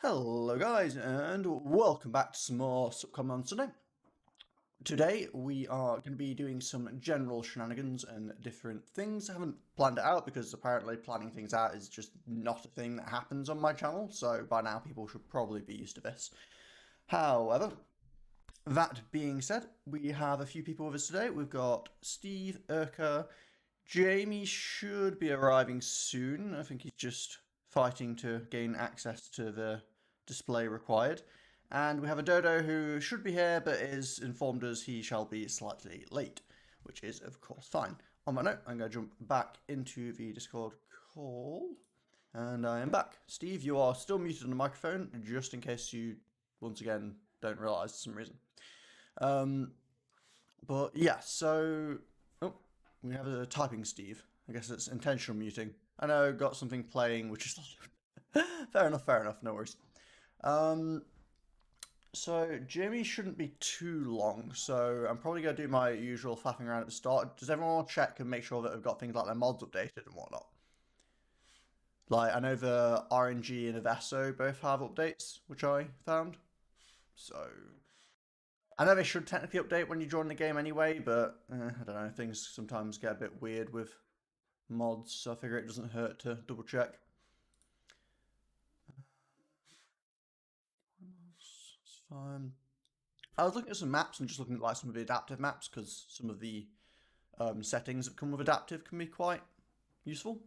Hello guys, and welcome back to some more Subcom on Sunday. Today we are going to be doing some general shenanigans and different things. I haven't planned it out because apparently planning things out is just not a thing that happens on my channel, so by now people should probably be used to this. However, that being said, we have a few people with us today. We've got Steve, Urka, Jamie should be arriving soon. I think he's just fighting to gain access to the display required. And we have a Dodo who should be here but is informed us he shall be slightly late, which is of course fine. On that note, I'm going to jump back into the Discord call. And I am back. Steve, you are still muted on the microphone, just in case you, once again, don't realise for some reason. But yeah, so... Oh, we have a typing Steve. I guess it's intentional muting. I know, got something playing, which is... fair enough, no worries. So Jamie shouldn't be too long, so I'm probably going to do my usual faffing around at the start. Does everyone want to check and make sure that they've got things like their mods updated and whatnot? Like, I know the RNG and Avesso both have updates, which I found. So, I know they should technically update when you join the game anyway, but I don't know, things sometimes get a bit weird with mods, so I figure it doesn't hurt to double check. It's fine. I was looking at some maps and just looking at like some of the adaptive maps because some of the settings that come with adaptive can be quite useful.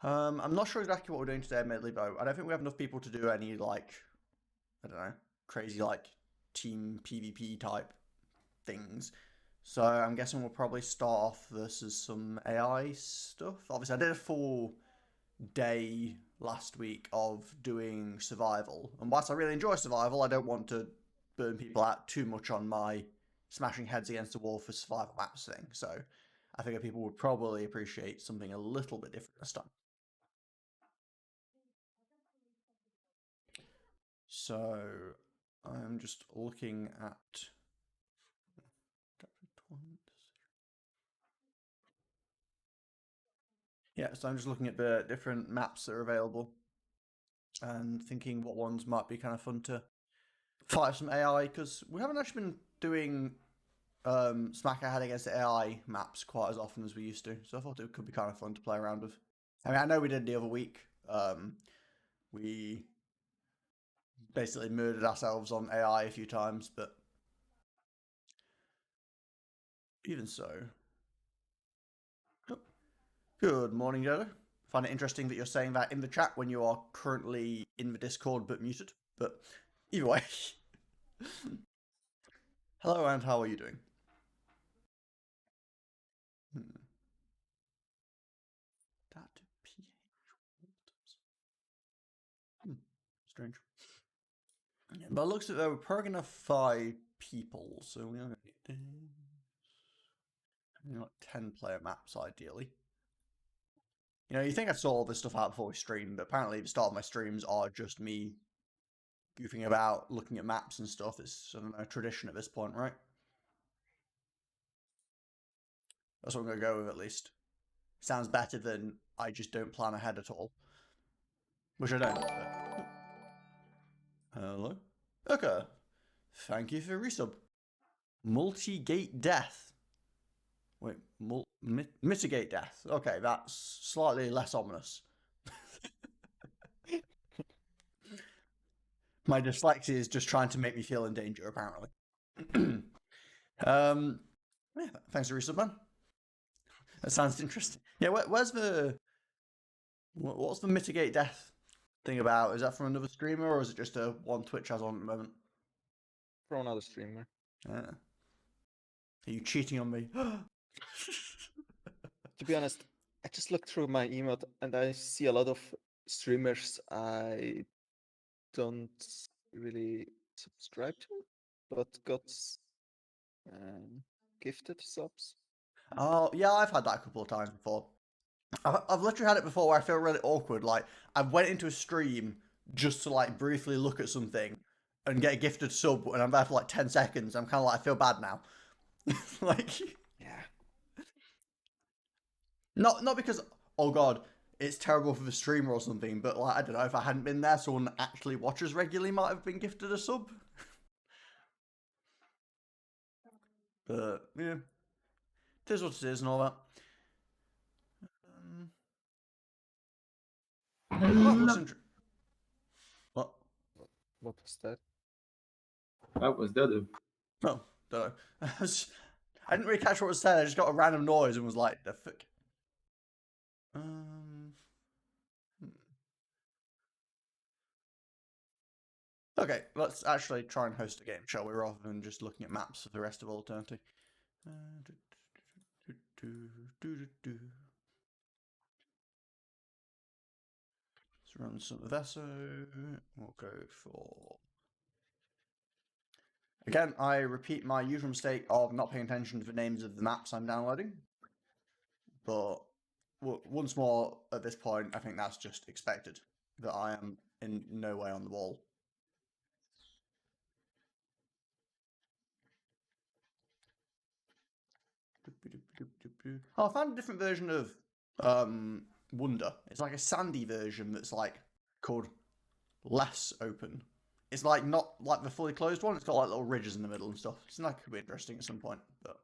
I'm not sure exactly what we're doing today, admittedly, though. I don't think we have enough people to do any like, I don't know, crazy like team PvP type things. So I'm guessing we'll probably start off versus some AI stuff. Obviously, I did a full day last week of doing survival, and whilst I really enjoy survival, I don't want to burn people out too much on my smashing heads against the wall for survival maps thing. So I think people would probably appreciate something a little bit different this time. So I'm just looking at yeah, so I'm just looking at the different maps that are available and thinking what ones might be kind of fun to fight some AI, because we haven't actually been doing smack our head against the AI maps quite as often as we used to. So I thought it could be kind of fun to play around with. I mean, I know we did the other week. We basically murdered ourselves on AI a few times, but even so. Oh, good morning, Jodo. Find it interesting that you're saying that in the chat when you are currently in the Discord but muted. But either way. Hello, and how are you doing? That pH. Strange. Yeah, but it looks like we're probably gonna have 5 people, so we are gonna need like 10-player maps ideally. You know, you think I saw all this stuff out before we streamed, but apparently the start of my streams are just me goofing about, looking at maps and stuff. It's, I don't know, tradition at this point, right? That's what I'm gonna go with at least. Sounds better than I just don't plan ahead at all. Which I don't. But... Hello? Okay. Thank you for resub. Multi-gate death. Wait, mitigate death. Okay, that's slightly less ominous. My dyslexia is just trying to make me feel in danger, apparently. Yeah, thanks for resub, man. That sounds interesting. Yeah, where's the... What's the mitigate death thing about? Is that from another streamer, or is it just a one Twitch has on at the moment? From another streamer. Yeah. Are you cheating on me? To be honest, I just looked through my email and I see a lot of streamers I don't really subscribe to, but got gifted subs. Oh, yeah, I've had that a couple of times before. I've literally had it before where I feel really awkward. Like, I went into a stream just to, like, briefly look at something and get a gifted sub, and I'm there for, like, 10 seconds. I'm kind of like, I feel bad now. Like... Yeah. Not because, oh god, it's terrible for the streamer or something, but like I don't know, if I hadn't been there, someone that actually watches regularly might have been gifted a sub. But yeah, it is what it is and all that. Oh, looks interesting. What? What was that? That was the other. Oh, don't know. I didn't really catch what was said. I just got a random noise and was like, "The fuck." Hmm. Okay, let's actually try and host a game, shall we, rather than just looking at maps for the rest of eternity. Let's run some of Esso. We'll go for... Again, I repeat my usual mistake of not paying attention to the names of the maps I'm downloading. But once more, at this point, I think that's just expected. That I am in no way on the ball. Oh, I found a different version of Wonder. It's like a sandy version that's like called Less Open. It's like not like the fully closed one. It's got like little ridges in the middle and stuff. It's like could be interesting at some point. But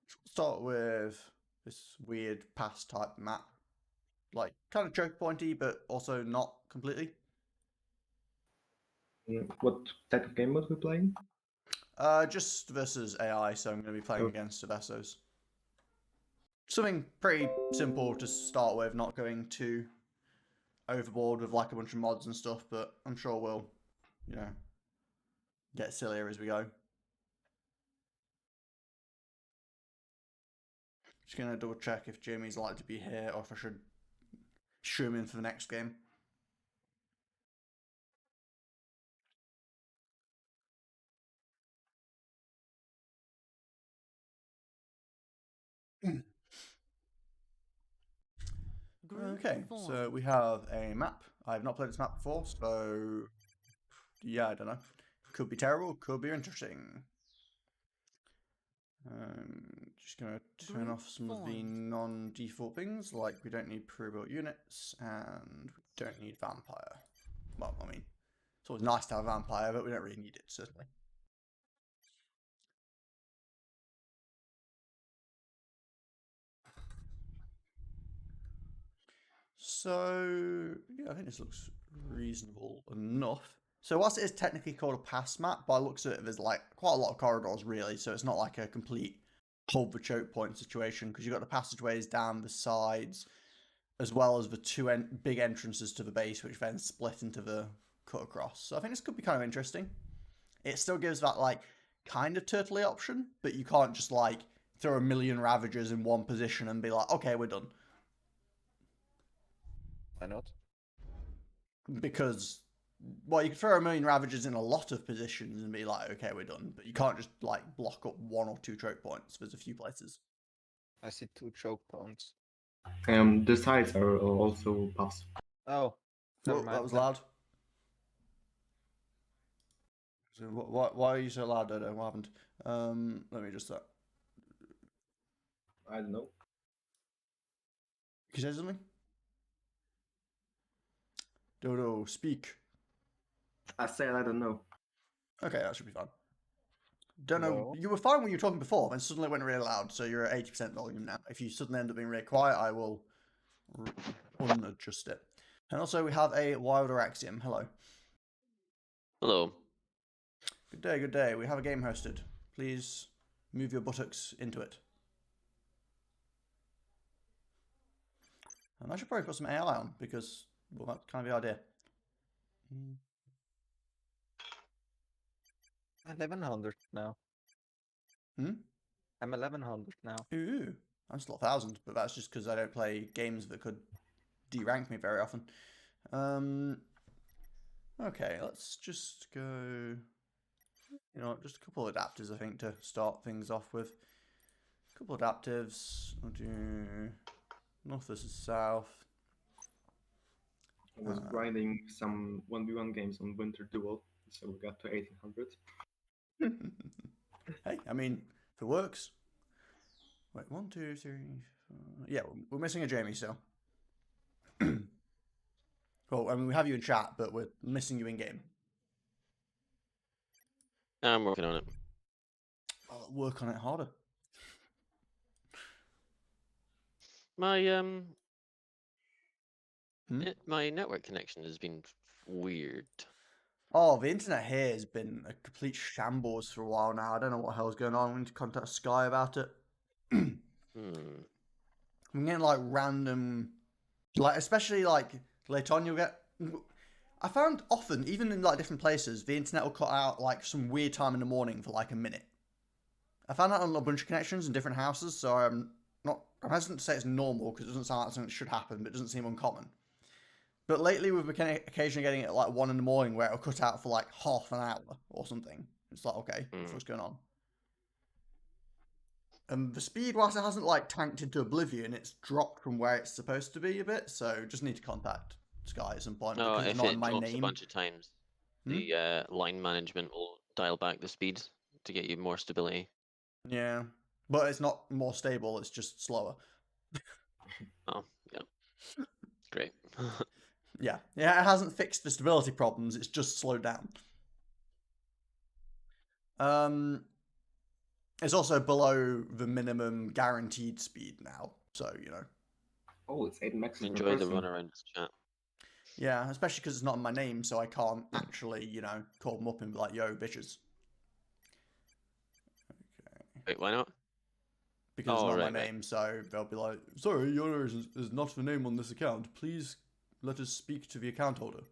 let's start with this weird pass type map, like kind of choke pointy, but also not completely. What type of game was we playing? Just versus AI, so I'm going to be playing Oh. against Abessos. Something pretty simple to start with, not going too overboard with like a bunch of mods and stuff, but I'm sure we'll, you know, get sillier as we go. Just going to double check if Jamie's likely to be here or if I should shoo him in for the next game. Okay, so we have a map. I have not played this map before, so yeah, I don't know. Could be terrible, could be interesting. Just going to turn off some of the non-default things, like we don't need pre-built units and we don't need vampire. Well, I mean, it's always nice to have vampire, but we don't really need it, certainly. So, yeah, I think this looks reasonable enough. So whilst it is technically called a pass map, by looks at it, there's like quite a lot of corridors, really, so it's not like a complete hold the choke point situation, because you've got the passageways down the sides, as well as the two big entrances to the base, which then split into the cut across. So I think this could be kind of interesting. It still gives that, like, kind of turtley option, but you can't just, like, throw a million Ravagers in one position and be like, okay, we're done. Why not? Because, well, you could throw a million Ravagers in a lot of positions and be like, okay, we're done. But you can't just, like, block up one or two choke points. There's a few places. I see 2 choke points. The sides are also pass. Oh, never Well, mind. that was loud. So why are you so loud, Dodo? What happened? Let me just... I don't know. Can you say something? Dodo, speak. I said I don't know. Okay, that should be fine. Don't know. Hello? You were fine when you were talking before, then suddenly it went really loud, so you're at 80% volume now. If you suddenly end up being really quiet, I will unadjust it. And also, we have a Wilder Axiom. Hello. Hello. Good day, good day. We have a game hosted. Please move your buttocks into it. And I should probably put some AI on, because, well, that's kind of the idea. 1100 now. Hmm? I'm 1100 now. Ooh, I'm still 1,000, but that's just because I don't play games that could derank me very often. Okay, let's just go... You know, just a couple of adapters, I think, to start things off with. A couple of adaptives. I'll do north versus south. I was grinding some 1v1 games on Winter Duel, so we got to 1800. Hey, I mean, if it works. Wait, 1, 2, 3, 4... Yeah, we're missing a Jamie still. Well, I mean, we have you in chat, but we're missing you in game. I'm working on it. I'll work on it harder. My Hmm? my network connection has been weird. Oh, the internet here has been a complete shambles for a while now. I don't know what the hell's going on. We need to contact Sky about it. Hmm. I'm getting like random, like especially like later on you'll get. I found often, even in like different places, the internet will cut out like some weird time in the morning for like a minute. I found that on a bunch of connections in different houses, so I'm hesitant to say it's normal because it doesn't sound like something that should happen, but it doesn't seem uncommon. But lately, we've been occasionally getting it at like 1 in the morning where it'll cut out for like half an hour or something. It's like, okay, what's going on? And the speed, whilst it hasn't like tanked into oblivion, it's dropped from where it's supposed to be a bit. So just need to contact Sky at some point No, because it's if not in it my drops a name. bunch of times, the line management will dial back the speed to get you more stability. Yeah, but it's not more stable. It's just slower. Oh, yeah. Great. Yeah, it hasn't fixed the stability problems. It's just slowed down. It's also below the minimum guaranteed speed now. So you know. Oh, it's 8 max per Enjoy the person. run around chat. Yeah, especially because it's not in my name, so I can't actually, you know, call them up and be like, "Yo, bitches," Wait, why not? because it's Oh, not my right. name. So they'll be like, "Sorry, your name is not the name on this account. Please let us speak to the account holder."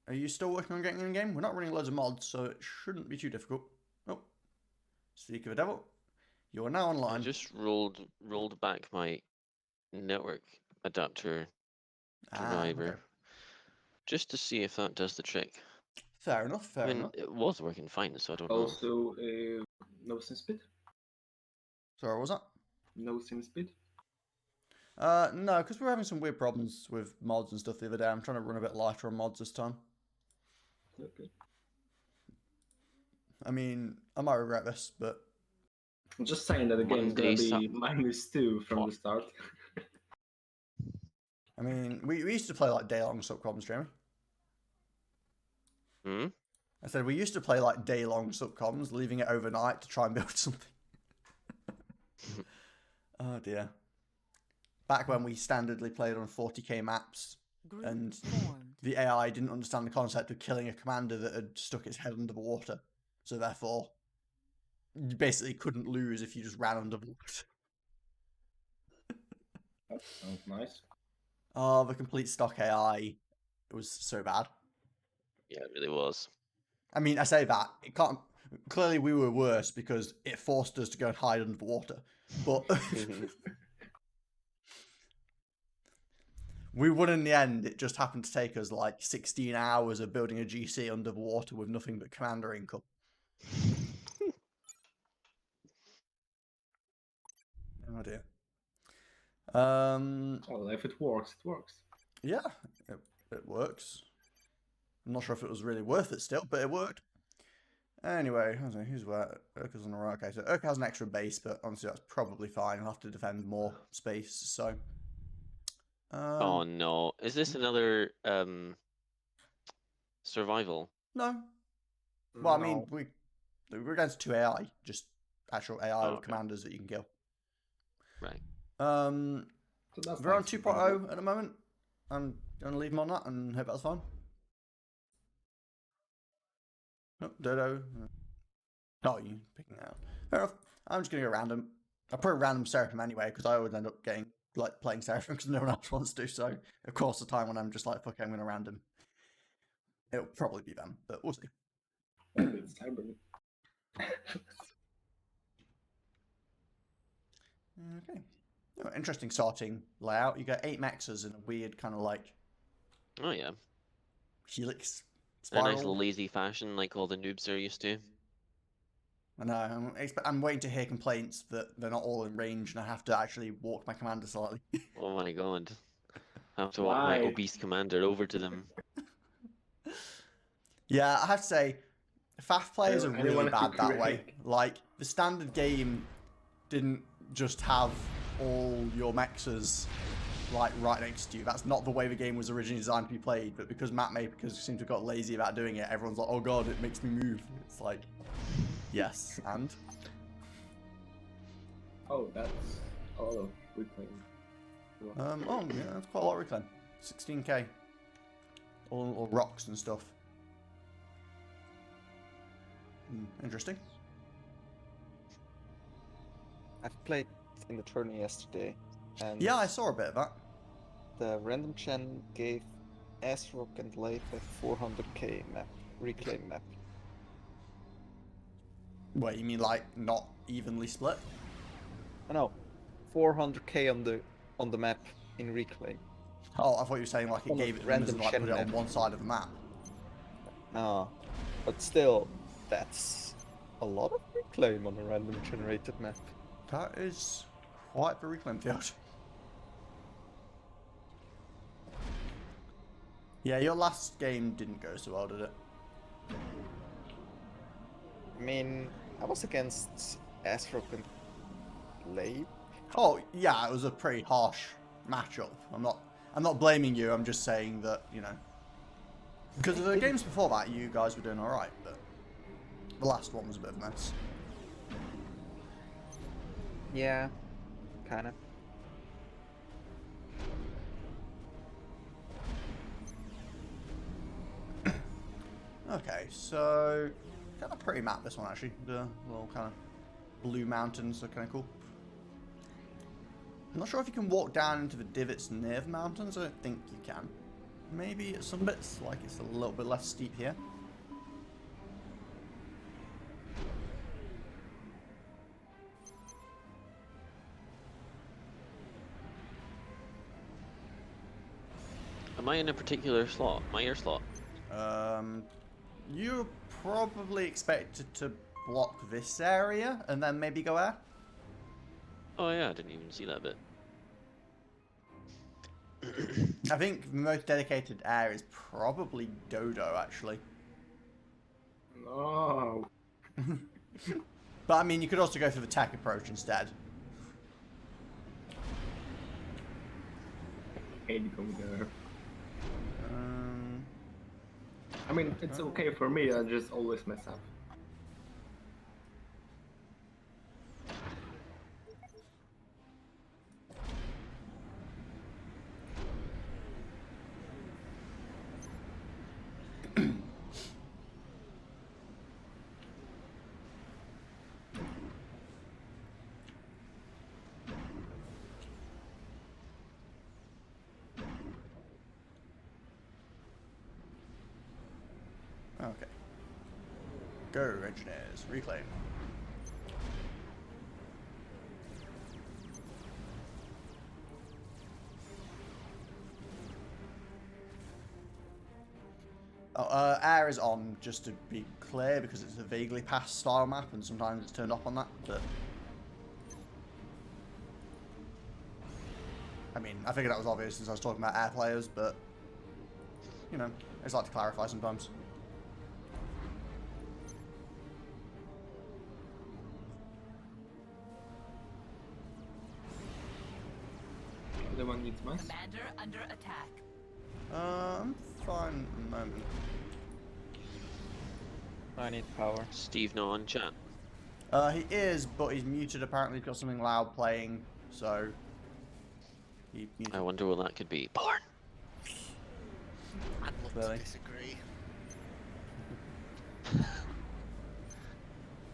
Are you still working on getting in game? We're not running loads of mods, so it shouldn't be too difficult. Oh, speak of the devil, you are now I online. just rolled back my network adapter driver Okay. just to see if that does the trick. Fair enough. Fair I mean, enough. it was working fine, so I don't know. Also, no sim speed? Sorry, what was that? No sim speed? No, because we're having some weird problems with mods and stuff the other day. I'm trying to run a bit lighter on mods this time. Okay. I mean, I might regret this, but I'm just saying that the game's gonna be -2 from the start. I mean, we used to play like day-long subcoms, Jamie. Hmm? I said we used to play like day-long subcoms, leaving it overnight to try and build something. Oh dear. Back when we standardly played on 40k maps, and the AI didn't understand the concept of killing a commander that had stuck its head under the water. So therefore, you basically couldn't lose if you just ran under the water. That sounds nice. Oh, the complete stock AI. It was so bad. Yeah, it really was. I mean, I say that. It can't. Clearly, we were worse because it forced us to go and hide under the water. But we won in the end. It just happened to take us like 16 hours of building a GC under the water with nothing but commander income. Oh dear. Well, if it works, it works. Yeah, it works. I'm not sure if it was really worth it still, but it worked. Anyway, who's where? Urka's on the right. Okay, so Urka has an extra base, but honestly, that's probably fine. He'll have to defend more space, so. Oh no. Is this another survival? No. Well, I mean, we're against 2 AI, just actual AI with commanders that you can kill. Right. So that's We're on nice. 2.0 at the moment. I'm going to leave them on that and hope that's fine. Nope, Dodo. Oh, you picking out. Fair enough. I'm just going to go random. I'll put a random Seraphim anyway, because I always end up getting, like, playing Seraphim because no one else wants to. So, of course, the time when I'm just like, fuck, I'm going to random. It'll probably be them, but we'll see. It's Cyber. Okay. Oh, interesting sorting layout. You got 8 mexes in a weird kind of like Oh yeah. helix A spiral. nice lazy fashion like all the noobs are used to. I know. I'm waiting to hear complaints that they're not all in range and I have to actually walk my commander slightly. Oh my god. I have to walk my obese commander over to them. Yeah, I have to say, FAF players are I don't really want it to bad that way. crack. Like, the standard game didn't just have all your mexes like right next to you. That's not the way the game was originally designed to be played, but because map makers seem to have got lazy about doing it, everyone's like, oh god, it makes me move. It's like, yes, and? Oh, that's a lot of reclaim. Oh, yeah, that's quite a lot of reclaim. 16k. All rocks and stuff. Interesting. I've played in the tourney yesterday, and Yeah, I saw a bit of that. the random gen gave Asrock and Lake a 400k map, reclaim map. Wait, you mean like not evenly split? Oh, no, 400k on the map in reclaim. Oh, I thought you were saying like it On a gave it to them random and like put it Shen on map. one side of the map. No, but still, that's a lot of reclaim on a random generated map. That is quite the reclaim field. Yeah, your last game didn't go so well, did it? I mean, I was against Asrock and Lake. Oh, yeah, it was a pretty harsh matchup. I'm not blaming you. I'm just saying that, you know, because the games before that, you guys were doing all right, but the last one was a bit of a mess. Yeah, kinda. Okay, so kind of pretty map this one actually. The little kind of blue mountains are kind of cool. I'm not sure if you can walk down into the divots near the mountains. I don't think you can. Maybe at some bits, like it's a little bit less steep here. Am I in a particular slot? My air slot? You're probably expected to block this area and then maybe go air. Oh yeah, I didn't even see that bit. I think the most dedicated air is probably Dodo, actually. No. But I mean, you could also go for the tech approach instead. Hate going there. I mean, it's okay for me. I just always mess up. Okay. Go, engineers. Reclaim. Oh, air is on, just to be clear, because it's a vaguely passed style map, and sometimes it's turned off on that, but... I mean, I figured that was obvious since I was talking about air players, but... You know, I just like to clarify sometimes. The one needs mice. Commander under attack. I'm fine at the moment. I need power. Steve not on chat. He is, but he's muted. Apparently, he's got something loud playing, so he muted. I wonder what that could be. Born. I'd love Clearly. to disagree.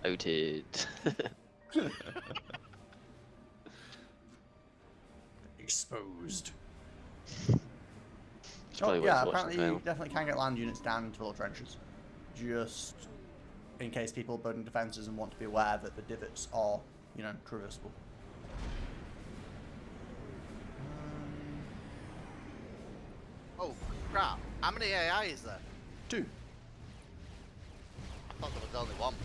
Outed. Exposed. It's Oh probably worth yeah, watching apparently the you film. definitely can get land units down into little trenches, just in case people are building defences and want to be aware that the divots are, you know, traversable. Oh crap! How many AI is there? 2. I thought there was only one.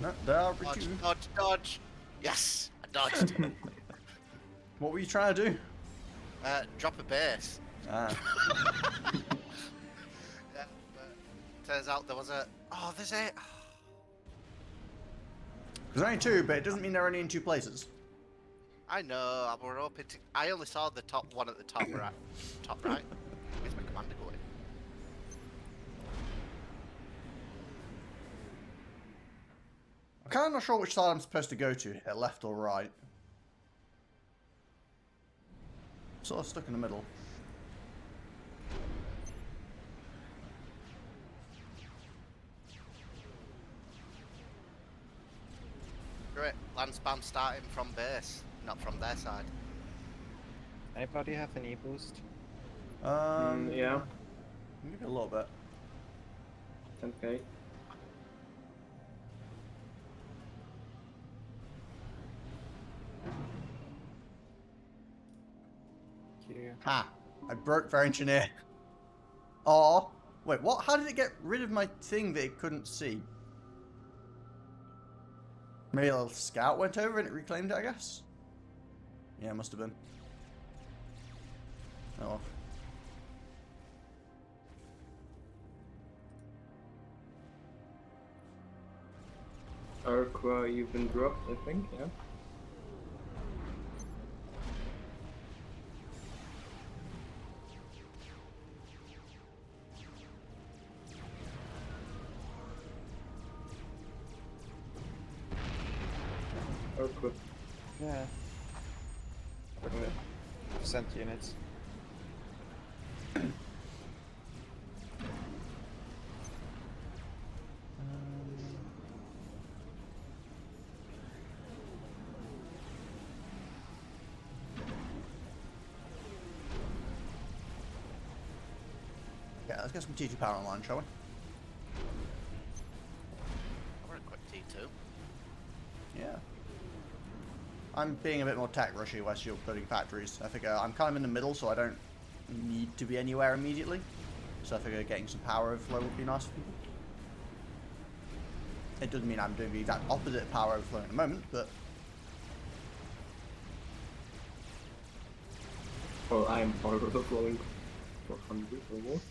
No, there are Dodge, 2. dodge, dodge! Yes, I dodged. What were you trying to do? Drop a base. Ah. Yeah, but Turns out there was a. Oh, there's a. There's only two, but it doesn't mean they're only in two places. I know. I were hoping to. I only saw the top one at the top right. Top right. Where's my commander going? I'm kind of not sure which side I'm supposed to go to here, left or right. Sort of stuck in the middle. Great. Land spam starting from base, not from their side. Anybody have an E-boost? Yeah, Maybe a little bit. 10k. Here. Ha! I broke their engineer. Oh, wait, what? How did it get rid of my thing that it couldn't see? Maybe a little scout went over and it reclaimed it, I guess? Yeah, it must have been. Oh well. Arqua you've been dropped, I think, yeah. Arqua. Yeah. Okay. Sent units. Yeah, let's get some T2 power online, shall we? We're a quick T2. Yeah. I'm being a bit more tech rushy whilst you're building factories. I figure I'm kind of in the middle, so I don't need to be anywhere immediately. So I figure getting some power overflow would be nice for people. It doesn't mean I'm doing the exact opposite of power overflow in a moment, but Well, I am power overflowing 400 almost.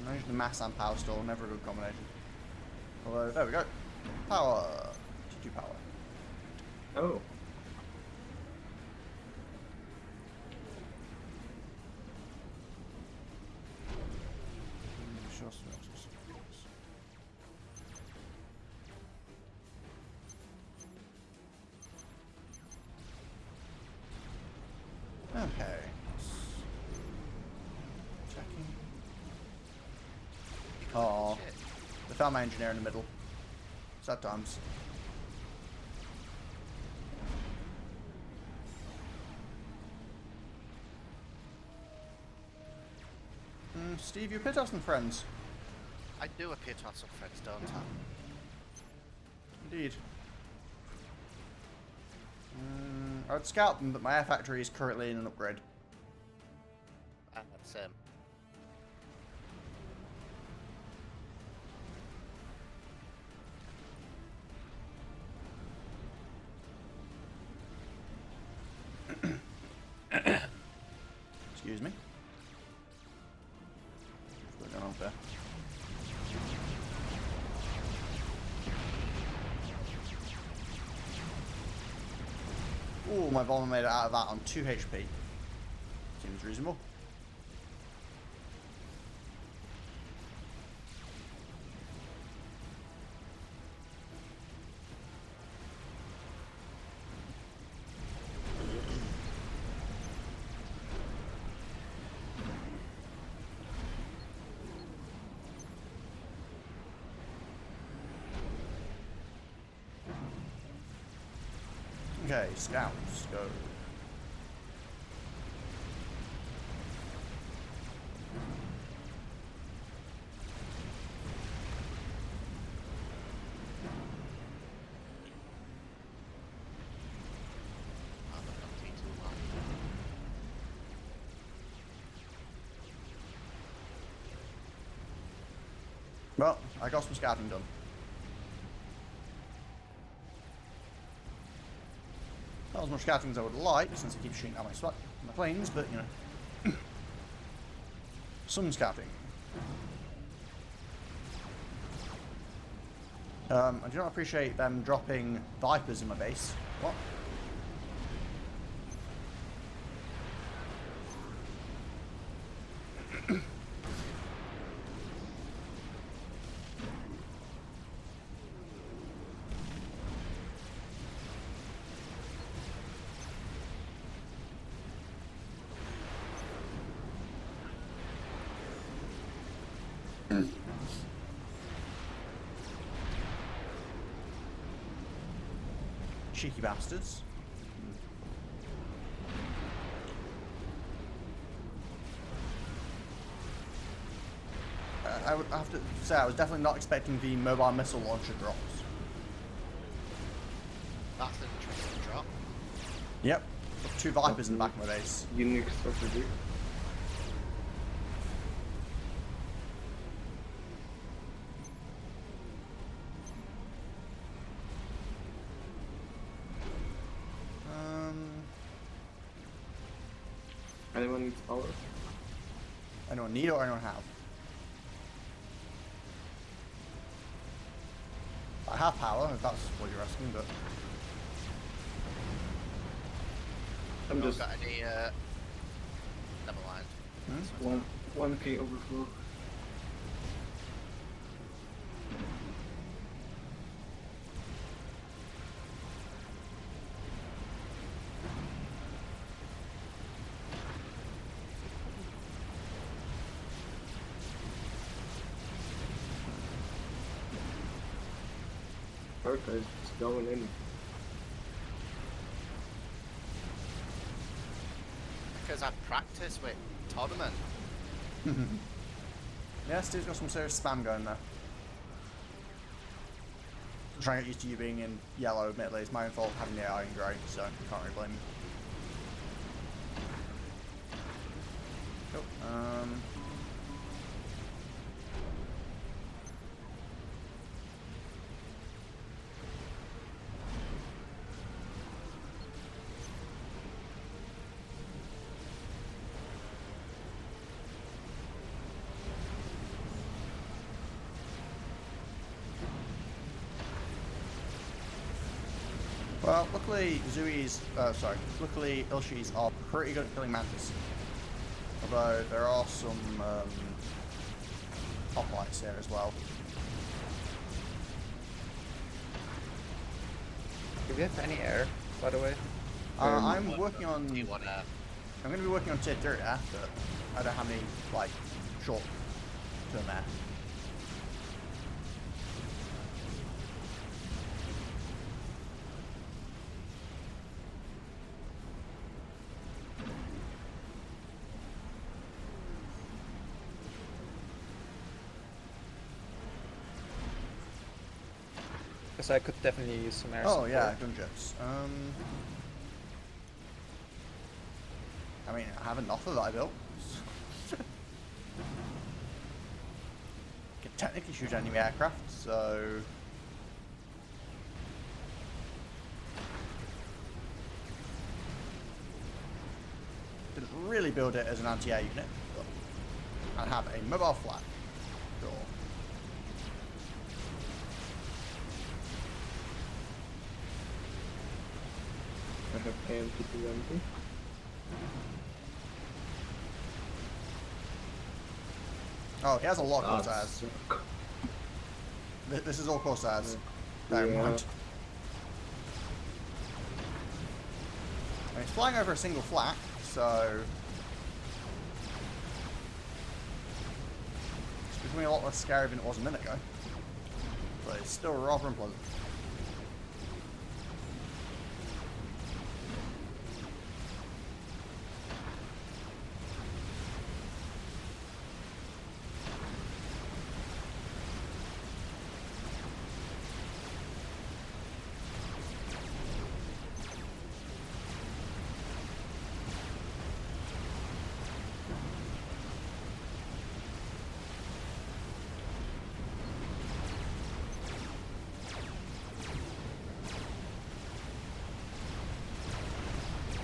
manage the mass and power store, never a good combination. Although, there we go. Power. T2 power. Oh. Okay. Checking. Oh, Shit. they found my engineer in the middle. Sad times. Steve, you Pitos and friends. I do appear to have some friends, don't I? Indeed. I'd scout them, but my air factory is currently in an upgrade. Same. Excuse me. What's going on there? Oh, my bomber made it out of that on 2 HP. Seems reasonable. Okay, scouts, go. Well, I got some scouting done. Not as much scouting as I would like, since I keep shooting at my planes, but you know. Some scouting. I do not appreciate them dropping Vipers in my base. What? Cheeky bastards. I would have to say I was definitely not expecting the mobile missile launcher drops. That's an interesting drop. Yep. Got 2 Vipers in the back of my base. Unique strategy. Anyone needs power? Anyone need or anyone have? I have power, if that's what you're asking, but I'm Not just got any. Never mind. 1k overflow. Okay, it's going in. Because I practice with tournament. yeah, Steve's got some serious spam going there. I'm trying to get used to you being in yellow, admittedly. It's my own fault having the AI in grey, so can't really blame you. Cool. Well, luckily luckily Ilshis are pretty good at killing mantis. Although there are some hoplites here as well. Do we have any air, by the way? I'm working on. Do you wanna? I'm going to be working on tier 3, but I don't have any like short term air. Because I could definitely use some air Oh support. yeah, gunjets. I mean, I have an offer that I built. Can technically shoot enemy aircraft, so didn't really build it as an anti-air unit, but I have a mobile flag. Sure. I have AMP220. Oh, he has a lot of Ah, Corsairs. suck. This is all Corsairs. Yeah. Bear in mind. I mean, it's flying over a single flak, so it's becoming a lot less scary than it was a minute ago. But it's still rather unpleasant.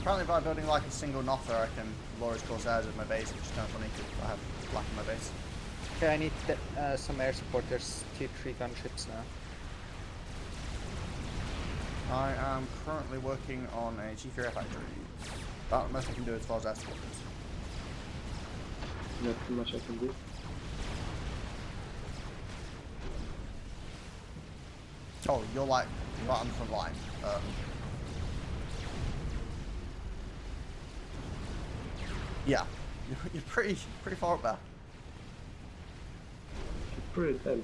apparently by building like a single Nother, I can lure his Corsairs at my base, which is kind of funny because I have black in my base. Okay, I need some air support. There's T3 gunships now. I am currently working on a T3 factory. About the most I can do as far as escort is. Not too much I can do. Oh, you're like right on the front line. Yeah, you're pretty far up there. She's pretty dead.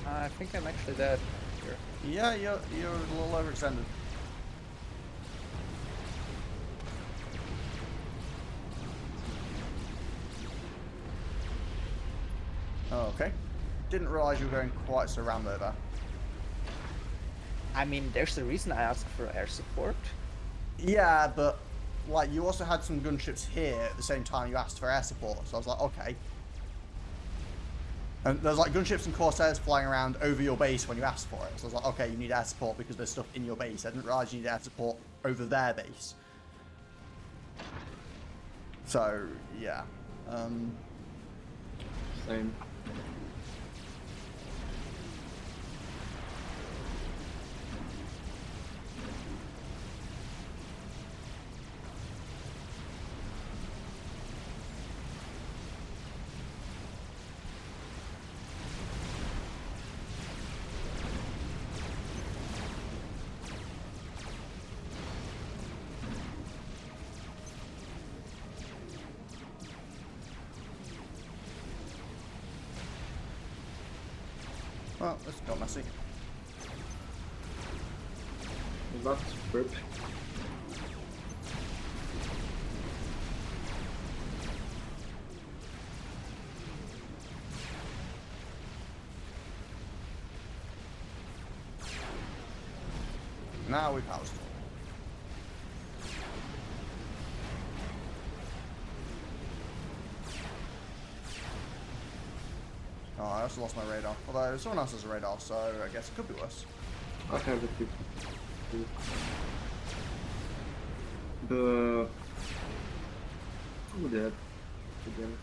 I think I'm actually dead here. Yeah, you're a little overextended. Oh, okay. Didn't realise you were going quite so Rambo there. I mean, there's a reason I asked for air support. Yeah, but like you also had some gunships here at the same time you asked for air support, so I was like, okay. And there's like gunships and Corsairs flying around over your base when you asked for it. So I was like, okay, you need air support because there's stuff in your base. I didn't realise you need air support over their base. So, yeah. Same. Well, this got messy. That's perfect. Now we've housed. Oh, I also lost my radar. Although someone else has a radar, so I guess it could be worse. I have it too. The... Oh, that. Again.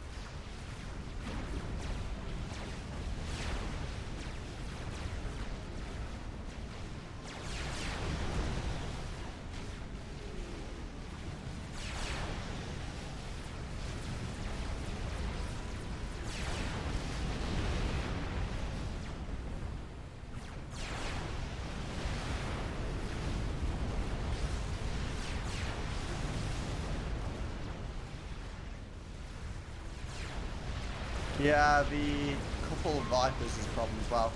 Yeah, the couple of Vipers is a problem as well.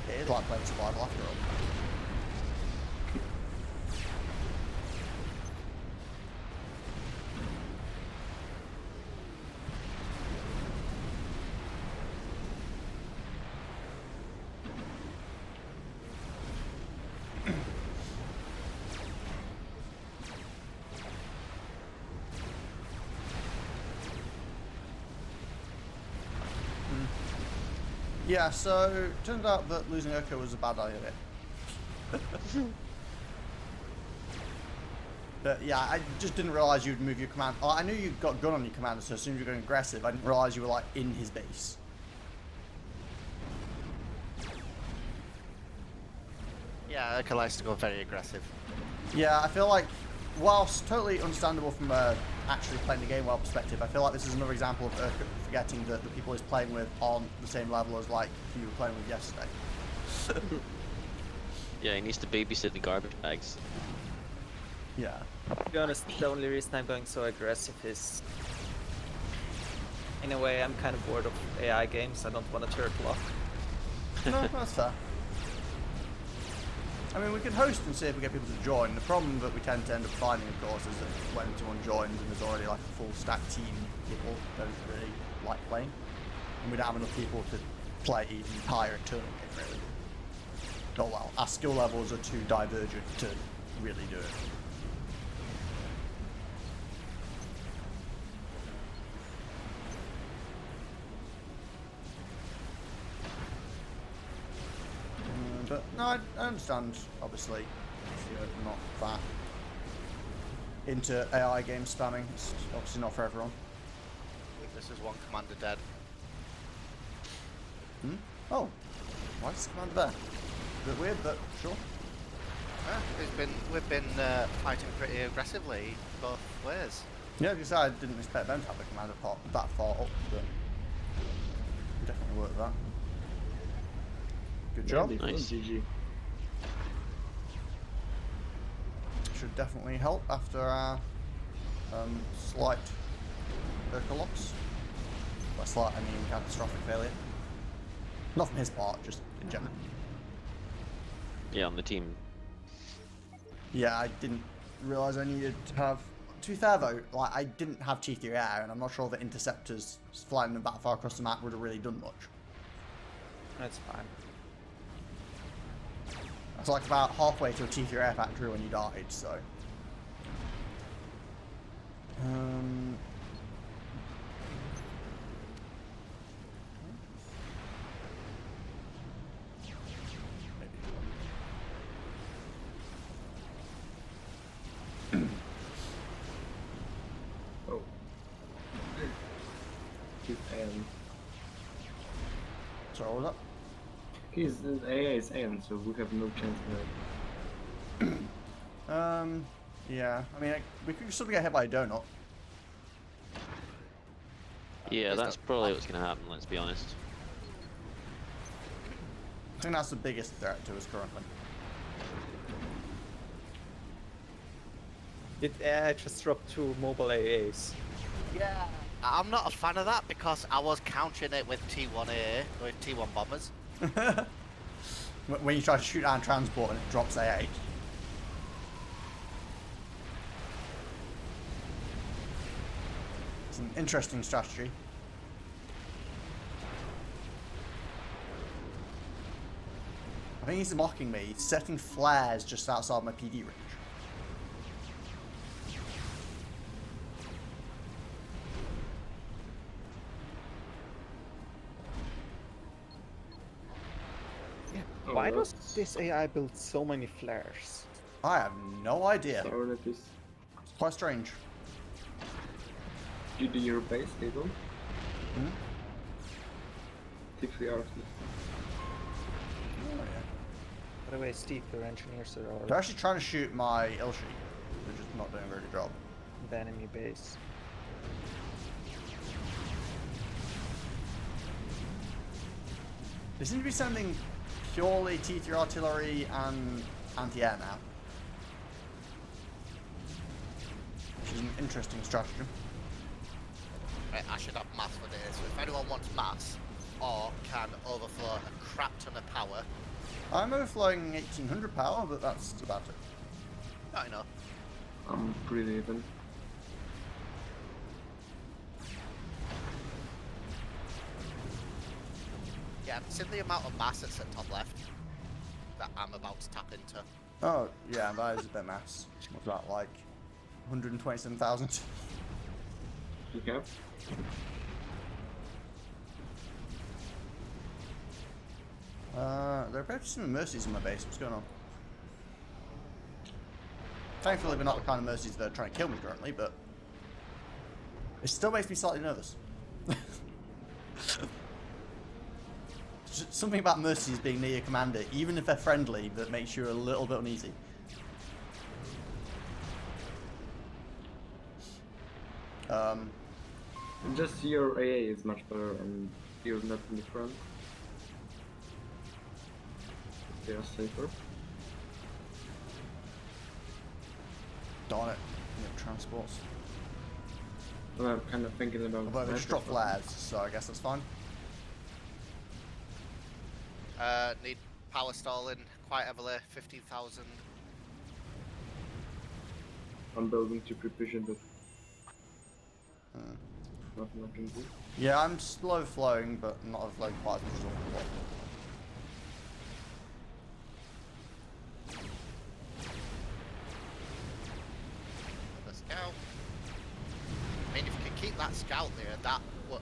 It is like playing survival after all. Yeah, so it turned out that losing Echo was a bad idea. But yeah, I just didn't realise you'd move your command. Oh, I knew you got gun on your commander, so as soon as you were going aggressive, I didn't realise you were like in his base. Yeah, Urkel likes to go very aggressive. Yeah, I feel like, whilst totally understandable from a actually playing the game well perspective, I feel like this is another example of Urkel forgetting that the people he's playing with aren't the same level as like you were playing with yesterday. Yeah, he needs to babysit the garbage bags. Yeah. To be honest, the only reason I'm going so aggressive is... In a way, I'm kind of bored of AI games. I don't want to turtle off. No, that's fair. I mean, we can host and see if we get people to join. The problem that we tend to end up finding, of course, is that when someone joins and there's already like a full stack team, people don't really like playing. And we don't have enough people to play the entire tournament, really. Oh well, our skill levels are too divergent to really do it. But no, I understand, obviously, if you're not that into AI game spamming. It's obviously not for everyone. This is one commander dead. Hmm? Oh, why is the commander there? A bit weird, but sure. We've been fighting pretty aggressively both ways. Yeah, because I didn't expect them to have the commander part that far up, but definitely worked that. Good job. Nice. GG. Should definitely help after our slight vocal loss. By slight, I mean catastrophic failure. Not from his part, just in general. Yeah, on the team. Yeah, I didn't realise I needed to have. To be fair though, like I didn't have T3 air, and I'm not sure that interceptors flying them that far across the map would have really done much. That's fine. I was like about halfway to a T3 air factory when you died, so. Oh. His Sorry, what was that? his AI is N, so we have no chance now. Yeah, I mean, we could sort of get hit by a donut. Yeah, that's probably what's going to happen, let's be honest. I think that's the biggest threat to us currently. Did AI just drop 2 mobile AAs? Yeah. I'm not a fan of that because I was countering it with T1A, with T1 bombers. When you try to shoot down transport and it drops AA. It's an interesting strategy. I think he's mocking me, setting flares just outside my PD range. Oh, Why does that's this AI build so many flares? I have no idea. sour that is. It's quite strange. You do your base, they don't? Hmm? T3 hours. Oh, yeah. By the way, Steve, your engineers are They're actually trying to shoot my Ilshi. They're just not doing a very good job. the enemy base. They seem to be sending purely T3 artillery and anti-air now. Which is an interesting stratagem. Right, I should have mass for this. So if anyone wants mass or can overflow a crap ton of power, I'm overflowing 1800 power, but that's about it. not enough. I'm pretty even. Yeah, I've seen the amount of mass that's at top left that I'm about to tap into. Oh, yeah, that is a bit mass. What's that, like 127,000? You have? There appears to be some mercies in my base. What's going on? Thankfully, we're not the kind of mercies that are trying to kill me currently, but it still makes me slightly nervous. Just something about mercies being near your commander, even if they're friendly, that makes you a little bit uneasy. Just your AA is much better and you're not in the front. They are safer. Darn it. Yeah, transports. Well, I'm kind of thinking about. Although they just drop sniper flares, so I guess that's fine. Need power stalling quite heavily, 15,000. stuff. I'm building to precision, but nothing I can do. Yeah, I'm slow flowing, but not overflowing quite as much as I want. The scout. I mean, if you can keep that scout there, that would,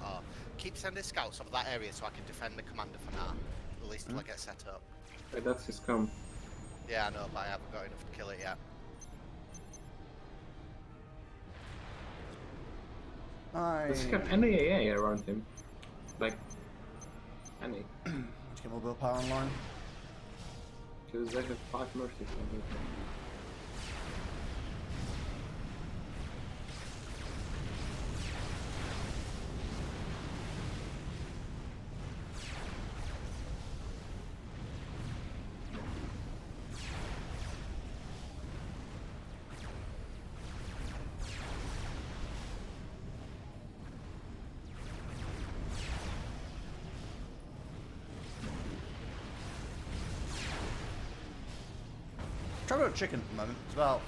keep sending scouts over that area so I can defend the commander for now, at least till I get set up. Wait, that's his scum. Yeah, I know, but I haven't got enough to kill it yet. Does he have any AA around him? Like, any? Let's get more willpower online. Because I have 5 mercies on me. Try about chicken at the moment. It's about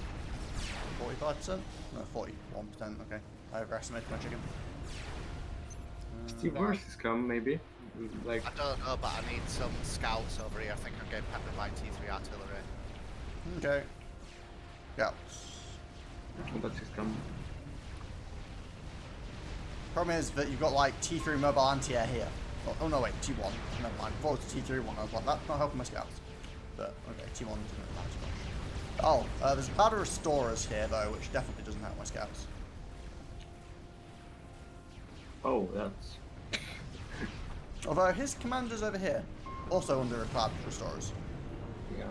45%? No, 41%. Okay. I overestimated my chicken. Steve, where's his scum, maybe? Like, I don't know, but I need some scouts over here. I think I'm getting peppered by T3 artillery. Okay. Yeah. that's his scum. Problem is that you've got like T3 mobile anti-air here. Oh no, wait, T1. Never mind. I thought it was T3 one. I was like, that's not helping my scouts. But okay, T1 doesn't really matter too much. Oh, there's a powder restorers here though, which definitely doesn't help my scouts. Oh, that's... Although his commander's over here, also under a cloud restorers. Yeah.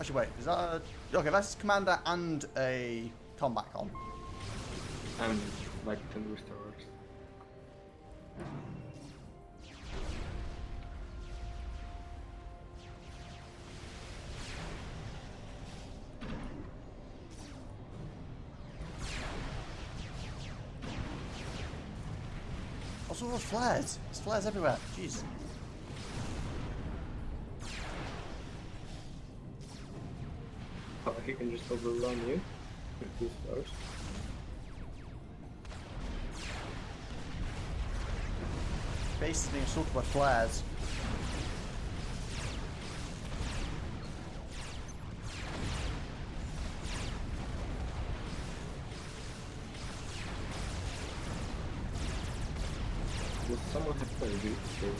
Actually, wait, is that a... Okay, that's commander and a combat con. And, like, 10 restorers. Also, all flares. There's flares everywhere. Jeez. Oh, he can just overrun you with these flowers. Base is being assaulted by flares. Does someone have to do this?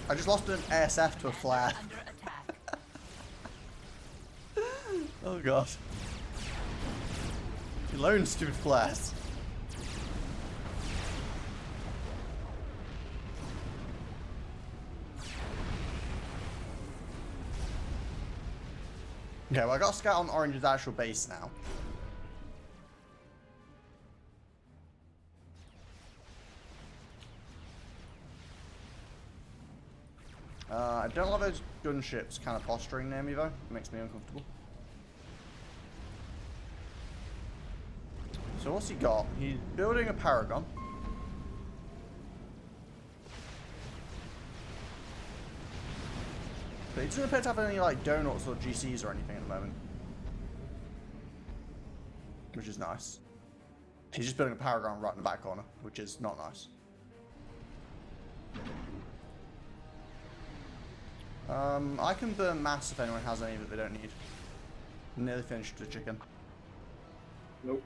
I just lost an ASF to a flare. Under attack. Oh god. You lone stupid flares. Okay, well I got a scout on Orange's actual base now. I don't like those gunships kind of posturing near me though. It makes me uncomfortable. So what's he got? He's building a Paragon. But he doesn't appear to have any like donuts or GCs or anything at the moment. Which is nice. He's just building a Paragon right in the back corner, which is not nice. I can burn mass if anyone has any that they don't need. Nearly finished the chicken. Nope.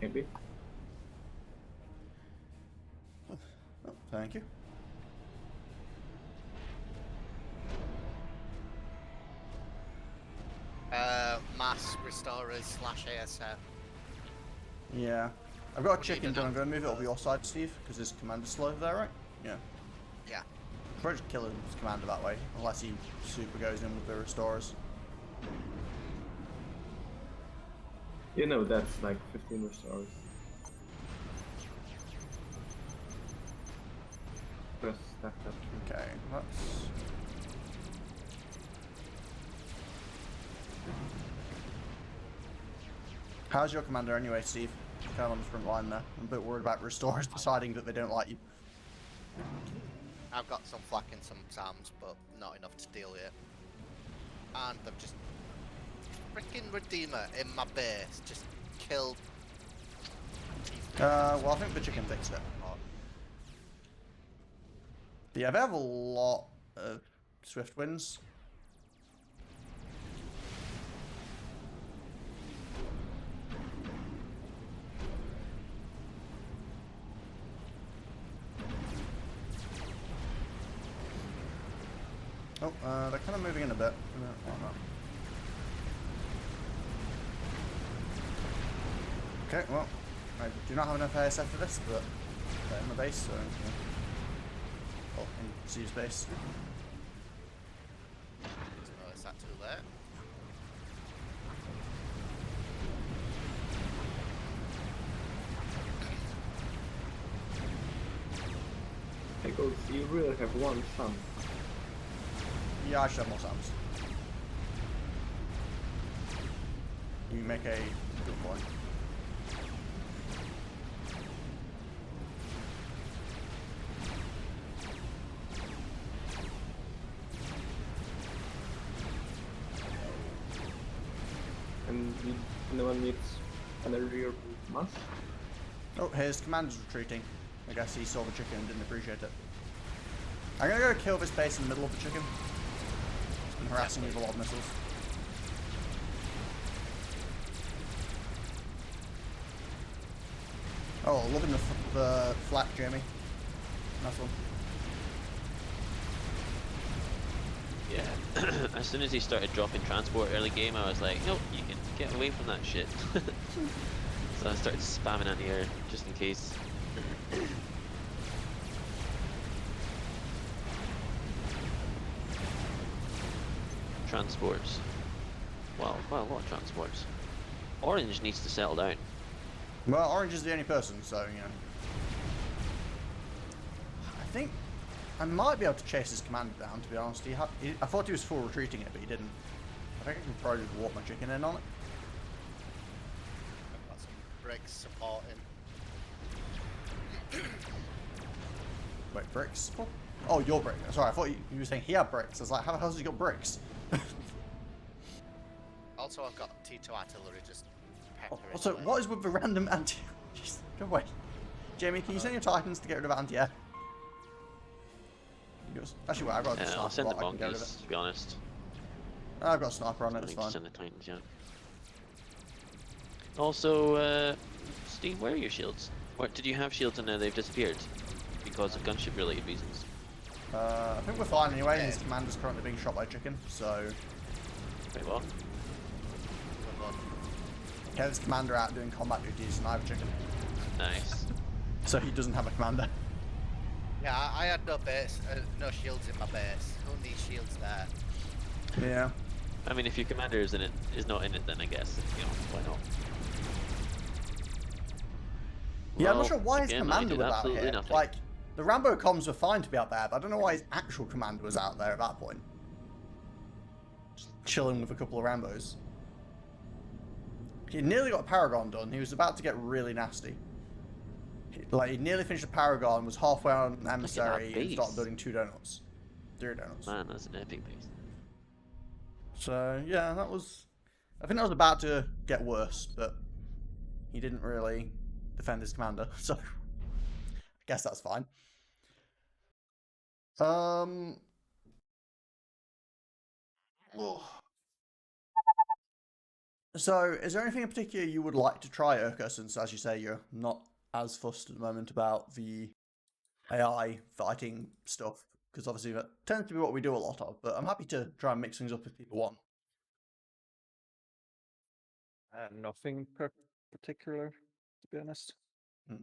Maybe. Oh, thank you. Mass restorers / ASF. Yeah. I've got a We chicken need done. I'm enough going to move it of over your side, Steve, because his commander's slow there, right? Yeah. Yeah. Probably just kill his commander that way, unless he super goes in with the restorers. You know, that's like 15 restorers. Just stack up. Okay, that's... How's your commander anyway, Steve? Kind of on the front line there. I'm a bit worried about restorers deciding that they don't like you. I've got some flak in sometimes, but not enough to deal with it. And they've just freaking Redeemer in my base just killed. Well, I think the chicken fixed it. Yeah, they have a lot of swift wins. Oh, they're kind of moving in a bit. Why not? Okay, well, I do not have enough ASF for this, but they're in the base, so... Yeah. Oh, in C's base. So is that too late? Hey, Ghost, you really have one son. Yeah, I should have more Sams. You make a good point. And no one needs an earlier mass. Oh, his commander's retreating. I guess he saw the chicken and didn't appreciate it. I'm gonna go kill this base in the middle of the chicken. It's been harassing me with a lot of missiles. Oh, loving the flak, Jamie. Nice one. Yeah. As soon as he started dropping transport early game, I was like, nope, you can get away from that shit. So I started spamming anti-air just in case. Transports. Wow, quite a lot of transports. Orange needs to settle down. Well, Orange is the only person, so, you know. I think I might be able to chase his commander down, to be honest. I thought he was full retreating it, but he didn't. I think I can probably warp my chicken in on it. I've got some bricks supporting. Wait, bricks? What? Oh, your brick. Sorry, I thought you were saying he had bricks. I was like, how the hell has he got bricks? Also, I've got T2 artillery just peppering. Also, away. what is with the random anti... Just go away. Jamie, can you send your Titans to get rid of anti-air? Actually, wait, I've got a Yeah, sniper I'll send the bot, I can get rid of bonkies, it. to be honest. I've got a sniper on it, I it's need to fine. send the Titans, yeah. Also, Steve, where are your shields? What, did you have shields and they've disappeared? Because of gunship related reasons. I think we're fine anyway. Yeah. His commander's currently being shot by a chicken, so... Wait, what? Good one. Yeah, his commander out doing combat duties and I have a chicken. Nice. So he doesn't have a commander. Yeah, I had no base, no shields in my base. Who needs shields there? Yeah. I mean, if your commander is not in it, then I guess, you know, why not? Yeah, I'm not Well, sure why his again, I commander did was out absolutely here. nothing. Like, the Rambo comms were fine to be out there, but I don't know why his actual commander was out there at that point. Just chilling with a couple of Rambos. He nearly got a Paragon done. He was about to get really nasty. He nearly finished the Paragon, was halfway on an emissary, and base. started building 2 donuts. 3 donuts. Man, that's an epic base. So, yeah, that was... I think that was about to get worse, but he didn't really defend his commander, so... I guess that's fine. Oh. So, is there anything in particular you would like to try, Urka, since, as you say, you're not as fussed at the moment about the AI fighting stuff? Because obviously that tends to be what we do a lot of, but I'm happy to try and mix things up if people want. Nothing particular, to be honest. Hmm.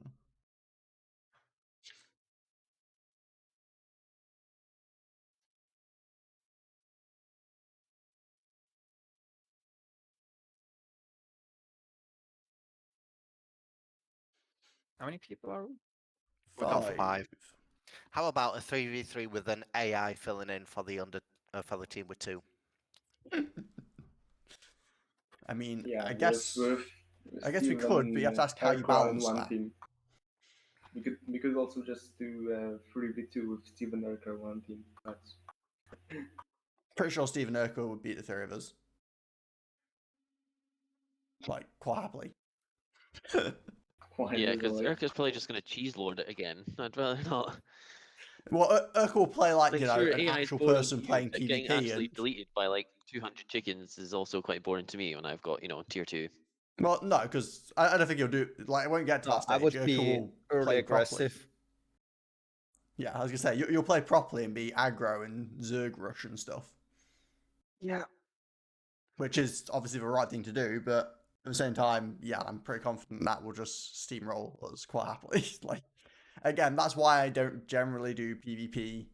How many people are we? We've got 5. How about a 3v3 with an AI filling in for the for the team with 2? I mean, Yeah, I guess we Steve could, but you have to ask how you Hercule in balance one that. team. We could also just do 3v2 with Steve and Hercule one team. That's Pretty sure Stephen Urkel would beat the 3 of us. Like, quite happily. quite Yeah, because easily. Urka's probably just going to cheese lord it again. I'd rather not. Well, Urk will play like, Like, you know, sure, an AI is actual boring person to you, playing but getting PvP. actually And deleted by like 200 chickens is also quite boring to me when I've got, tier 2. well, no, because I don't think he'll do like it won't get to No, that I stage. would Urk be will early play properly. aggressive. Yeah, I was gonna say you'll play properly and be aggro and Zerg rush and stuff, Yeah. which is obviously the right thing to do. But at the same time, yeah, I'm pretty confident that will just steamroll us quite happily. Like, again, that's why I don't generally do PvP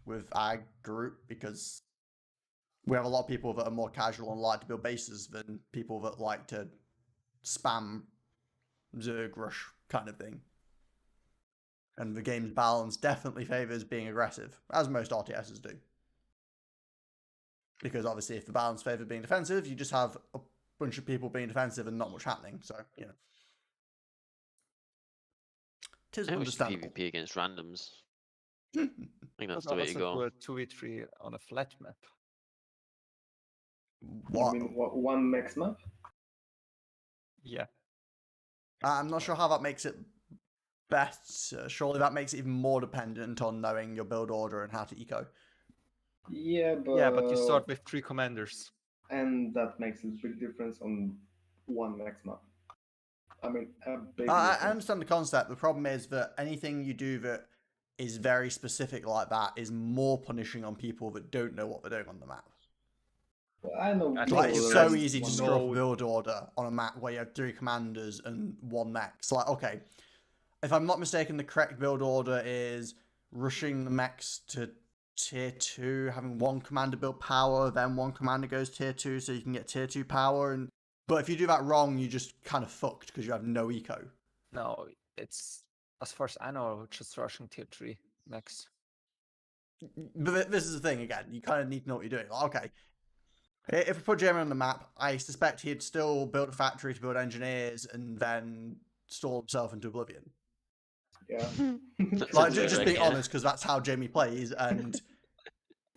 with ag group, because we have a lot of people that are more casual and like to build bases than people that like to spam Zerg rush kind of thing. And the game's balance definitely favors being aggressive, as most RTSs do. Because obviously, if the balance favors being defensive, you just have a bunch of people being defensive and not much happening. So, you know. It is I wish understandable. PvP against randoms. I think that's But the way to also go. do a 2v3 on a flat map. What? You mean one max map? Yeah. I'm not sure how that makes it better. Surely that makes it even more dependent on knowing your build order and how to eco. Yeah, But you start with 3 commanders. and that makes a big difference on one max map. I mean, a big I difference. understand the concept. The problem is that anything you do that is very specific like that is more punishing on people that don't know what they're doing on the map. I know. Like, Like, people it's that so are easy to one screw up a No. build order on a map where you have 3 commanders and 1 mechs. Like, okay, if I'm not mistaken, the correct build order is rushing the mechs to tier 2, having 1 commander build power, then 1 commander goes tier 2 so you can get tier 2 power. But if you do that wrong, you just kind of fucked because you have no eco. No, it's, as far as I know, just rushing tier 3 max. But this is the thing again. You kind of need to know what you're doing. Like, okay, if we put Jamie on the map, I suspect he'd still build a factory to build engineers and then stall himself into oblivion. Yeah. That Like, sounds about just right, being yeah. honest, because that's how Jamie plays. And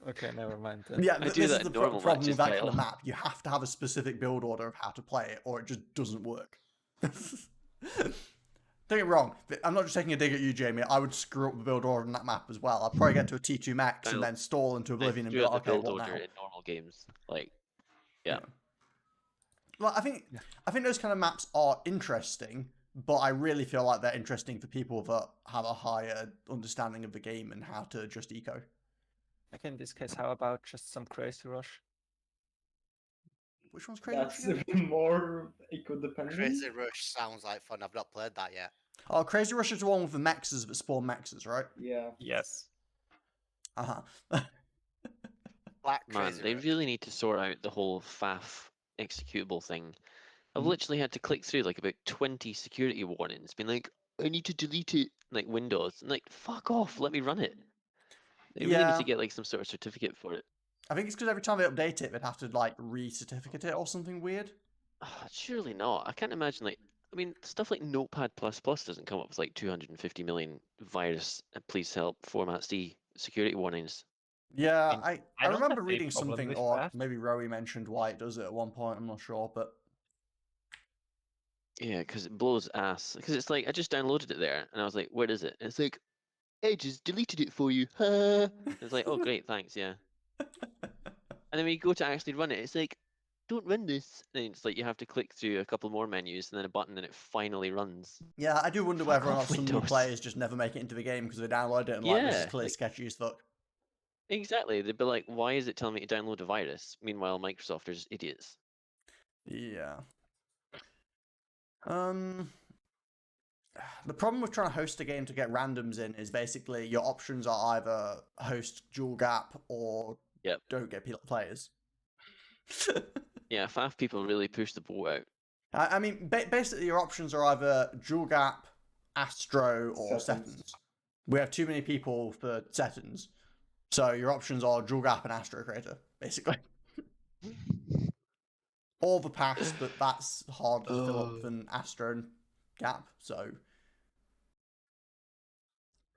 Okay, never mind then. yeah, I do this that is in the normal problem matches, with that kind Kyle. of map. You have to have a specific build order of how to play it, or it just doesn't work. Don't get me wrong. I'm not just taking a dig at you, Jamie. I would screw up the build order on that map as well. I'd probably get to a T2 max and Kyle, then stall into I oblivion and be screw up like, the okay, build what order now? in normal games. Like, yeah. Well, I think those kind of maps are interesting, but I really feel like they're interesting for people that have a higher understanding of the game and how to adjust eco. Like in this case, how about just some crazy rush? Which one's crazy? That's Rush again? more eco-dependent. Crazy Rush sounds like fun. I've not played that yet. Oh, Crazy Rush is the one with the mexes that spawn mexes, right? Yeah. Yes. Uh-huh. Black Man, Crazy they Rush. really need to sort out the whole FAF executable thing. I've Mhm. literally had to click through like about 20 security warnings, being like, I need to delete it, like Windows. And like, fuck off, let me run it. They really need Yeah. to get like some sort of certificate for it. I think it's because every time they update it, they'd have to, like, re-certificate it or something weird. Surely not. I can't imagine like, I mean, stuff like Notepad++ doesn't come up with like 250 million virus, please help, format C security warnings. Yeah, mean, I I don't remember have any reading problem something, with or that. maybe Rowie mentioned why it does it at one point, I'm not sure, but Yeah, because it blows ass. Because it's like, I just downloaded it there, and I was like, where is it? And it's like, Edge has deleted it for you. It's like, oh, great, thanks, yeah. And then when you go to actually run it, it's like, don't run this. And it's like you have to click through a couple more menus and then a button, and it finally runs. Yeah, I do wonder Fuck whether or not off, some new Windows. players just never make it into the game because they download it and like, this is Yeah, clearly like- sketchy as fuck. Exactly. They'd be like, why is it telling me to download a virus? Meanwhile, Microsoft are just idiots. Yeah. The problem with trying to host a game to get randoms in is basically your options are either host dual gap or Yep. don't get players. Yeah, FAF people really push the boat out. I mean, basically your options are either dual gap, Astro, or Settings. Settings. We have too many people for Settings, so your options are dual gap and Astro Creator, basically. Or the pass, but that's harder to fill up than Astro and Gap, so...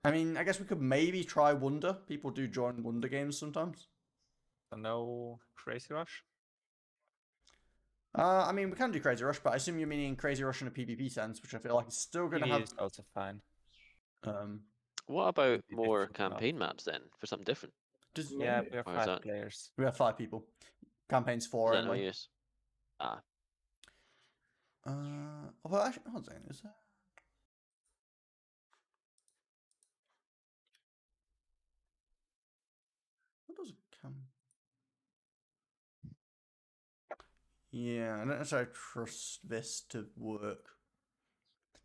I mean, I guess we could maybe try Wonder. People do join Wonder games sometimes. So no crazy rush? I mean, we can do Crazy Rush, but I assume you're meaning Crazy Rush in a PvP sense, which I feel like is still going to PvE have... is also fine. What about be more difficult enough. campaign maps then for something different? Does, Yeah, Maybe. we are Or is 5 that- players. we have 5 people. Campaign's Is 4 that no anyway. use? Ah, Well, actually, hold on. Is that? What does a cam? Yeah, I don't necessarily trust this to work.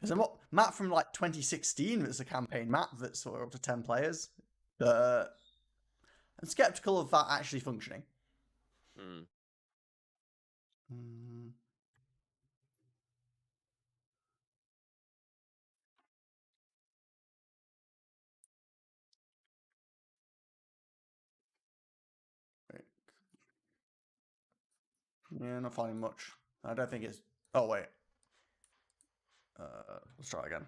There's a map from like 2016 that's a campaign map that's sort of up to 10 players. I'm skeptical of that actually functioning. hmm. Mm. Wait. Yeah, not finding much. I don't think it's. Oh wait. Let's try again.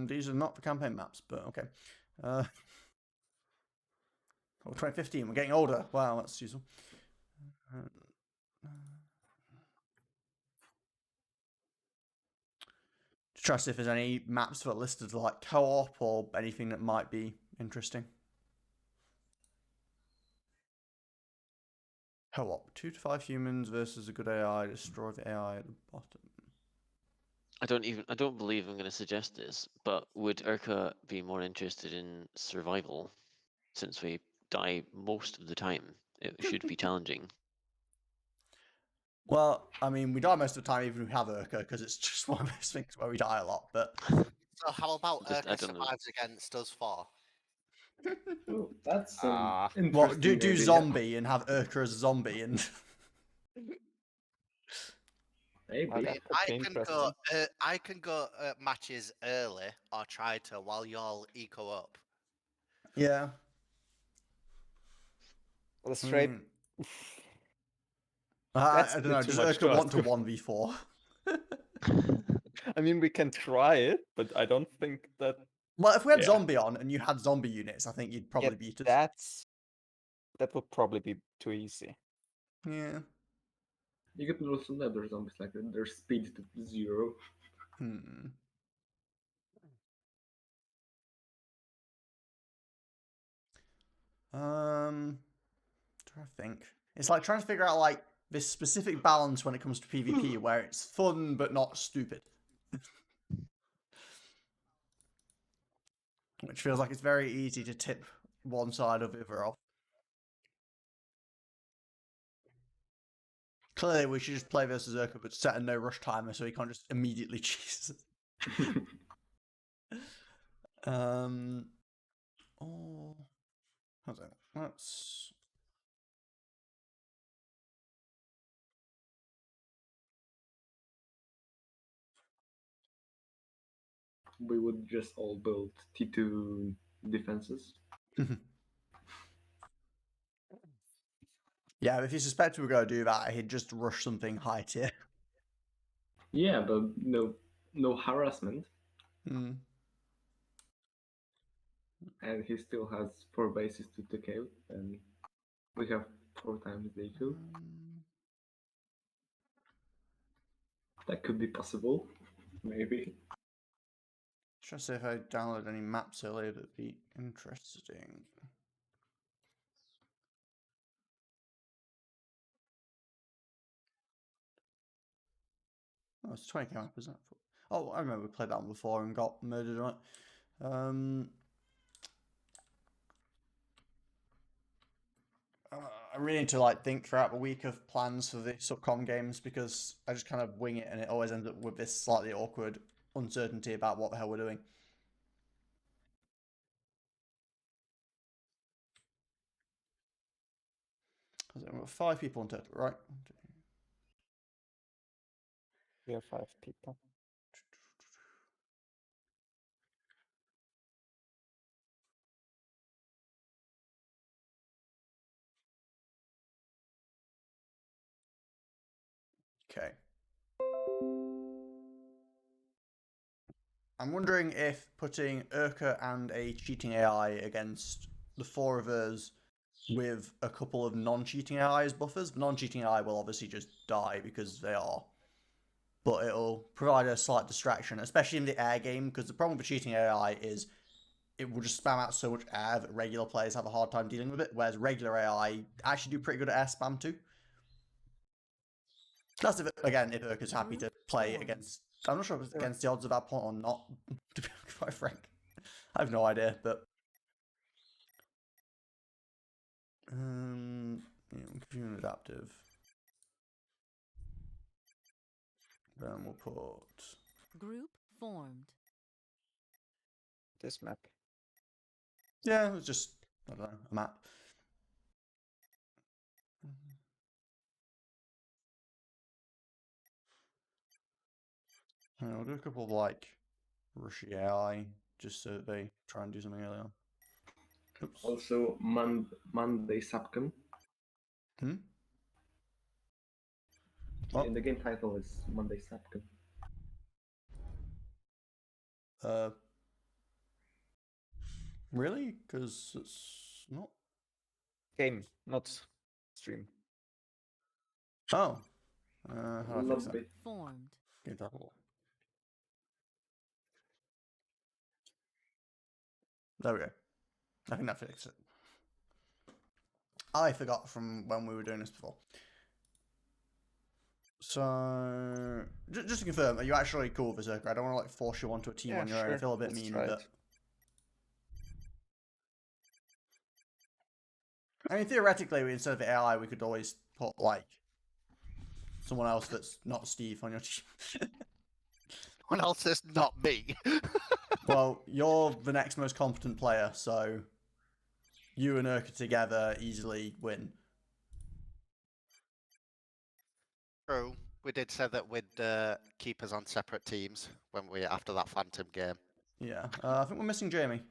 These are not the campaign maps, but okay. Oh, 2015. We're getting older. Wow, that's useful. Try to see if there's any maps that are listed like co-op or anything that might be interesting. Co-op. 2 to 5 humans versus a good AI. Destroy the AI at the bottom. I don't believe I'm going to suggest this, but would Urka be more interested in survival? Since we die most of the time, it should be challenging. Well, I mean, we die most of the time even if we have Urka, because it's just one of those things where we die a lot, but... So how about Just- I Urka don't know. survives against us 4? Oh, that's Ah. interesting. Well, do idea. zombie and have Urka as a zombie and... Maybe. Oh, I that mean, could be interesting. I can go matches early or try to while y'all eco up. Yeah. Well, the straight. Mm. That's I a don't bit know, too does much Urka to want to ask. 1v4? I mean, we can try it, but I don't think that. Well, if we had Yeah. zombie on and you had zombie units, I think you'd probably beat us. That would probably be too easy. Yeah. You could also let their zombies like their speed to 0. Hmm. Trying to think. It's like trying to figure out like this specific balance when it comes to PvP where it's fun but not stupid. Which feels like it's very easy to tip one side or the other off. Clearly, we should just play versus Urka, but set a no rush timer so he can't just immediately cheese. Oh, how's that? Let's. We would just all build T2 defenses. Yeah, if you suspect we were going to do that, he'd just rush something high tier. Yeah, but no harassment, Hmm. and he still has 4 bases to take out, and we have 4 times the EQ. That could be possible, maybe. Try to see if I download any maps earlier that'd be interesting. Oh, it's 20k map, isn't it? Oh, I remember we played that one before and got murdered on it. I really need to like think throughout the week of plans for the subcom games because I just kind of wing it and it always ends up with this slightly awkward uncertainty about what the hell we're doing. We've got 5 people in total, right? We have 5 people. Okay. I'm wondering if putting Urka and a cheating AI against the 4 of us with a couple of non-cheating AI as buffers. Non-cheating AI will obviously just die because they are. But it'll provide a slight distraction, especially in the air game, because the problem with cheating AI is it will just spam out so much air that regular players have a hard time dealing with it, whereas regular AI actually do pretty good at air spam too. That's if, again, if Urka's happy to play against... I'm not sure if it's against the odds of that point or not, to be quite frank. I have no idea, but... Confusing and adaptive. Then we'll put... Group formed. This map. Yeah, it was just, I don't know, a map. We'll do a couple of, like, rushy AI, just so that they try and do something early on. Oops. Also, Monday Sapcom. Hmm? What? In the game title is Monday Sapcom. Really? Because it's not... Game, not stream. Oh. How do I fix that? Lobby. Formed. Game title. There we go. I think that fixed it. I forgot from when we were doing this before. So, just to confirm, are you actually cool with Berserker? I don't want to like force you onto a team Yeah, on your own. I sure. feel a bit Let's mean, try it. but I mean, theoretically, instead of AI, we could always put like someone else that's not Steve on your team. What else is not me? Well, you're the next most competent player, so you and Urka together easily win. True. We did say that we'd keep us on separate teams when we after that Phantom game. Yeah, I think we're missing Jamie.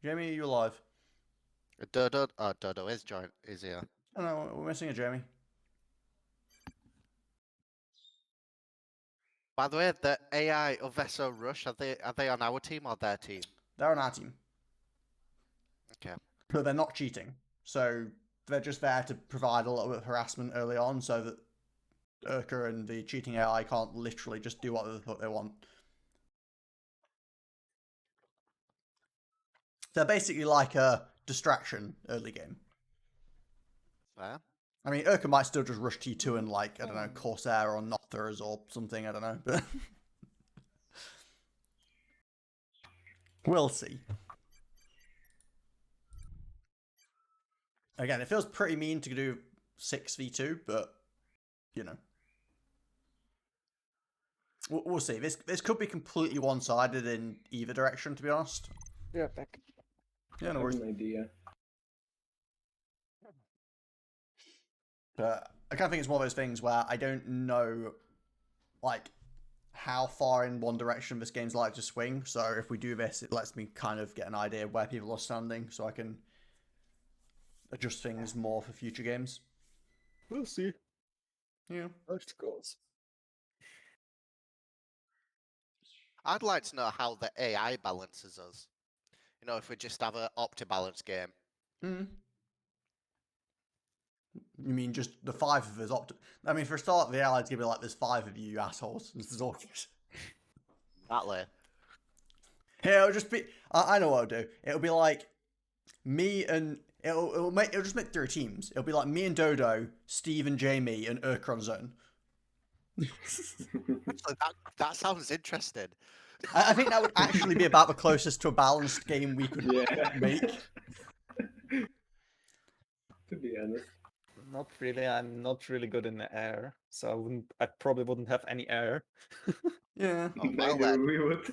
Jamie, are you alive? Dodo is here. Oh, no, we're missing a Jamie. By the way, the AI of Veso Rush, are they on our team or their team? They're on our team, Okay. but they're not cheating. So they're just there to provide a little bit of harassment early on, so that Urka and the cheating AI can't literally just do what they want. They're basically like a distraction early game. Fair. I mean, Urka might still just rush T2 and like, I don't know, Corsair or Nothers or something, I don't know. But we'll see. Again, it feels pretty mean to do 6v2, but, you know. We'll see. This could be completely one-sided in either direction, to be honest. Yeah, back. Yeah, no I have worries. an idea. But I kind of think it's one of those things where I don't know, like, how far in one direction this game's like to swing. So if we do this, it lets me kind of get an idea of where people are standing, so I can adjust things more for future games. We'll see. Yeah. How it goes. I'd like to know how the AI balances us. You know, if we just have an opti-balance game. Mm. You mean just the 5 of us? I mean, for a start, the allies gonna be like, "There's 5 of you, you assholes." This is all. Exactly. Yeah, it'll just be. I know what I'll do. It'll be like me and it'll just make 3 teams. It'll be like me and Dodo, Steve and Jamie, and Urka on zone. Actually, that sounds interesting. I think that would actually be about the closest to a balanced game we could make. To be honest. Not really. I'm not really good in the air, so I probably wouldn't have any air. Yeah. Oh, well Maybe then. we would.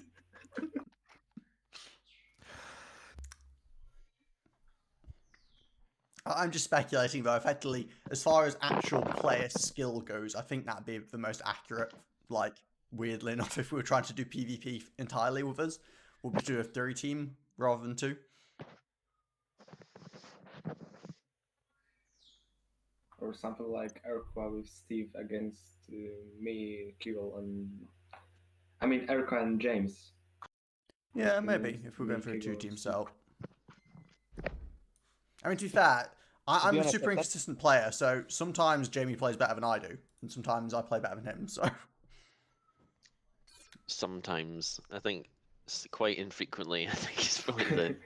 I'm just speculating though. Effectively, as far as actual player skill goes, I think that'd be the most accurate. Like, weirdly enough, if we were trying to do PvP entirely with us, we'll do a 3 team rather than 2. Or something like Erqua with Steve against me, Kirill, and I mean Erqua and James. Yeah, maybe if we're going for a 2-team setup. I mean, to be fair, I'm a honest, super that- inconsistent player, so sometimes Jamie plays better than I do, and sometimes I play better than him. So Sometimes I think quite infrequently. I think it's probably the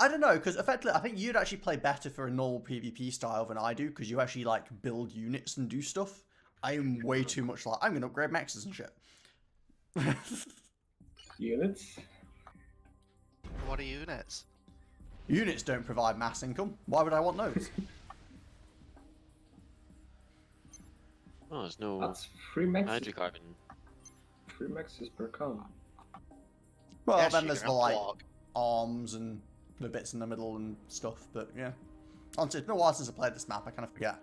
I don't know, because effectively, I think you'd actually play better for a normal PvP style than I do, because you actually like build units and do stuff. I am way too much like I'm gonna upgrade mexes and shit. Units. What are units? Units don't provide mass income. Why would I want those? oh, there's no That's 3 maxes. hydrocarbon. 3 maxes per con. Well, Yes, then you're there's the gonna like block. arms and the bits in the middle and stuff. But yeah, honestly, it's been a while since I played this map. I kind of forget.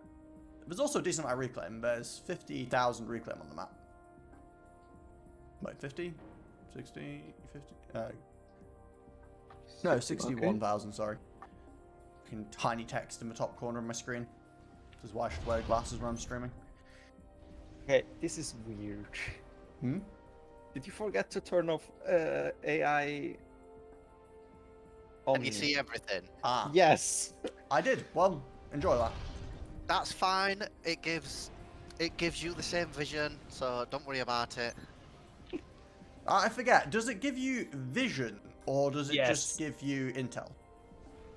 There's also a decent amount of reclaim. There's 50,000 reclaim on the map. Wait, 50? 60? 50? No, 61,000, sorry. Fucking tiny text in the top corner of my screen. This is why I should wear glasses when I'm streaming. Okay, this is weird. Hmm? Did you forget to turn off AI? Can you see everything? Ah, Yes. I did. Well, enjoy that. That's fine. It gives you the same vision, so don't worry about it. I forget, does it give you vision, or does it Yes. just give you intel?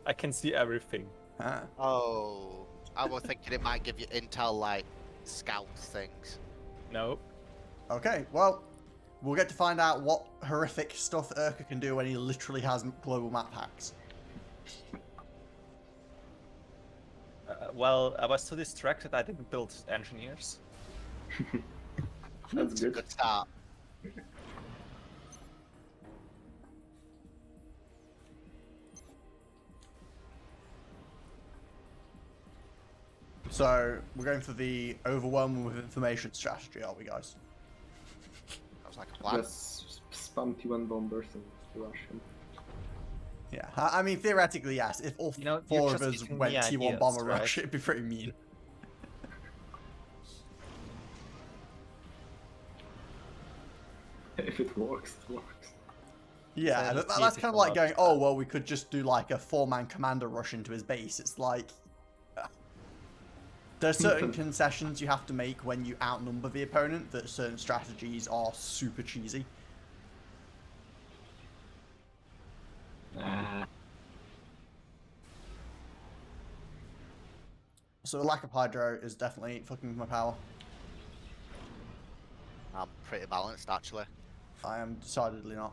I can see everything. Ah. Oh, I was thinking it might give you intel like scout things. No. Okay, well, we'll get to find out what horrific stuff Urka can do when he literally has global map hacks. Well, I was so distracted I didn't build engineers. That's It's a good. good start. So, we're going for the overwhelming with information strategy, are we, guys? That was like a plan. Just spam T1 bombers and rush him. Yeah, I mean, theoretically, yes. If all You know, four you're of just us giving went me T1 ideas, bomber right? rush, it'd be pretty mean. If it works, it works. Yeah, So that's easy kind of to like watch going, that. oh, well, we could just do like a four-man commander rush into his base. It's like... There's certain concessions you have to make when you outnumber the opponent, that certain strategies are super cheesy. Ah, So the lack of hydro is definitely fucking with my power. I'm pretty balanced actually. I am decidedly not.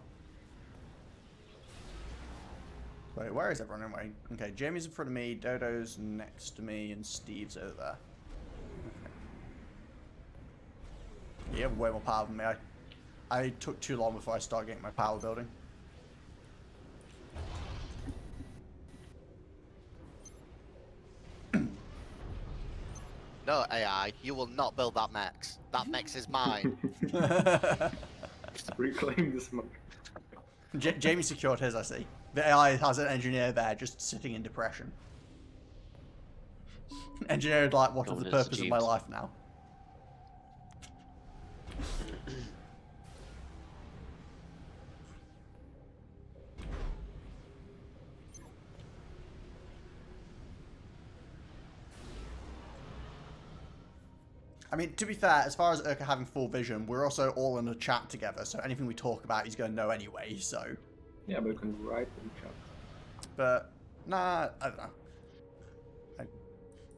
Wait, where is everyone anyway? Okay, Jamie's in front of me, Dodo's next to me, and Steve's over there. Okay. You have way more power than me. I took too long before I started getting my power building. No AI, you will not build that mech. That mech is mine. reclaim this monk. Jamie secured his, I see. The AI has an engineer there just sitting in depression. Engineer is like, what is the Dominance purpose of my achieved. life now? I mean, to be fair, as far as Urka having full vision, we're also all in a chat together, so anything we talk about, he's going to know anyway, so... Yeah, but you can write in chat. But, nah, I don't know.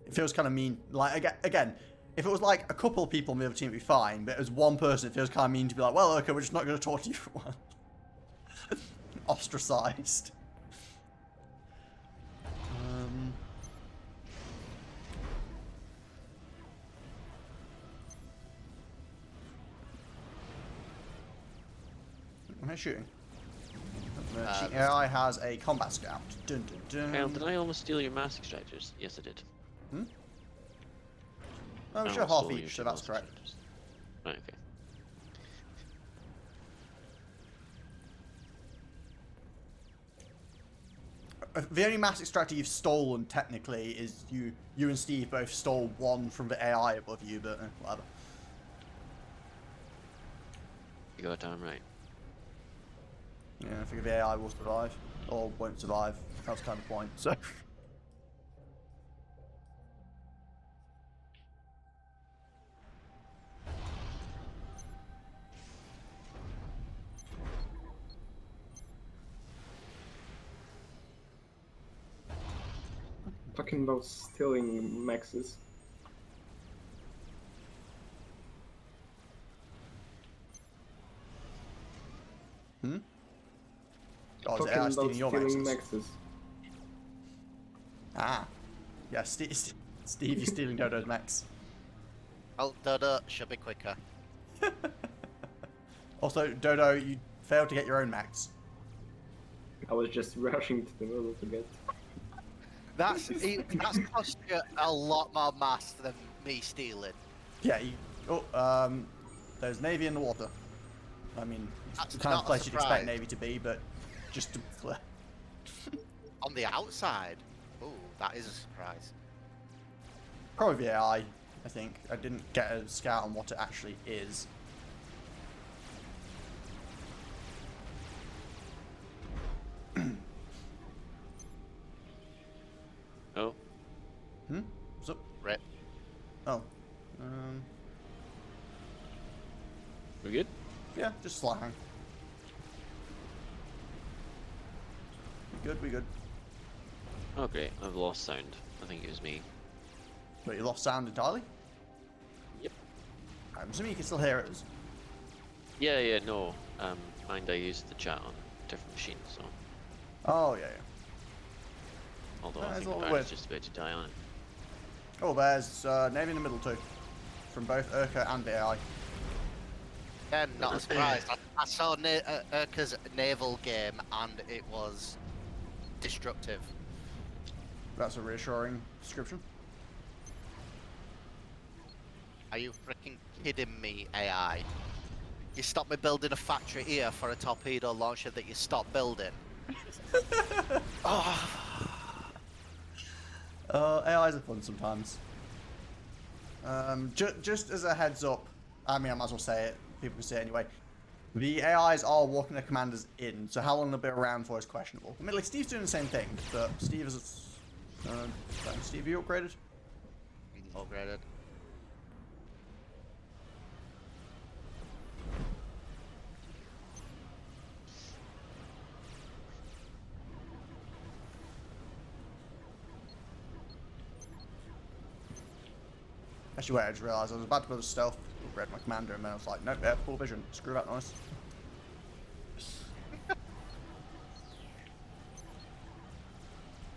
It feels kind of mean. Like, again, if it was like a couple of people on the other team, it'd be fine, but as one person, it feels kind of mean to be like, well, okay, we're just not going to talk to you for a while. Ostracized. Am I shooting? The AI has a combat scout. Dun, dun, Kyle, dun. did I almost steal your mass extractors? Yes, I did. Oh, we I should have almost half stole your each, two so that's mass correct. extractors. Right, okay. The only mass extractor you've stolen, technically, is you and Steve both stole one from the AI above you, but whatever. You got damn right. Yeah, I figure the AI will survive. Or won't survive. That's kind of the point, so... talking about stealing maxes. Hmm? Oh, is Talking AI about stealing your stealing maxes? maxes. Ah. Yeah, Steve, you're stealing Dodo's max. Oh, Dodo should be quicker. Also, Dodo, you failed to get your own max. I was just rushing to the middle to get. That's cost you a lot more mass than me stealing. Yeah, you... Oh, there's Navy in the water. I mean, it's That's the kind of not a place you'd expect surprise. Navy to be, but just to... On the outside. Ooh, that is a surprise. Probably AI, I think. I didn't get a scout on what it actually is. Oh, Hmm? What's up? Rip. Oh. we're good? Yeah, just slang. We good. Oh, great. I've lost sound. I think it was me. But you lost sound entirely? Yep. I'm assuming you can still hear us. Yeah, no. Mind I used the chat on a different machine, so. Oh, yeah. Although That I is think a the little battery's weird. just about to die on it. Oh, there's Navy in the middle too. From both Urka and the AI. Again, not a surprise. I saw Urka's naval game and it was destructive. That's a reassuring description. Are you freaking kidding me, AI? You stopped me building a factory here for a torpedo launcher that you stopped building. Oh, AIs are fun sometimes. Just as a heads up, I mean, I might as well say it. People can say it anyway. The AIs are walking their commanders in, so how long they'll be around for is questionable. I mean, like, Steve's doing the same thing, but Steve is... Steve, you upgraded? upgraded. Actually, wait, I just realised I was about to build a stealth, upgrade my commander, and then I was like, nope, yeah, full vision. Screw that noise.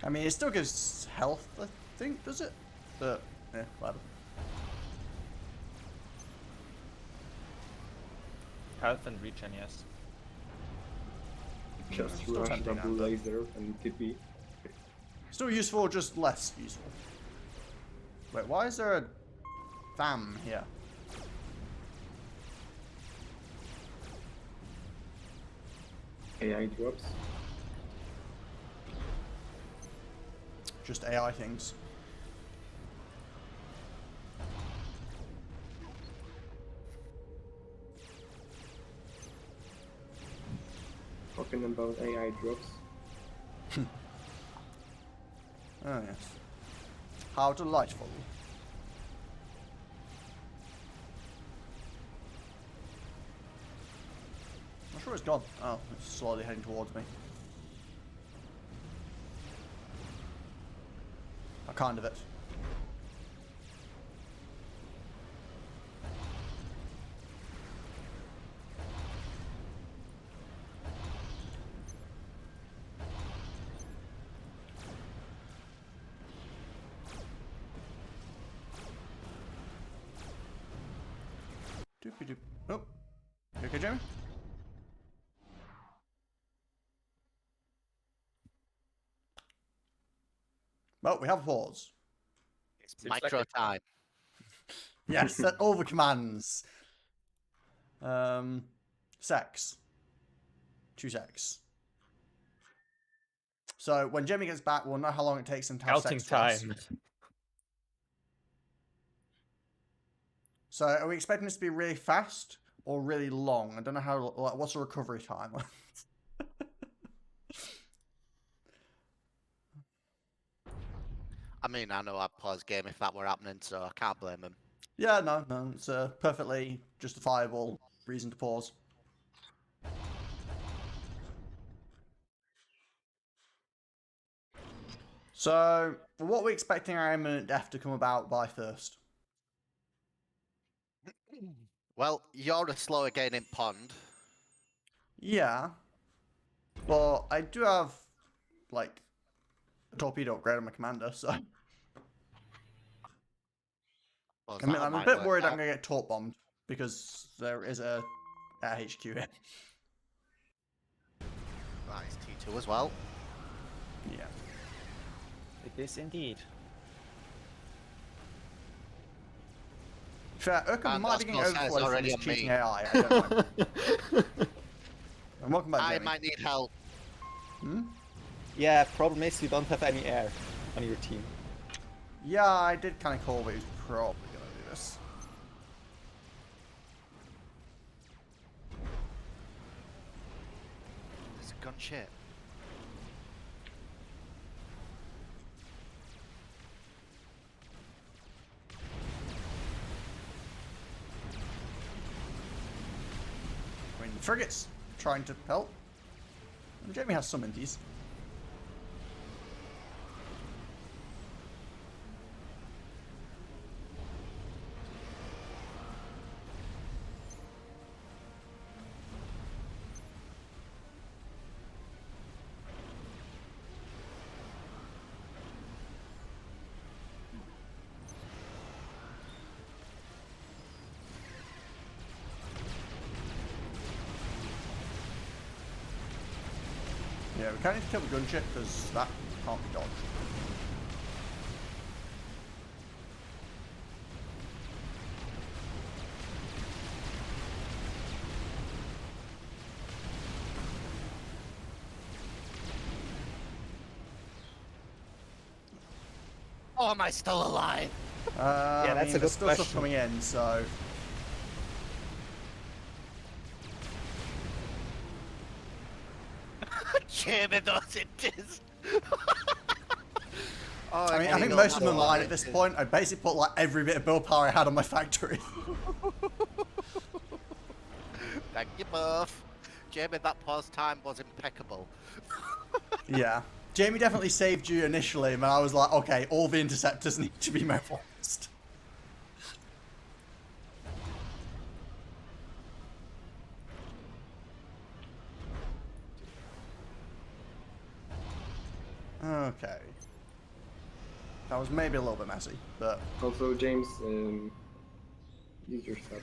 I mean, it still gives health, I think, does it? But, yeah, whatever. Health and regen, yes. Just Still rush tempting, double but- laser and TP. Still useful, just less useful. Wait, why is there a FAM here? AI drops. Just AI things. Talking about AI drops. Oh, yes. How delightful. I'm sure it's gone. Oh, it's slowly heading towards me. I kind of it. Doopy doop. Oh. You okay, Jamie? Well, we have a pause. Seems like Micro it. time. Yes, set all the commands. Sex. 2 secs. So when Jamie gets back, we'll know how long it takes him to have Counting sex twice. time. So are we expecting this to be really fast or really long? I don't know how. Like, what's the recovery time? I mean, I know I'd pause game if that were happening, so I can't blame him. Yeah, no, it's a perfectly justifiable reason to pause. So, what are we expecting our imminent death to come about by first? Well, you're a slower gaining pond. Yeah. But I do have, like, a torpedo upgrade on my commander, so... Well, I mean, that I'm a might bit work worried I'm out. going to get torp bombed, because there is a HQ here. That is T2 as well. Yeah. It is indeed. Fair, Urkel And might be getting Osmo says overflow from already his on cheating me. AI, I don't know. And welcome back, I Jamie. might need help. Hmm? Yeah, problem is you don't have any air on your team. Yeah, I did kind of call that he was probably going to do this. There's a gunship. I mean, the frigate's trying to help. And Jamie has some indies. Yeah, we can't need to kill the gunship because that can't be dodged. Oh, am I still alive? I that's mean, a there's good still stuff question. coming in, so... Jamie knows it is. Oh, I mean, I think most of them are mine at this point. I basically put like every bit of build power I had on my factory. Thank you both. Jamie, that pause time was impeccable. Yeah. Jamie definitely saved you initially, and I was like, okay, all the interceptors need to be mobilized. Okay. That was maybe a little bit messy, but... Also, James, use your stats.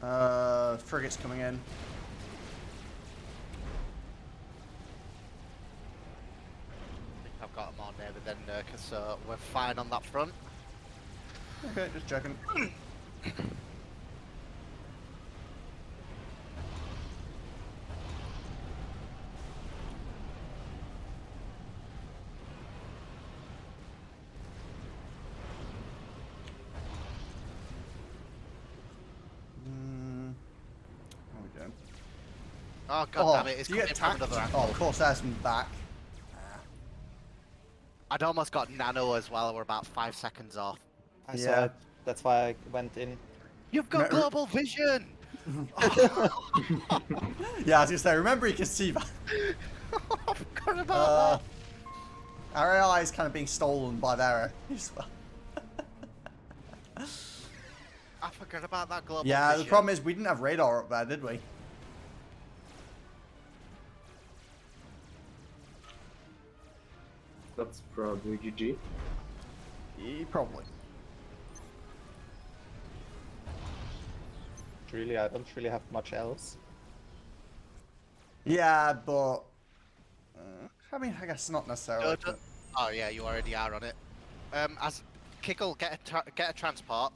Oh, frigate's coming in. I think I've got more Navy than Nurka, so we're fine on that front. Okay, just checking. How we doing? Oh god damn it, it's do you coming get from tacked? another Oh, angle. of course, there's some back. I'd almost got Nano as well, we're about 5 seconds off. I Yeah. saw it. That's why I went in. You've got No, global vision! Yeah, I was gonna say, remember you can see that. I forgot about Our AI is kind of being stolen by their as well. that. I forgot about that global Yeah, vision. the problem is we didn't have radar up there, did we? That's probably GG. Probably. Really, I don't really have much else. Yeah, but... I mean, I guess not necessarily. Don't- Oh yeah, you already are on it. As Kickle, get a transport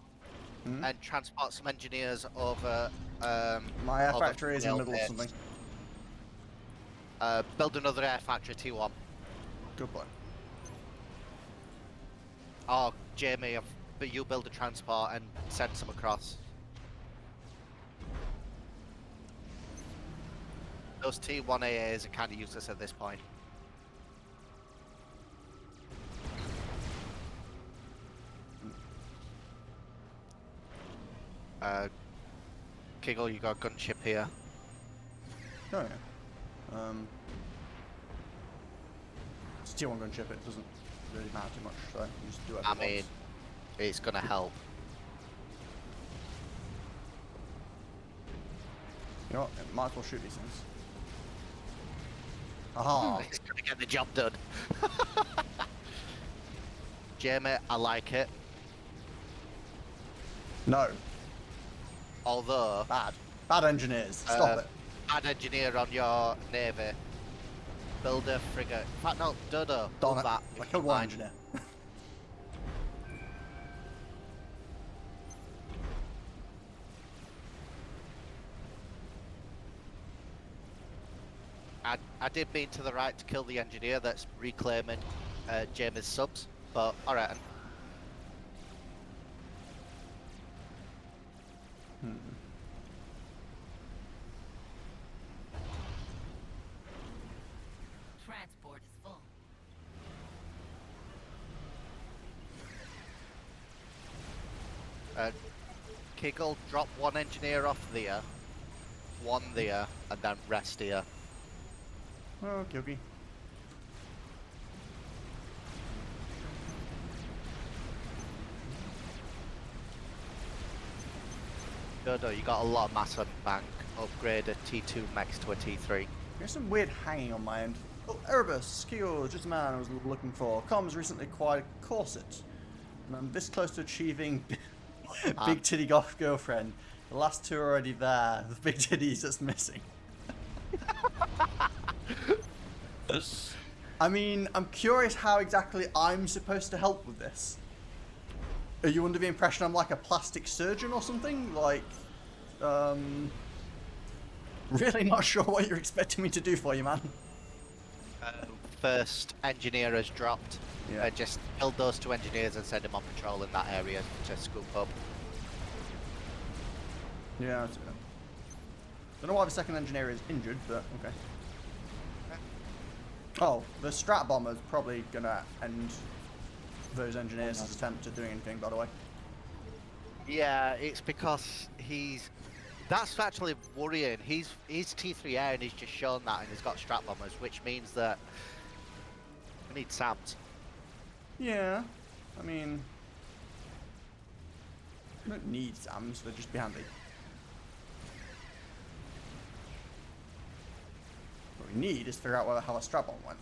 Hmm? and transport some engineers over. My air over factory is in the Rail middle of base. something. Build another air factory T1. Good point. Oh, Jamie, but you build a transport and send some across. Those T1 AAs are kind of useless at this point. Kiggle, you got a gunship here. Oh yeah. It's a tier 1 gunship, it doesn't really matter too much, so you just do whatever I you mean, want. it's gonna help. You know what? It might as well shoot these things. Aha! It's gonna get the job done. Jamie, I like it. No. Although, Bad. Bad engineers. Stop it. bad engineer on your navy. Build a frigate. In fact, no, Dodo. Darn Build it. that. I if killed you one mind. engineer. I did mean to the right to kill the engineer that's reclaiming Jamie's subs, but alright. Hmm. Transport is full. Kiggle, drop one engineer off there, one there, and then rest here. Okay, okay. Dodo, you got a lot of mass on bank. Upgrade a T2 max to a T3. There's some weird hanging on my end. Oh, Erebus, Kyo, just the man I was looking for. Comms recently acquired a corset. And I'm this close to achieving big titty golf girlfriend. The last two are already there. The big titty's just missing. I mean, I'm curious how exactly I'm supposed to help with this. Are you under the impression I'm like a plastic surgeon or something? Like, really not sure what you're expecting me to do for you, man. First engineer has dropped. Yeah. Just kill those two engineers and send them on patrol in that area to scoop up. Yeah, that's it. Don't know why the second engineer is injured, but okay. Oh, the strat bomber's probably gonna end those engineers' attempt at doing anything, by the way. Yeah, it's because that's actually worrying. He's T3 air and he's just shown that and he's got strat bombers, which means that we need SAMs. Yeah, I mean, we don't need SAMs, they'd just be handy. What we need is to figure out how a strat bomb went.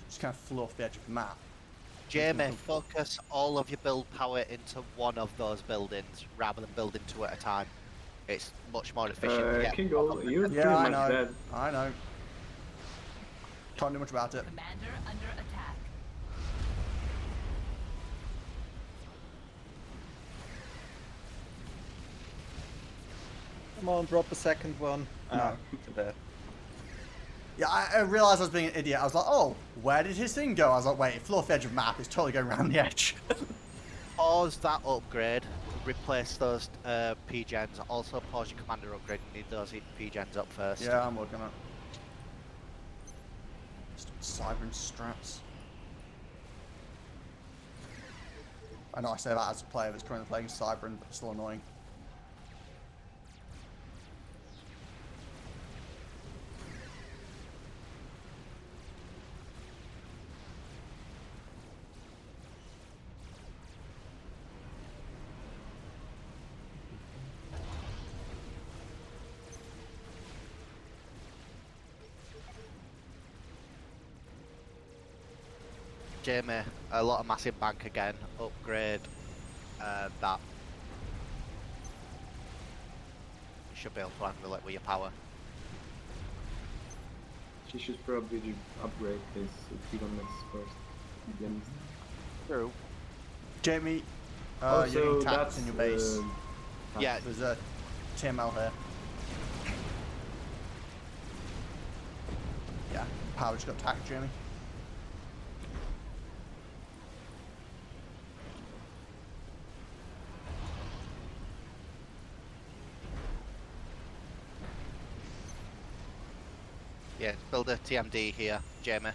Just kind of flew off the edge of the map. Jamie, focus all of your build power into one of those buildings rather than building two at a time. It's much more efficient. to get Kingo, you're Yeah, pretty I much know. dead. I know. Can't do much about it. Commander under attack. Come on, drop a second one. No. To death. Yeah, I realised I was being an idiot. I was like, oh, where did his thing go? I was like, wait, it flew off the edge of the map. It's totally going around the edge. Pause that upgrade. Replace those P-gens. Also pause your commander upgrade. You need those P-gens up first. Yeah, I'm working on it. Cyber strats. I know I say that as a player that's currently playing Cyber, but it's still annoying. Jamie, a lot of massive bank again. Upgrade that. You should be able to handle it with your power. She should probably upgrade this T1 Max first. Then True. Jamie, you're also, getting tapped that's in your base. Yeah, There's a TML here. Yeah, power just got tacked, Jamie. yeah. Build a TMD here, Jamie.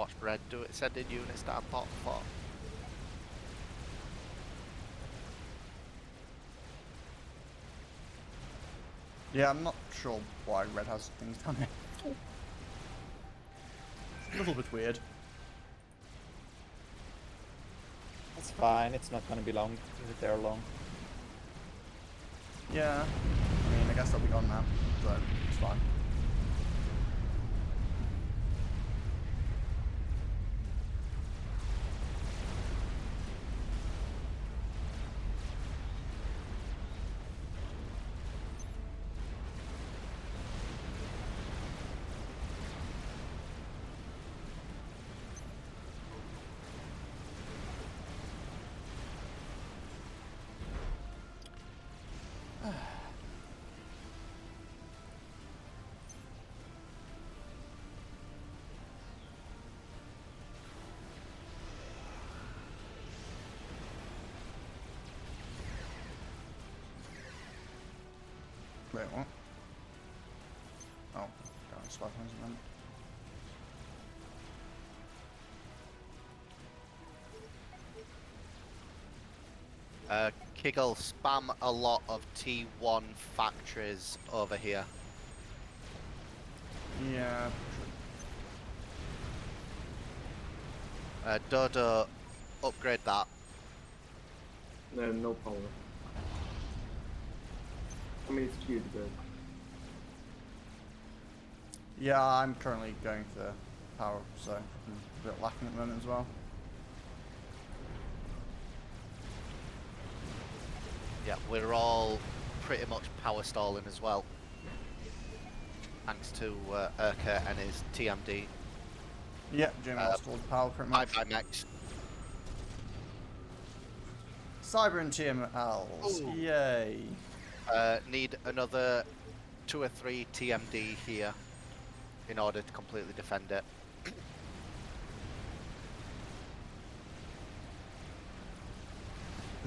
watch Red do it, sending units down bottom fort. Yeah, I'm not sure why Red has things down here. It's a little bit weird. It's fine. It's not gonna be long. They're long. Yeah, I mean, I guess they'll be gone now, so it's fine. Wait, what? Oh, God, spy planes again. Kiggle, spam a lot of T1 factories over here. Yeah, Dodo, upgrade that. No power. I mean, it's cute, but yeah, I'm currently going for power, so I'm a bit lacking at the moment as well. Yeah, we're all pretty much power stalling as well. Thanks to Urka and his TMD. Yep, Jimmy lost all the power pretty Bye much. bye, Max. Cyber and TMLs, Ooh. yay. Need another 2 or 3 TMD here in order to completely defend it.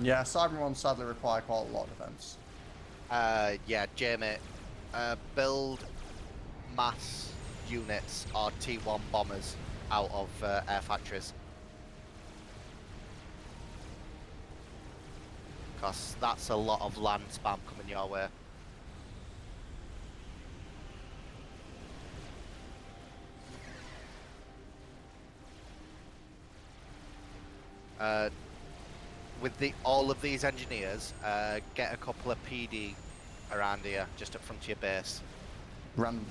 Yeah, Cyber ones sadly require quite a lot of defense. Yeah, Jamie, build mass units or T1 bombers out of air factories. Because that's a lot of land spam coming your way. With all of these engineers, get a couple of PD around here, just up front of your base. Random.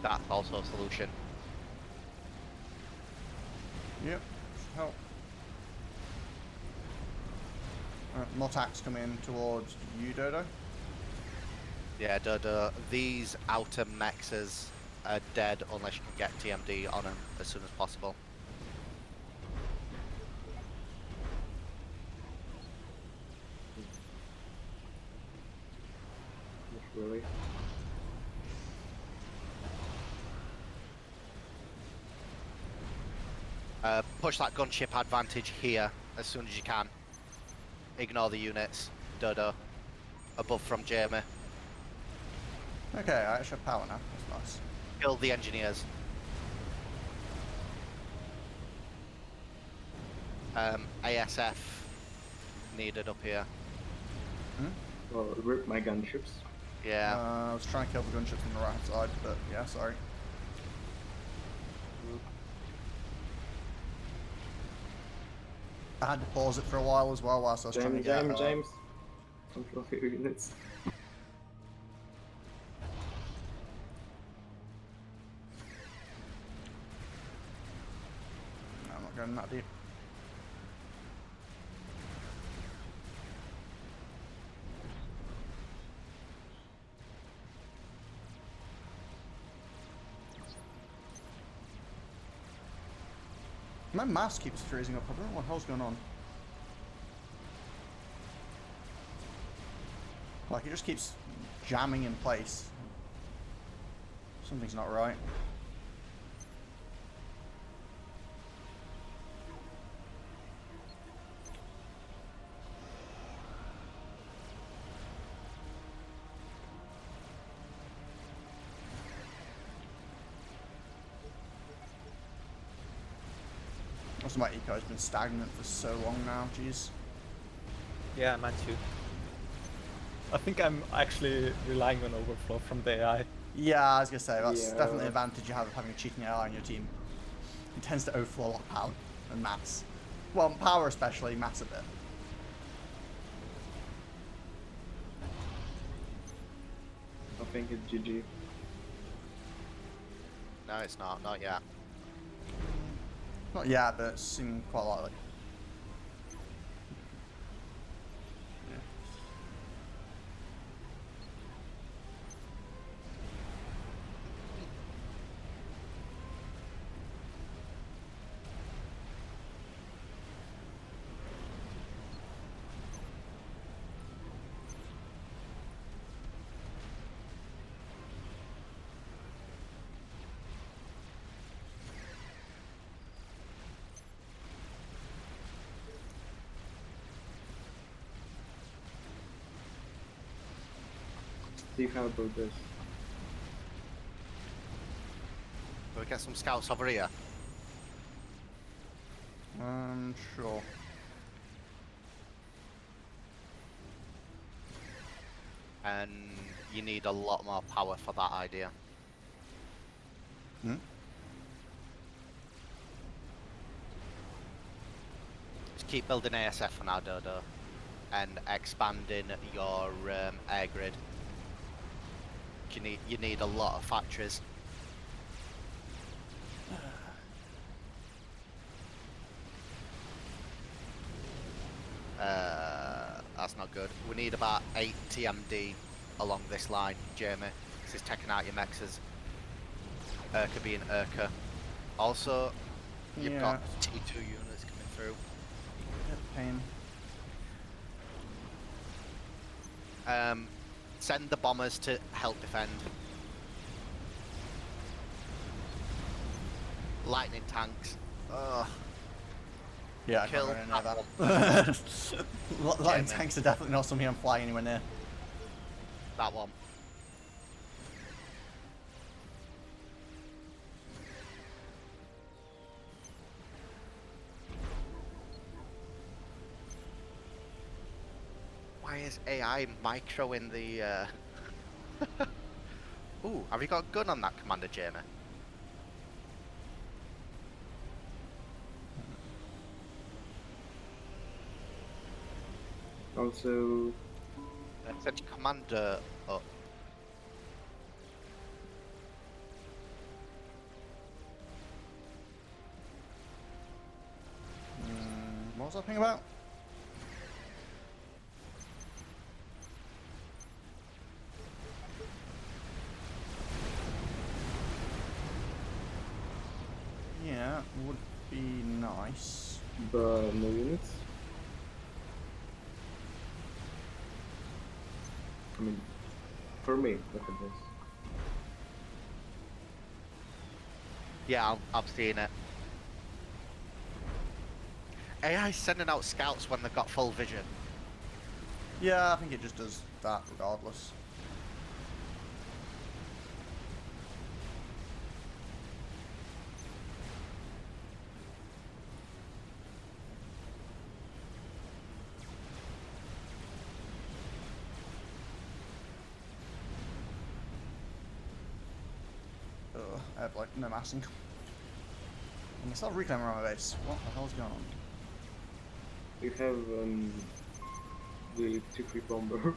That's also a solution. Yep, should help. More attacks coming towards you, Dodo. Yeah, Dodo, these outer mexes are dead unless you can get TMD on them as soon as possible. not really. Push that gunship advantage here as soon as you can. Ignore the units, Dodo. Above from Jamie. Okay, I actually have power now, that's nice. Kill the engineers. ASF needed up here. Well, rip my gunships. Yeah. I was trying to kill the gunships on the right hand side, but yeah, sorry. I had to pause it for a while as well whilst I was trying to get... James. Control your units. No, I'm not going that deep. My mouse keeps freezing up. I don't know what the hell's going on. Like, it just keeps jamming in place. Something's not right. Also, my eco has been stagnant for so long now. Jeez. Yeah, mine too. I think I'm actually relying on overflow from the AI. Yeah, I was gonna say that's Yeah. definitely an advantage you have of having a cheating AI on your team. It tends to overflow a lot of power and maths. Well, power especially, maths a bit. I think it's GG. No, it's not. Not yet. Not yet, but it seemed quite likely. Steve, how about this? Can we get some scouts over here? Sure. And you need a lot more power for that idea. Hmm? Just keep building ASF for now, Dodo, and expanding your air grid. You need a lot of factories. That's not good. We need about 8 TMD along this line, Jamie. This is taking out your mexes. Urka being Urka. Also, you've got T2 units coming through. Pain. Send the bombers to help defend. Lightning tanks. Ugh. Yeah, I Kill can't really know that that. Lightning Yeah, tanks are definitely not something I'm flying anywhere near. That one. Why is AI micro in the Ooh, have you got a gun on that, Commander Jamie? Also, Send your commander up. What was I thinking about? Yeah, would be nice. but no units. I mean, for me, look at this. Yeah, I've seen it. AI sending out scouts when they've got full vision. Yeah, I think it just does that regardless. Ugh, I have like no massing. And I still have reclaimer on my base. What the hell's going on? You have the T3 bomber.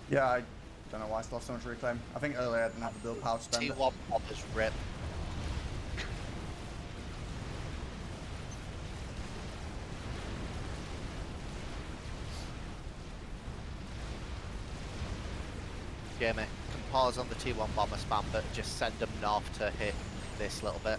Yeah, I don't know why I still have so much reclaim. I think earlier I didn't have the build power to spend it. T1 bombers rip. Jamie, can pause on the T1 bomber spam, but just send them north to hit this little bit.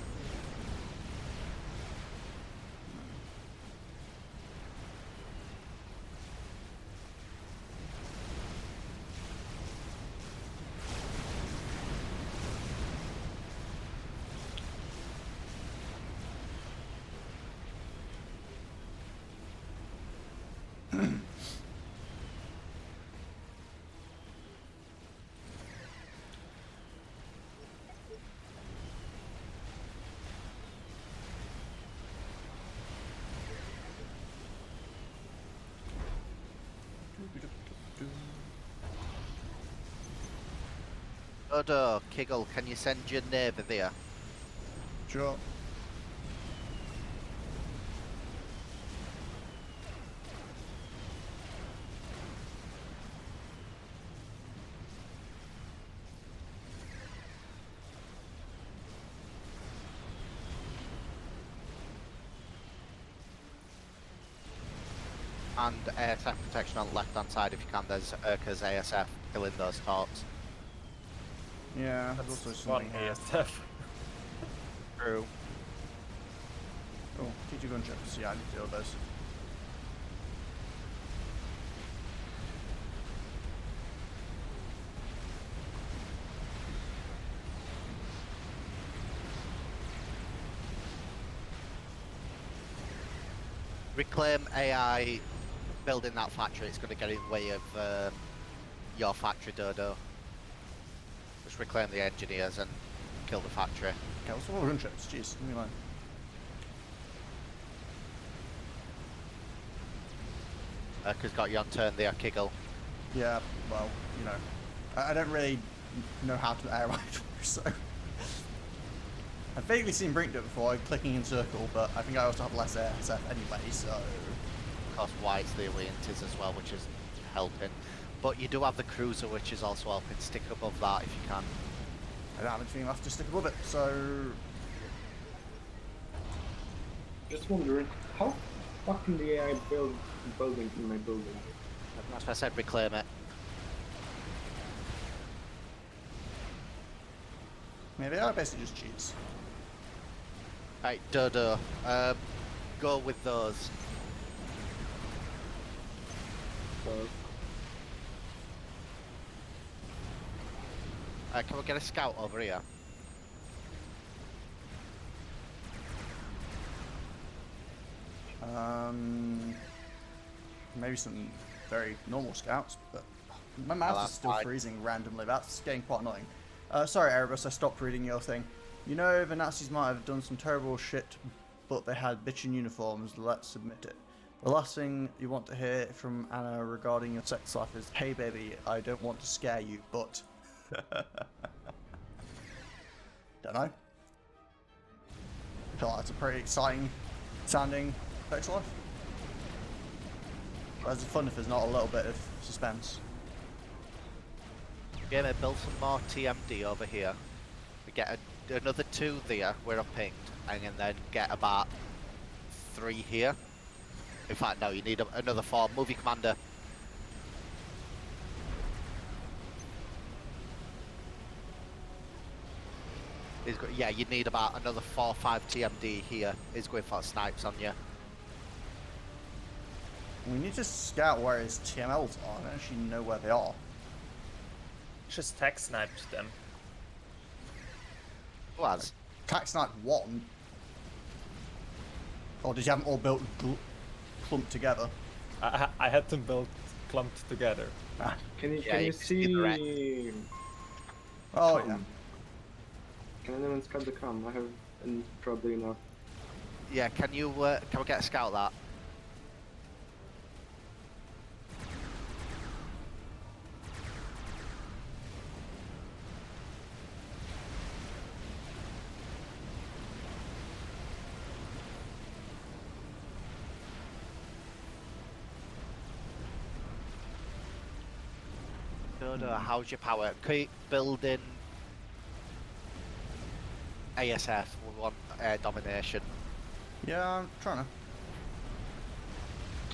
Odo, Kiggle, can you send your neighbour there? Sure. And ASF protection on the left hand side if you can. There's Urka's ASF killing those torps. Yeah, there's That's also one something here. ASF. True. Oh, teacher gunships. Yeah, I need to deal with those. Reclaim AI building that factory. It's going to get in the way of your factory, Dodo. Just reclaim the engineers and kill the factory. Okay, what's all the gunships? Jeez, leave me alone. Urka's got you on turn there, Kiggle. Yeah, well, you know, I don't really know how to air rifle, so I've vaguely seen Brink do it before, clicking in circle, but I think I also have less ASF anyway, so Of course, White's the Orientis as well, which is helping. But you do have the cruiser, which is also helping. Stick above that if you can. I don't have anything left to stick above it, so Just wondering, how fucking the AI build building in my building? That's why I said reclaim it. yeah, they are basically just cheats. Right, Dodo. Go with those. So, Can we get a scout over here? Maybe some very normal scouts, but my mouse that's is still fine. freezing randomly. That's getting quite annoying. Sorry, Erebus, I stopped reading your thing. You know, the Nazis might have done some terrible shit, but they had bitchin' uniforms. Let's admit it. The last thing you want to hear from Anna regarding your sex life is, "Hey, baby, I don't want to scare you, but." Don't know. I feel like it's a pretty exciting sounding sex life. Whereas it's fun if there's not a little bit of suspense. Yeah, they build some more TMD over here. We get another 2 there, where I'm pinged, and then get about 3 here. In fact, no, you need another 4. Movie commander. Yeah, you need about another 4 or 5 TMD here. He's going for snipes on you. We need to scout where his TMLs are. I don't actually know where they are. Just tag sniped them. Who has? Tax Snipe 1? Or did you have them all built clumped together? I had them built clumped together. Ah. can you Yeah, can you you can see the red. see? Oh, Com? yeah. Can anyone scout the com? I have probably enough. Yeah, can we get a scout that? Dodo, how's your power? Keep building ASF. We want air domination. Yeah, I'm trying to.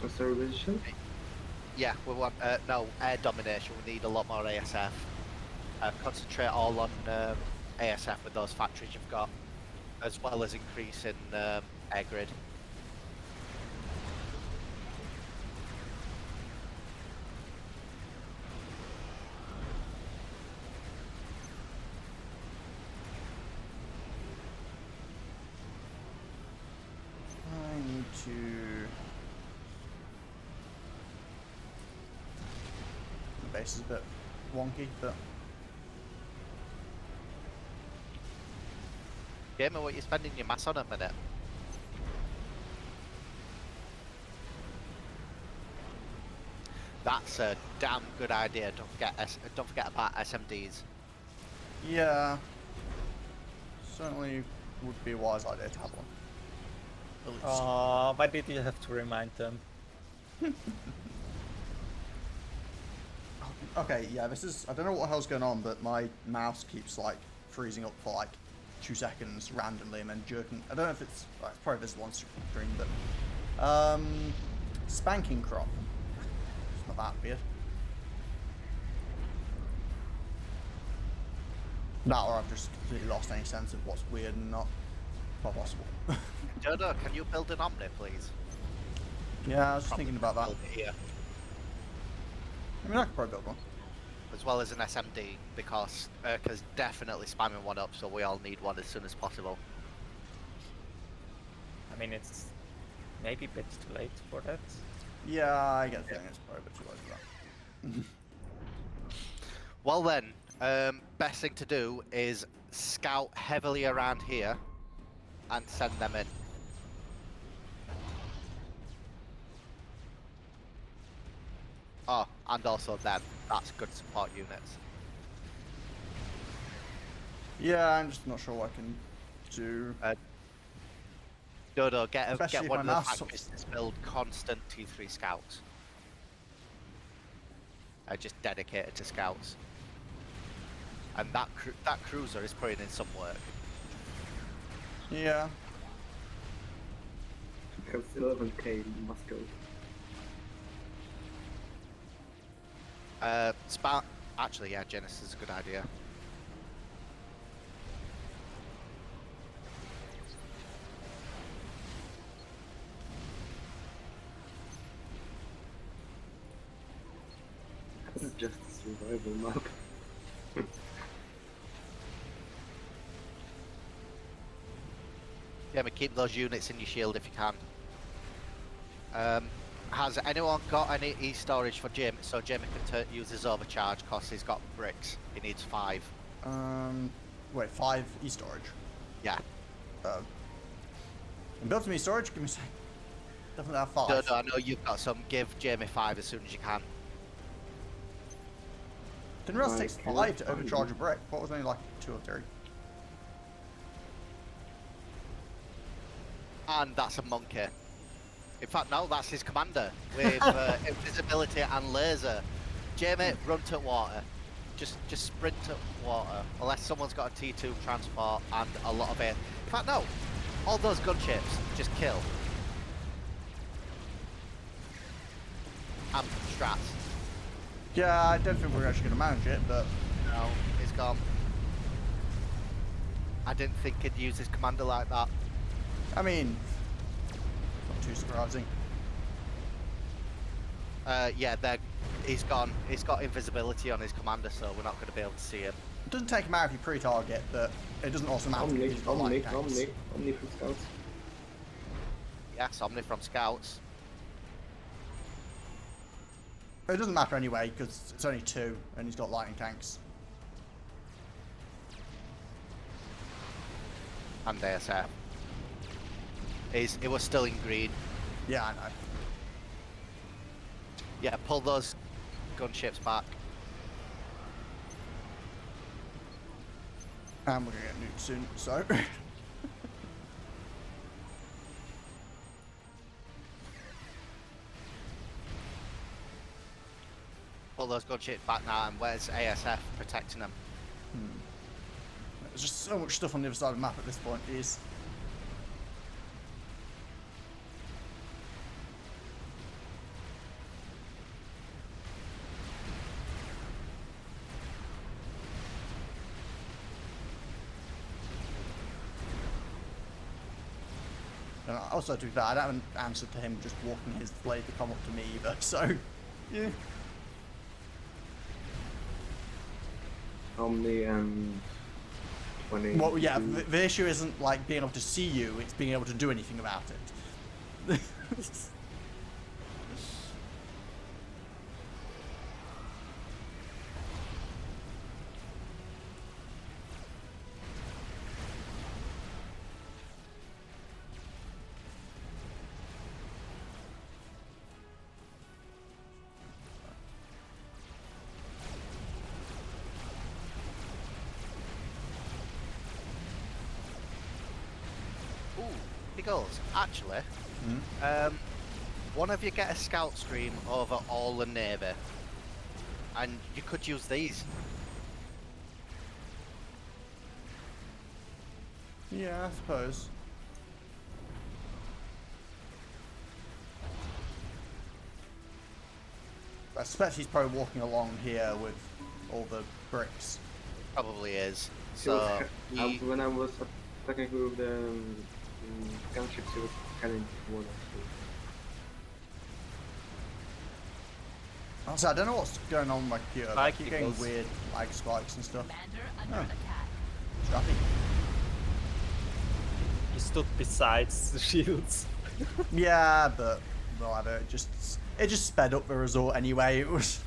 What's the revision? Yeah, we want no air domination. We need a lot more ASF. Concentrate all on ASF with those factories you've got, as well as increasing air grid. I need to. The base is a bit wonky, but. Gamer, what you spending your mass on a minute? That's a damn good idea. Don't forget about SMDs. Yeah. Certainly would be a wise idea to have one. At least. Why did you have to remind them? Okay, yeah, this is... I don't know what the hell's going on, but my mouse keeps, like, freezing up for, like, 2 seconds randomly and then jerking... I don't know if it's... Well, it's probably visible on screen, but... Spanking crop. It's not that weird. That, or I've just completely lost any sense of what's weird and not possible. Dodo, can you build an Omni, please? Yeah, I was just Probably thinking about that. build it here, I mean, I could probably build one. as well as an SMD, because Urka's definitely spamming one up, so we all need one as soon as possible. I mean, it's maybe a bit too late for that. Yeah, I get the feeling it's probably a bit too late for that. Well then, best thing to do is scout heavily around here and send them in. Oh, and also them. That's good support units. Yeah, I'm just not sure what I can do. Dodo, get Especially if one of my the mouse factories to build constant T3 scouts. Just dedicated to scouts. And that cruiser is putting in some work. Yeah. Because 11k must go. Actually, yeah, Genesis is a good idea. This is just a survival map. Yeah, but keep those units in your shield if you can. Has anyone got any e-storage for Jim? So Jim can use his overcharge because he's got bricks. He needs 5. Wait, 5 e-storage. Yeah. And built some e-storage? Give me a sec. Definitely have 5. Dodo, I know you've got some. Give Jamie 5 as soon as you can. Didn't realize it takes Okay. 5 to overcharge a brick. What was only like 2 or 3? And that's a monkey. In fact, no, that's his commander with invisibility and laser. Jamie, run to water. Just sprint to water. Unless someone's got a T2 transport and a lot of air. In fact, no. All those gunships, just kill. And strats. Yeah, I don't think we're actually going to manage it, but... No, it's gone. I didn't think he'd use his commander like that. I mean... Not too surprising. Yeah, he's gone. He's got invisibility on his commander, so we're not going to be able to see him. It doesn't take him out if you pre-target, but it doesn't automatically use the light tanks. Omni from scouts. Yes, Omni from scouts. It doesn't matter anyway, because it's only 2, and he's got lightning tanks. And ASF. It was still in green. Yeah, I know. Yeah, pull those gunships back. And we're going to get nuked soon, so... Pull those gunships back now, and where's ASF protecting them? There's just so much stuff on the other side of the map at this point, is... And also, to be fair, I don't have an answer to him just walking his blade to come up to me either, so... Yeah. Omni and 20. Well, yeah, the issue isn't, like, being able to see you, it's being able to do anything about it. does, actually, one of you get a scout stream over all the Navy, and you could use these. Yeah, I suppose. I suspect he's probably walking along here with all the bricks. Probably is. He was So ca- when I was attacking with the gunships, he was scanning one actually. Also, I don't know what's going on with my computer, but I Like keep it getting goes- weird lag spikes and stuff. Commander under Oh. attack. Scrappy. You stood besides the shields. Yeah, but whatever. It just sped up the resort anyway. It was.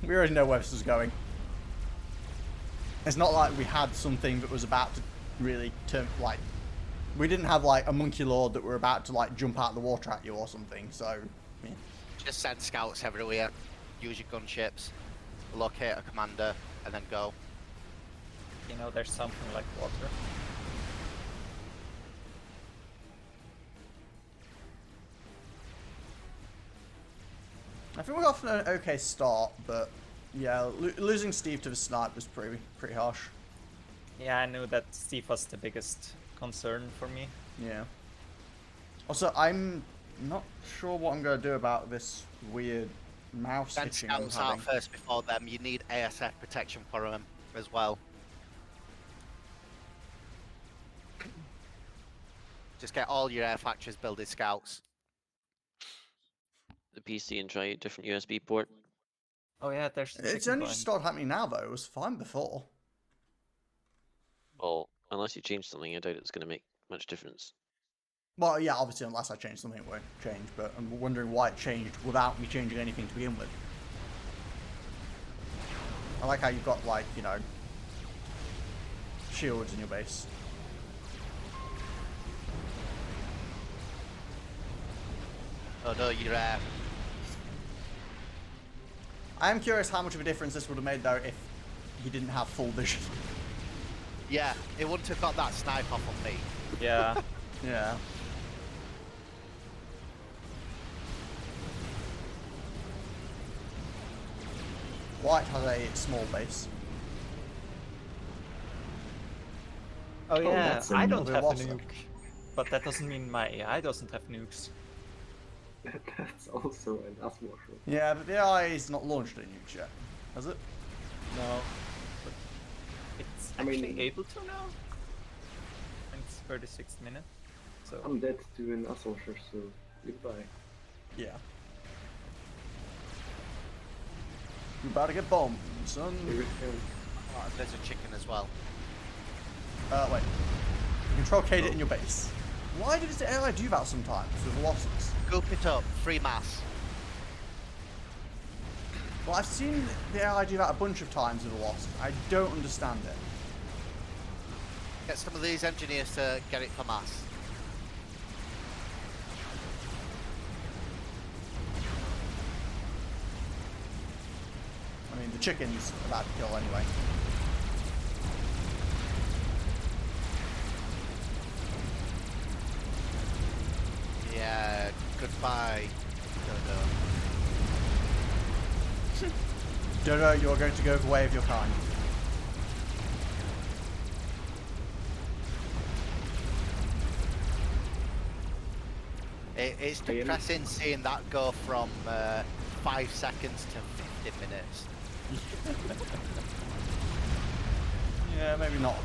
We already know where this was going. It's not like we had something that was about to really turn like. We didn't have like a monkey lord that were about to like jump out of the water at you or something. So, yeah. just send scouts everywhere. Use your gunships. Locate a commander, and then go. You know, there's something like water. I think we're off to an okay start, but yeah, losing Steve to the snipe was pretty harsh. Yeah, I knew that Steve was the biggest concern for me. Yeah. Also, I'm not sure what I'm going to do about this weird mouse Send hitching I'm scouts out having. first before them. You need ASF protection for them as well. Just get all your air factories building scouts. The PC and try a different USB port. Oh yeah, there's the It's chicken only point. just started happening now, though. It was fine before. Well, unless you change something, I doubt it's going to make much difference. Well, yeah, obviously, unless I change something, it won't change. But I'm wondering why it changed without me changing anything to begin with. I like how you've got, like, you know, shields in your base. Oh no, you're I am curious how much of a difference this would have made, though, if he didn't have full vision. yeah, it wouldn't have got that snipe off of me. Yeah. Yeah. White has a small base. Oh yeah, that's I a don't have a Lost. nuke. But that doesn't mean my AI doesn't have nukes. That's also an ass washer. Yeah, but the AI is not launched any nukes yet, has it? No. But it's I mean- actually able to now. And it's 36th minute. So I'm dead to an ass washer, so goodbye. Yeah. You about to get bombed, son. Here it comes. Oh, there's a chicken as well. Wait. You control Kate in your base. Why does the AI do that sometimes with losses? Scoop it up, free mass. Well, I've seen the AI do that a bunch of times with a loss. I don't understand it. Get some of these engineers to get it for mass. I mean, the chicken's about to kill anyway. Yeah, goodbye. Dodo. Dodo, you're going to go the way of your kind. It's depressing seeing that go from 5 seconds to 50 minutes. Yeah, maybe not.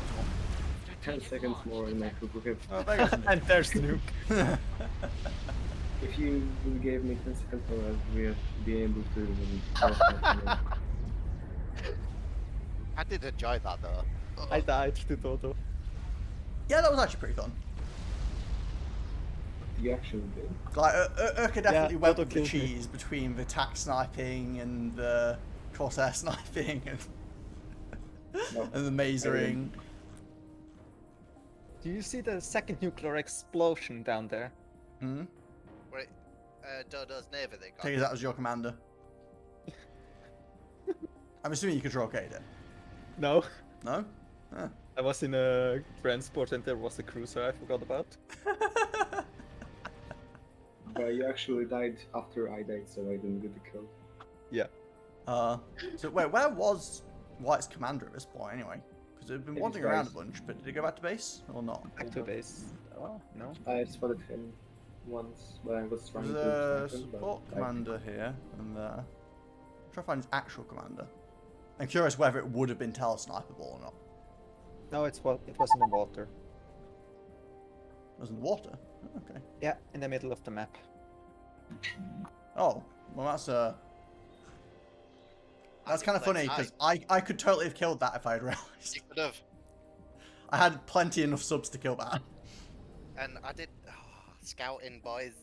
10 seconds more and I could have. Oh, there goes and there's the nuke. If you gave me 10 seconds more, I would be able to. I did enjoy that though. I died to Dodo. Yeah, that was actually pretty fun. You actually did. Like, Urka definitely went Dodo with the killed me. cheese between the tac sniping and the Corsair sniping and, No, and the masering. Do you see the second nuclear explosion down there? Hmm? Wait, Dodo's Navy they got. Take that as your commander. I'm assuming you control Kate. No. No? Ah. I was in a transport and there was a cruiser I forgot about. But you actually died after I died, so I didn't get the kill. Yeah. So wait, where was White's commander at this point anyway? Because they've been It is wandering around a base. bunch, but did he go back to base or not? Back to base. Oh, no. I spotted him once when I was trying There's to a snipe him, but support I- commander here and there. Try to find his actual commander. I'm curious whether it would have been telesniperable or not. No, it was in the water. It was in the water. Oh, okay. Yeah, in the middle of the map. Oh, well that's As kind it of funny plays, because I could totally have killed that if I had realised. You could have. I had plenty enough subs to kill that. And I did. Scouting, boys.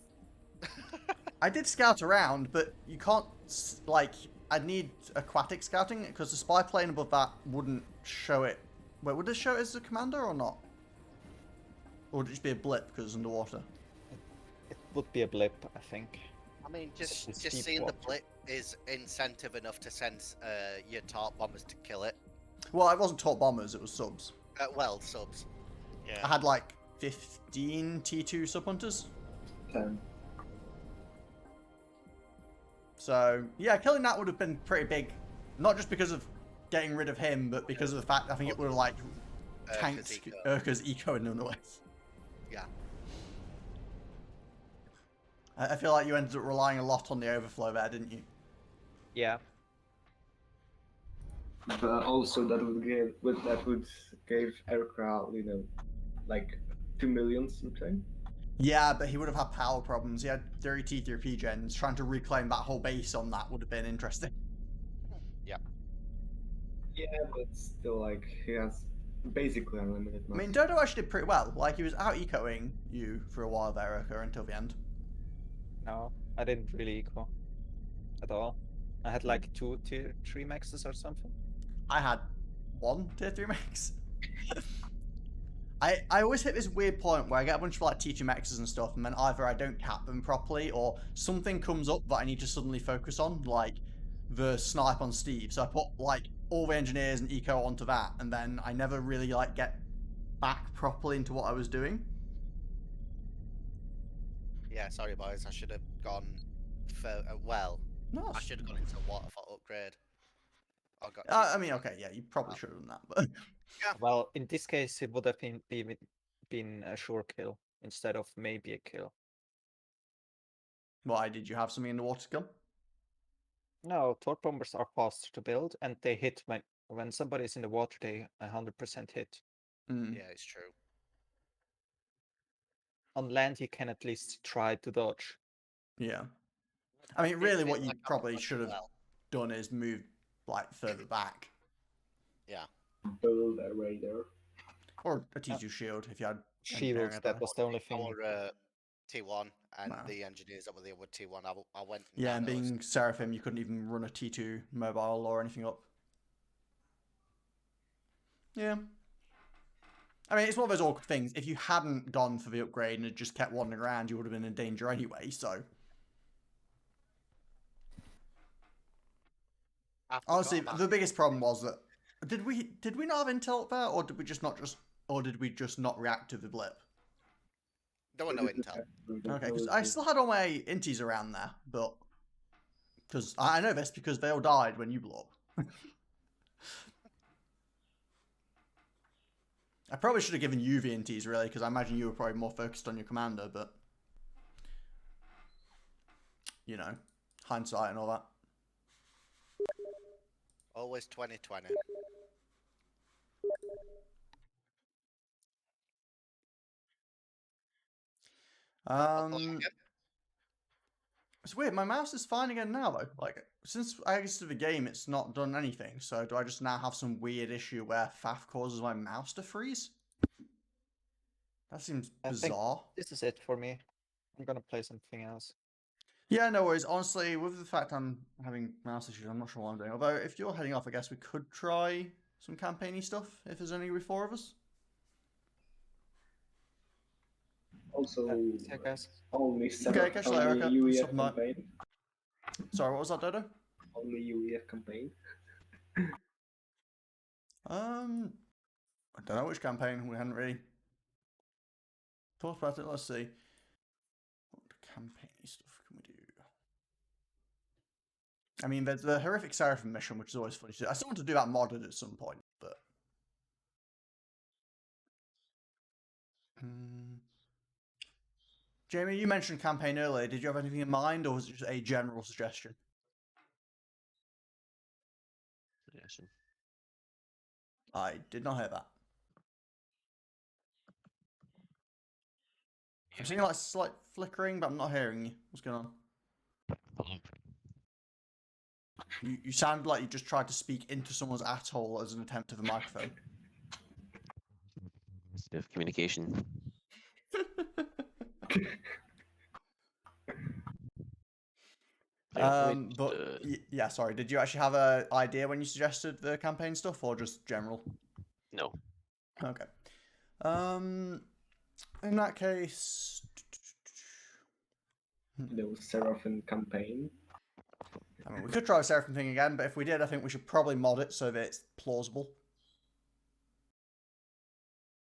I did scout around, but you can't like. I'd need aquatic scouting because the spy plane above that wouldn't show it. Wait, would it show it as a commander or not? Or would it just be a blip because it's underwater? It would be a blip, I think. I mean, just It's deep seeing water. the blip is incentive enough to send your top bombers to kill it. Well, it wasn't taught bombers; it was subs. Well, subs. Yeah. I had like 15 T2 sub hunters. 10. So yeah, killing that would have been pretty big, not just because of getting rid of him, but because of the fact I think it would have like tanked eco. Urka's eco in another way. Yeah. I feel like you ended up relying a lot on the overflow there, didn't you? Yeah. But also that would give Aircraft, like 2 million something. Yeah, but he would have had power problems. He had 30 T3P gens. Trying to reclaim that whole base on that would have been interesting. Yeah, but still, like, he has basically unlimited I mass. mean, Dodo actually did pretty well. Like, he was out ecoing you for a while there, Urka, until the end. No, I didn't really eco at all. I had like 2 tier 3 maxes or something. I had 1 tier 3 max. I always hit this weird point where I get a bunch of like T2 maxes and stuff, and then either I don't cap them properly, or something comes up that I need to suddenly focus on, like the snipe on Steve. So I put like all the engineers and eco onto that, and then I never really like get back properly into what I was doing. Yeah, sorry boys, I should have gone for well. No, I should have gone into water for upgrade. Or got I mean, okay, yeah, you probably should have done that, but Well, in this case, it would have been a sure kill instead of maybe a kill. why did you have something in the water skill? No, torp bombers are faster to build, and they hit when somebody's in the water. They 100% hit. Mm, Yeah, it's true. On land, you can at least try to dodge. yeah. I mean, Didn't really, feel what you like I was probably dodging should have well. done is move like further back, Yeah. Build a radar. or a T2 shield if you had. Shields, that better. was the only thing. Our T1 and Wow. the engineers that were there with T1. I went. Yeah, and down those. being Seraphim, you couldn't even run a T2 mobile or anything up. Yeah. I mean, it's one of those awkward things. If you hadn't gone for the upgrade and had just kept wandering around, you would have been in danger anyway, so. I forgot Honestly, about- the biggest problem was that did we not have intel up there, or did we just not react to the blip? there were no intel. Okay, because I still had all my inties around there, but because I know this because they all died when you blew up. I probably should have given you the inties really, because I imagine you were probably more focused on your commander, but you know, hindsight and all that. Always 2020. It's weird. My mouse is fine again now though. Like since I exited the game, it's not done anything. So do I just now have some weird issue where FAF causes my mouse to freeze? That seems I think- bizarre. This is it for me. I'm gonna play something else. Yeah, no worries. Honestly, with the fact I'm having mouse issues, I'm not sure what I'm doing. Although, if you're heading off, I guess we could try some campaigny stuff if there's only 4 of us. Also, Yeah, guys. only Okay, catch you later, only Erica. UEF Stop by. campaign. Sorry, what was that, Dodo? Only UEF campaign. I don't know which campaign. We hadn't really talked about it. Let's see. What campaign stuff can we do? I mean, there's the horrific Seraphim mission, which is always funny to do. I still want to do that modded at some point, but. Jamie, you mentioned campaign earlier. Did you have anything in mind, or was it just a general suggestion? Suggestion. I did not hear that. I'm seeing like slight flickering, but I'm not hearing you. What's going on? Hello. You sound like you just tried to speak into someone's asshole as an attempt of a microphone. Bit of communication. Yeah, let me But yeah, sorry. Did you actually have an idea when you suggested the campaign stuff, or just general? no. Okay. In that case, The Seraphim campaign. I mean, we could try a Seraphim thing again, but if we did, I think we should probably mod it so that it's plausible.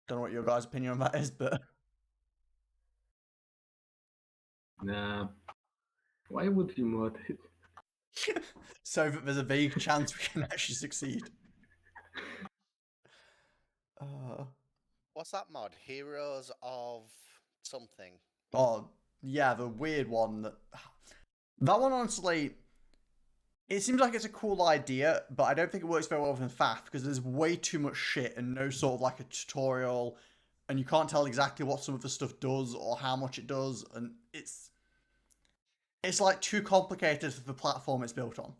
Don't know what your guys' opinion on that is, but Nah. Why would you mod it? so that there's a vague chance we can actually succeed. What's that mod? Heroes of something. Oh, yeah, the weird one. That one, honestly, it seems like it's a cool idea, but I don't think it works very well within FAF because there's way too much shit and no sort of like a tutorial, and you can't tell exactly what some of the stuff does or how much it does, and it's like too complicated for the platform it's built on.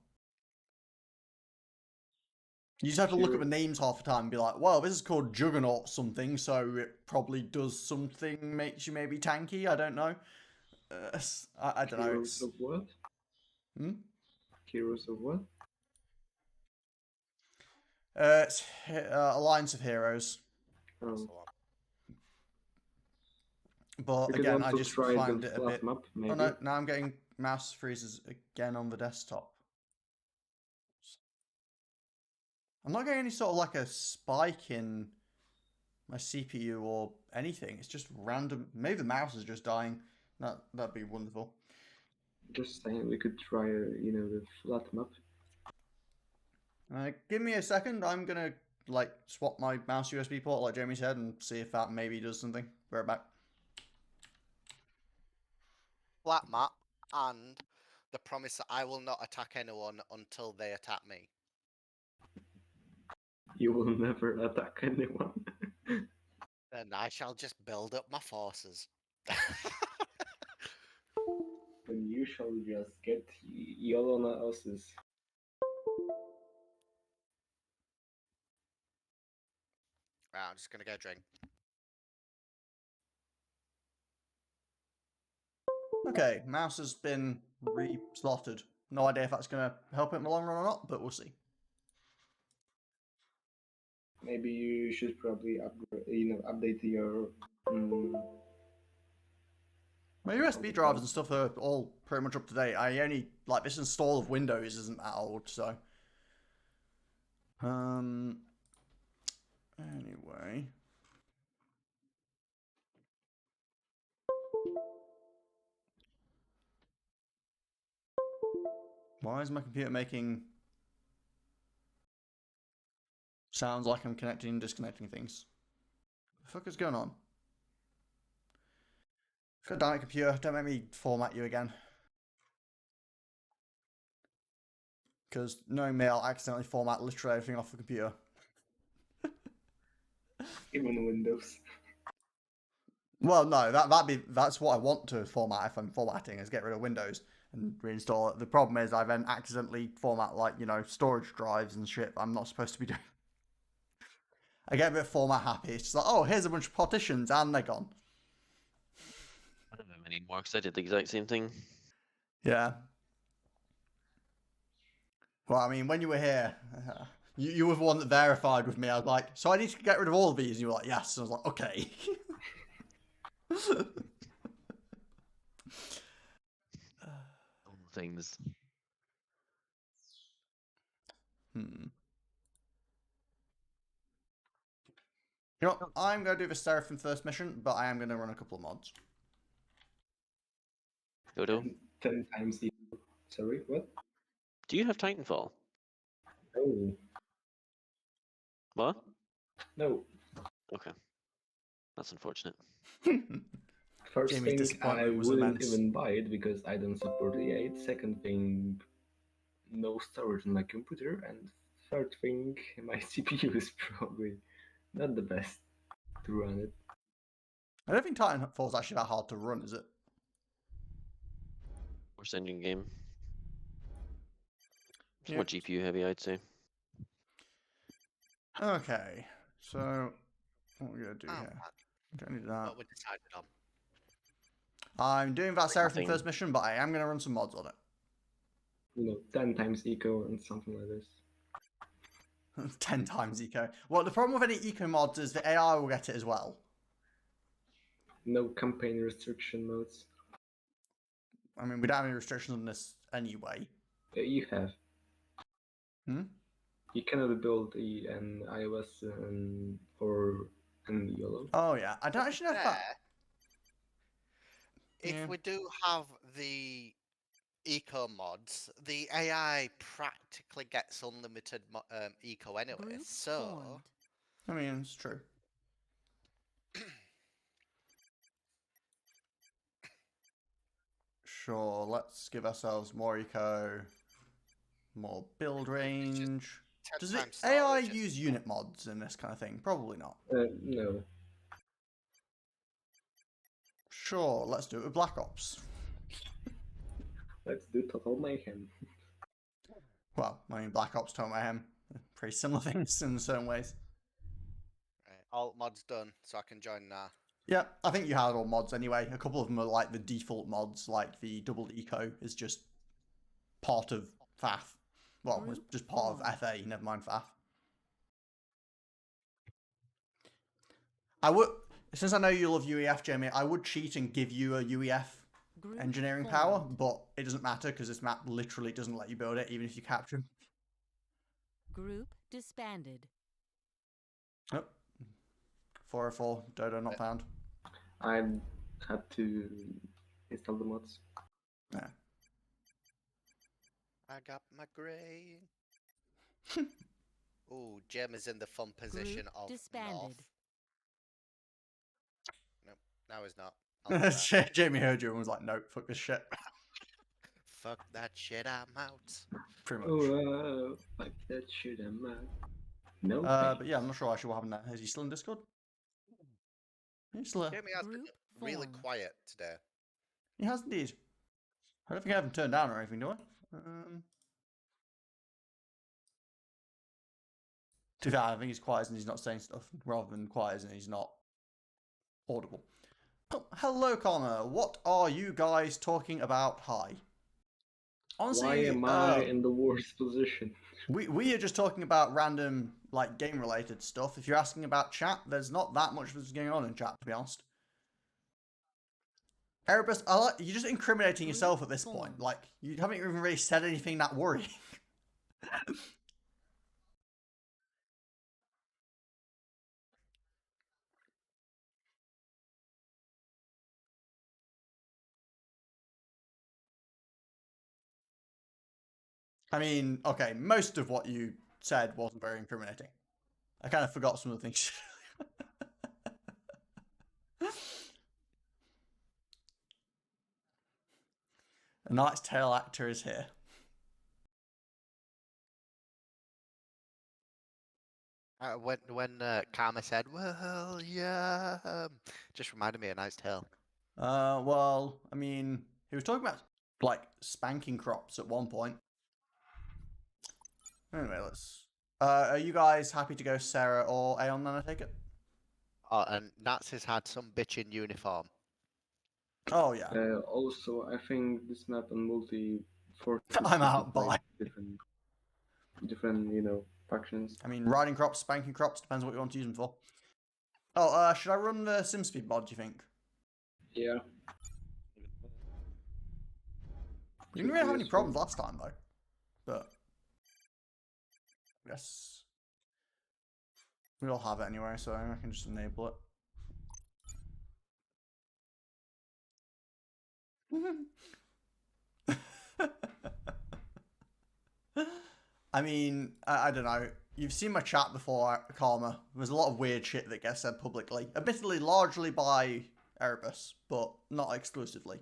You just have to look at the names half the time and be like, well, this is called Juggernaut something, so it probably does something, makes you maybe tanky, I don't know. I don't know. Heroes of what? Heroes of what? It's Alliance of Heroes. Oh. But We could again, I also just try find the it a flat bit... map, maybe. Oh no, now I'm getting mouse freezes again on the desktop. I'm not getting any sort of like a spike in my CPU or anything. It's just random. Maybe the mouse is just dying. That'd be wonderful. Just saying, we could try, the flat map. Give me a second. I'm gonna like swap my mouse USB port, like Jamie said, and see if that maybe does something. Right back. Flat map and the promise that I will not attack anyone until they attack me. You will never attack anyone. Then I shall just build up my forces. Then you shall just get Yolona Osses. Right, I'm just gonna go drink. Okay, mouse has been re-slotted. No idea if that's gonna help it in the long run or not, but we'll see. Maybe you should probably update your. My USB drivers and stuff are all pretty much up to date. I only like this install of Windows isn't that old, so. Anyway. Why is my computer making sounds like I'm connecting and disconnecting things? What the fuck is going on? God damn it, computer, don't make me format you again. Because knowing me, I'll accidentally format literally everything off the computer. Even Windows. Well, no, that's what I want to format if I'm formatting, is get rid of Windows and reinstall it. The problem is I then accidentally format like, storage drives and shit I'm not supposed to be doing. I get a bit format happy. It's just like, oh, here's a bunch of partitions and they're gone. I don't know anymore because I did the exact same thing. Yeah. Well, I mean, when you were here, you were the one that verified with me. I was like, so I need to get rid of all of these? And you were like, yes. And I was like, okay. Things. You know what? I'm going to do the Seraphim first mission, but I am going to run a couple of mods. Dodo, 10 times equal. Sorry, what? do you have Titanfall? No, What? no. Okay. That's unfortunate. First Jamie's thing, I disappointment was wouldn't immense. even buy it because I don't support E8. Second thing, no storage on my computer. And third thing, my CPU is probably not the best to run it. I don't think Titanfall is actually that hard to run, is it? Worst engine game. It's Yeah. more GPU heavy, I'd say. Okay, so what we're going to do Oh, here? Don't need that. what we decided on. I'm doing that Seraphim Nothing. first mission, but I am going to run some mods on it. 10 times eco and something like this. 10 times eco. Well, the problem with any eco mods is the AI will get it as well. No campaign restriction modes. I mean, we don't have any restrictions on this anyway. You have. Hmm? You cannot build an iOS for an YOLO. Oh, yeah. I don't actually know if that... If Yeah. we do have the eco mods, the AI practically gets unlimited eco anyway. Group So formed. I mean, it's true. Sure, let's give ourselves more eco, more build range. 10 Does it times AI storage is- use unit mods in this kind of thing? Probably not. No. Sure, let's do it with Black Ops. Let's do Total Mayhem. Well, I mean, Black Ops, Total Mayhem, pretty similar things in certain ways. Right, alt mods done, so I can join now. Yeah, I think you had all mods anyway. A couple of them are like the default mods, like the doubled eco is just part of FAF. Well, it's Group just part of formed. FA, never mind FAF. I would, since I know you love UEF, Jamie, I would cheat and give you a UEF Group engineering formed. power, but it doesn't matter because this map literally doesn't let you build it, even if you capture them. Group disbanded. Oh. 404, Dodo not found. I had to install the mods. Yeah. I got my grain. Ooh, Jem is in the fun position of disbanded. North. Nope, now he's not. I'll do that. Jamie heard you and was like, nope, fuck this shit. Fuck that shit, I'm out. Pretty much. Oh, like that shit, I'm out. No. But yeah, I'm not sure actually what happened there. Is he still in Discord? He's still there. Jamie has been Group really formed. quiet today. He has indeed. I don't think I have him turned down or anything, do I? To be fair, I think he's quiet and he's not saying stuff, rather than quiet and he's not audible. Oh, hello, Connor. What are you guys talking about? Hi. Honestly, Why am I in the worst position? we are just talking about random, like, game-related stuff. If you're asking about chat, there's not that much that's going on in chat, to be honest. Erebus, you're just incriminating yourself at this point. Like, you haven't even really said anything that worrying. I mean, okay, most of what you said wasn't very incriminating. I kind of forgot some of the things. A Knight's Tale actor is here. When Karma said, "Well, yeah," just reminded me of Knight's Tale. Well, I mean, he was talking about, like, spanking crops at one point. Anyway, let's... are you guys happy to go Sarah or Aeon then, I take it? Oh, and Nats has had some bitch in uniform. Oh, yeah. Also, I think this map on multi for I'm out, bye. different, factions. I mean, riding crops, spanking crops, depends what you want to use them for. Oh, should I run the SimSpeed mod, do you think? Yeah. We didn't really have any problems last time, though. But... yes. We all have it anyway, so I can just enable it. I mean, I don't know. You've seen my chat before, Karma. There's a lot of weird shit that gets said publicly. Admittedly, largely by Erebus, but not exclusively.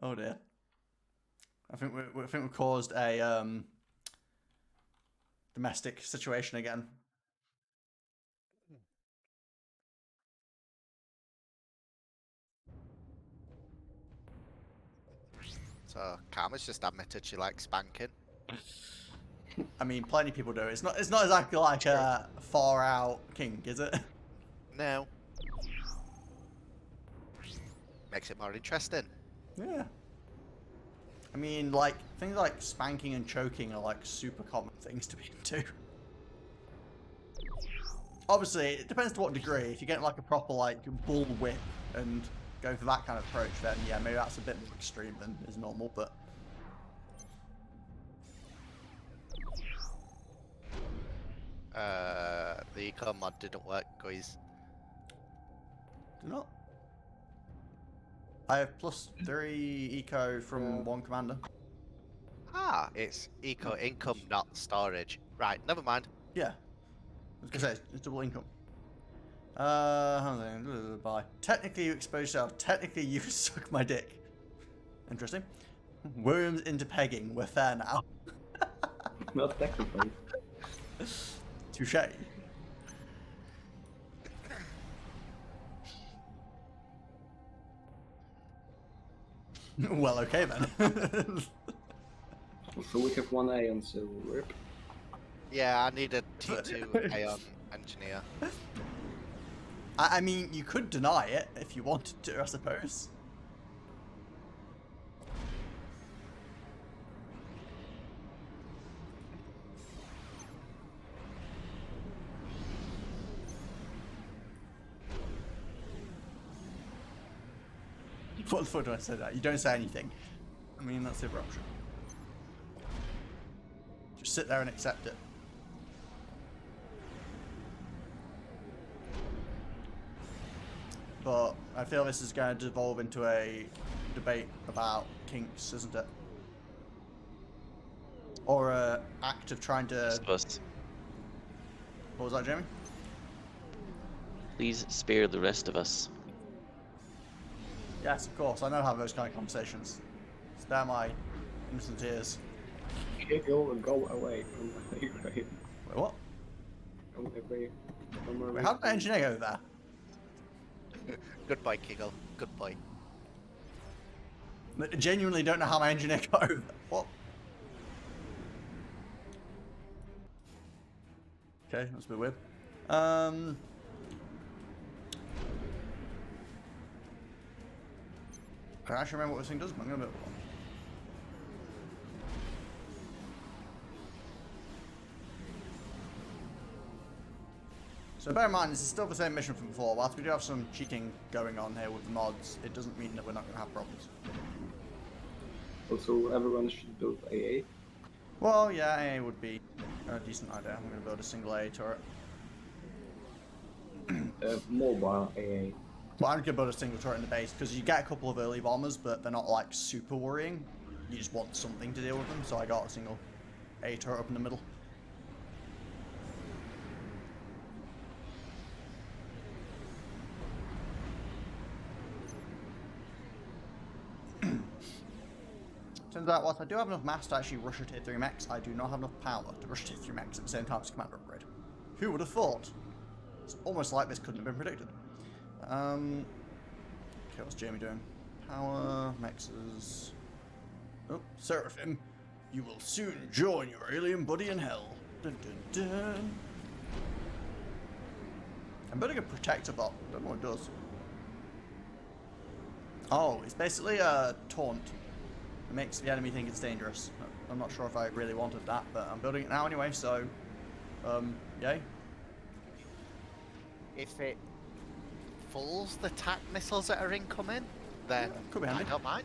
Oh dear. I think we caused a domestic situation again. So Karma's just admitted she likes spanking. I mean, plenty of people do. It's not exactly like a far out kink, is it? No. Makes it more interesting. Yeah. I mean, like, things like spanking and choking are like super common things to be into. Obviously, it depends to what degree. If you get like a proper like bull whip and go for that kind of approach, then yeah, maybe that's a bit more extreme than is normal, but... The eco mod didn't work, guys. Do not. I have +3 eco from one commander. Ah, it's eco income, not storage. Right, never mind. Yeah. I was gonna say, it's double income. Bye. Technically you expose yourself. Technically you suck my dick. Interesting. Worms into pegging. We're fair now. Not technically. Touche. Well, okay then. So we have 1A on silver. Yeah, I need a T2 Aeon engineer. I mean, you could deny it if you wanted to, I suppose. What the fuck do I say that? You don't say anything. I mean, that's the other option. Just sit there and accept it. But I feel this is going to devolve into a debate about kinks, isn't it? Or a act of trying to... Supposed. What was that, Jamie? Please spare the rest of us. Yes, of course. I know how those kind of conversations. Spare my innocent ears. Go away from my grave. Wait, what? Go away from my Wait, how did my engineer go there? Good boy, Kiggle. Good boy. I genuinely don't know how my engineer got over there. What? Okay, that's a bit weird. I can't actually remember what this thing does, but I'm gonna... So bear in mind, this is still the same mission from before. Whilst we do have some cheating going on here with the mods, it doesn't mean that we're not going to have problems. Also, everyone should build AA. Well, yeah, AA would be a decent idea. I'm going to build a single AA turret. Mobile AA. Well, I'm going to build a single turret in the base, because you get a couple of early bombers, but they're not, like, super worrying. You just want something to deal with them, so I got a single AA turret up in the middle. Turns out, whilst I do have enough mass to actually rush a tier 3 mechs, I do not have enough power to rush tier 3 mechs at the same time as commander upgrade. Who would have thought? It's almost like this couldn't have been predicted. Okay, what's Jamie doing? Power, mexes... Oh, Seraphim. You will soon join your alien buddy in hell. Dun, dun, dun. I'm building a protector bot. Don't know what it does. Oh, it's basically a taunt. It makes the enemy think it's dangerous. I'm not sure if I really wanted that, but I'm building it now anyway, so... yay. If it fools the TAC missiles that are incoming, then Could be I handy. don't mind.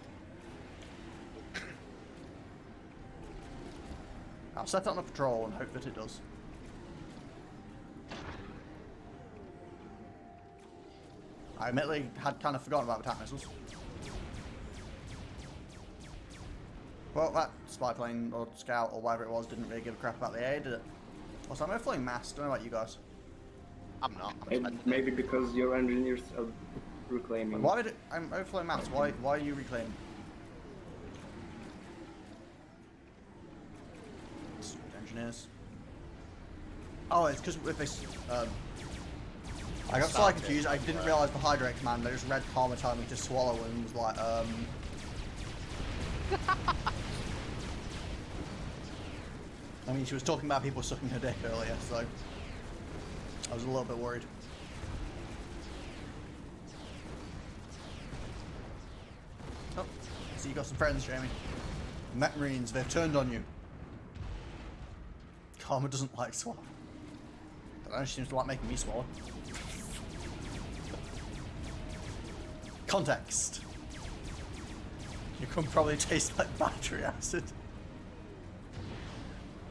I'll set it on a patrol and hope that it does. I admittedly had kind of forgotten about attack missiles. Well, that spy plane or scout or whatever it was didn't really give a crap about the air, did it? Also, I'm overflowing mass. Don't know about you guys. I'm not. I'm Maybe, spending it. maybe because your engineers are reclaiming. Why did I'm overflowing mass? Why are you reclaiming? Stupid engineers. Oh, it's because if they. I got slightly confused. I didn't realise the hydrate command. I just read Karma telling me to swallow and was like, I mean, she was talking about people sucking her dick earlier, so I was a little bit worried. Oh, so you got some friends, Jamie. Met Marines, they've turned on you. Karma doesn't like swallow. I don't know, she seems to like making me swallow. Context. You can probably taste like battery acid.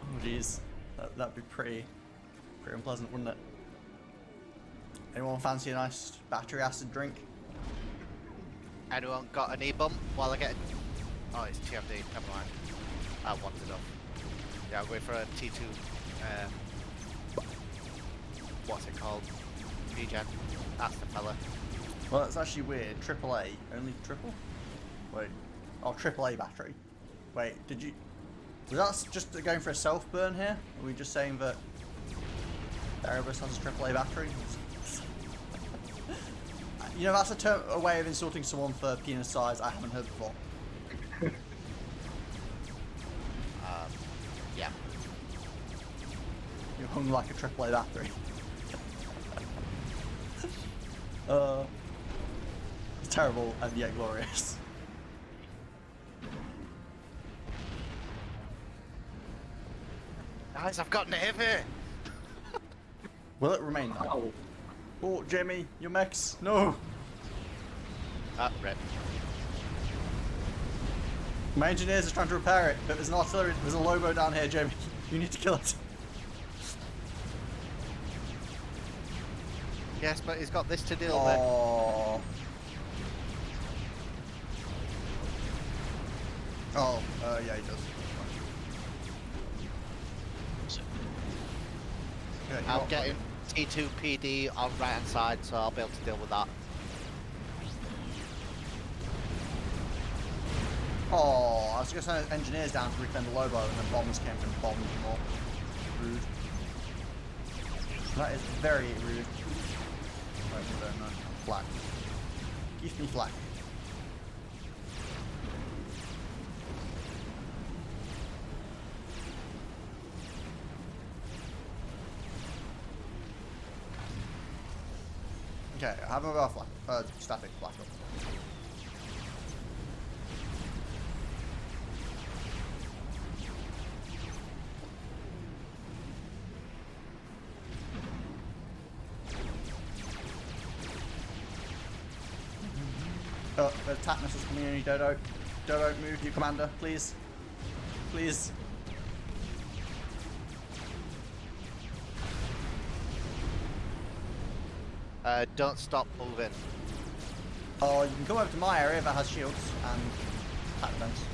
Oh jeez, that'd be pretty unpleasant, wouldn't it? Anyone fancy a nice battery acid drink? Anyone got an E-bump while I get... Oh, it's TMD, never mind. I wanted enough. Yeah, I'll go for a T2, what's it called? Regen. That's the fella. Well, that's actually weird. AAA, only triple? Wait, oh, AAA battery. Wait, did you? Was that just going for a self burn here? Are we just saying that Erebus has a AAA battery? You know, that's a way of insulting someone for penis size I haven't heard before. Yeah. You're hung like a AAA battery. It's terrible and yet glorious. Guys, I've got Navy! Will it remain that? Ow. Oh, Jamie, your mechs, no! Ah, rip. My engineers are trying to repair it, but there's an artillery, there's a Lobo down here, Jamie. You need to kill it. Yes, but he's got this to deal with. Oh. Oh, yeah, he does. Okay, I'm getting T2 PD on right hand side, so I'll be able to deal with that. Oh, I was going to send engineers down to reclaim the Lobo, and then bombers came and bombed more. Rude. That is very rude. Wait, I don't know. Flak. Give me flak. Okay, I have mobile flak. Static flak up. Oh, there's attack missiles coming in, Dodo. Dodo, move, you commander, please. Please. Don't stop moving. Oh, you can come over to my area that has shields and attack defense.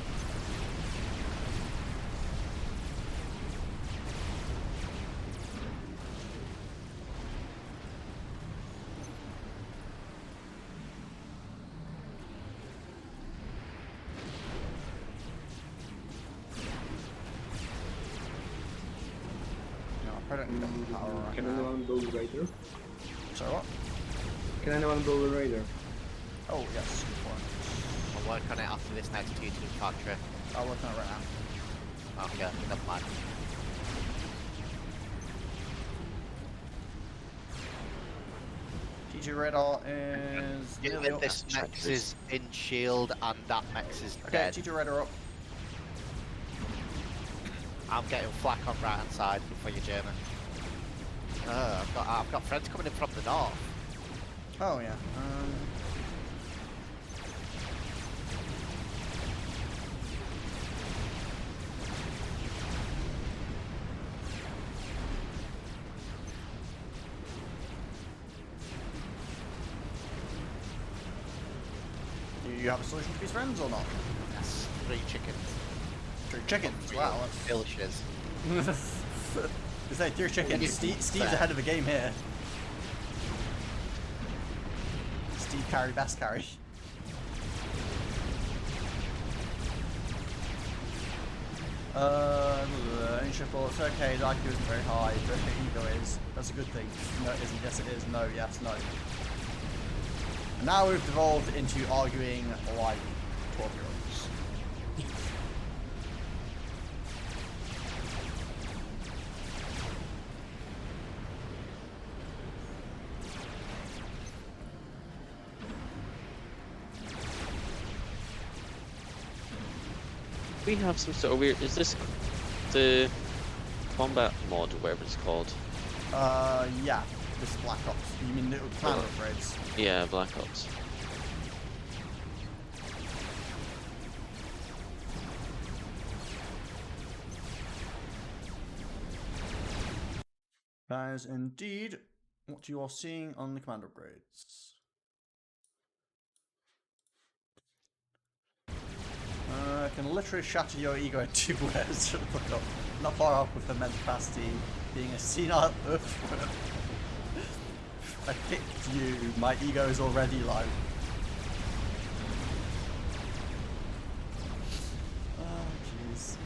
No, I probably don't need that power right Can now. anyone build a raider? Sorry, what? Can anyone build a raider? Oh, yes, good point. I'll work on it after this next T2 factory. I'll work on it right now. Okay, never mind. T2 radar is nearly up. This Mex is in shield and that Mex is Okay, dead. T2 radar up. I'm getting flak on right hand side for you, German. I've got friends coming in from the north. Oh yeah. Do you have a solution for these friends or not? Yes, 3 chickens. 3 chickens. Wow. That's... Delicious. You say 3 chickens. Steve's ahead of the game here. Steve carry, best carry. Any triple, it's okay, the IQ isn't very high, the ego is. That's a good thing. No, it isn't. Yes, it is. No, yes, no. And now we've devolved into arguing like 12-year-olds. We have some sort of weird. Is this the combat mod or whatever it's called? Yeah. This is Black Ops. You mean little clan upgrades? Yeah, Black Ops. That is indeed what you are seeing on the command upgrades. I can literally shatter your ego in 2 words. Shut the fuck up. Not far off with the mental capacity being a senile earthworm. I picked you. My ego is already low. Oh, jeez.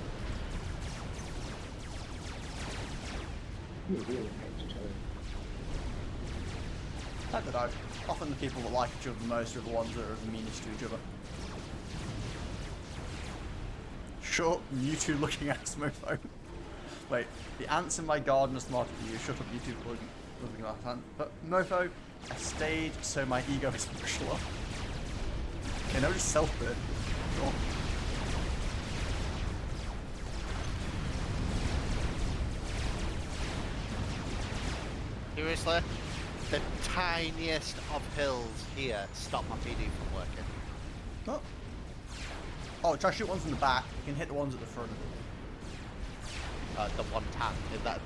You really hate each other. Check that out. Often the people that like each other the most are the ones that are the meanest to each other. Shut Mewtwo looking at Smurfo. Wait, the ants in my garden are smarter than you. Shut up, Mewtwo looking at that. But Mofo, I stayed so my ego is pushed low. Okay, no, just self-burn. Go on. Seriously? The tiniest of hills here stop my PD from working. Oh. Oh, try to shoot ones from the back. You can hit the ones at the front. The one tank.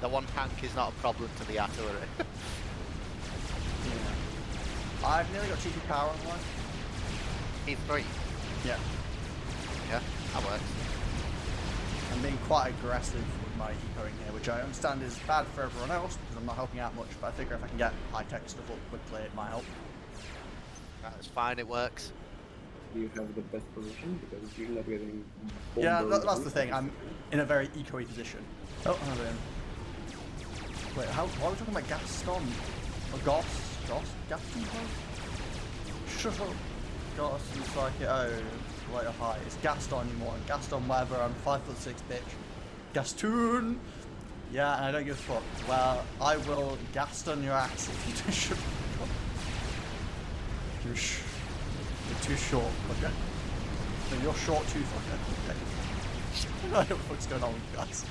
The one tank is not a problem to the artillery. Yeah. I've nearly got cheeky power on one. P3. Yeah. Yeah, that works. I'm being quite aggressive with my ecoing here, which I understand is bad for everyone else because I'm not helping out much, but I figure if I can get high-tech stuff up quickly, it might help. That's fine, it works. Do you have the best position? Because you're not getting Yeah, bombarded that's the with thing. it. I'm in a very eco-y position. Oh, I'm in. Wait, why are we talking about Gaston? Or Goss? Gaston? Shut up. Goss, it's like, oh, later high. It's Gaston anymore. Gaston whatever, I'm 5'6" bitch. Gastoon! Yeah, and I don't give a fuck. Well, I will Gaston your ass if you do shut up. You're too short, fucker. No, you're short too, fucker. Okay. I don't know what the fuck's going on with you guys.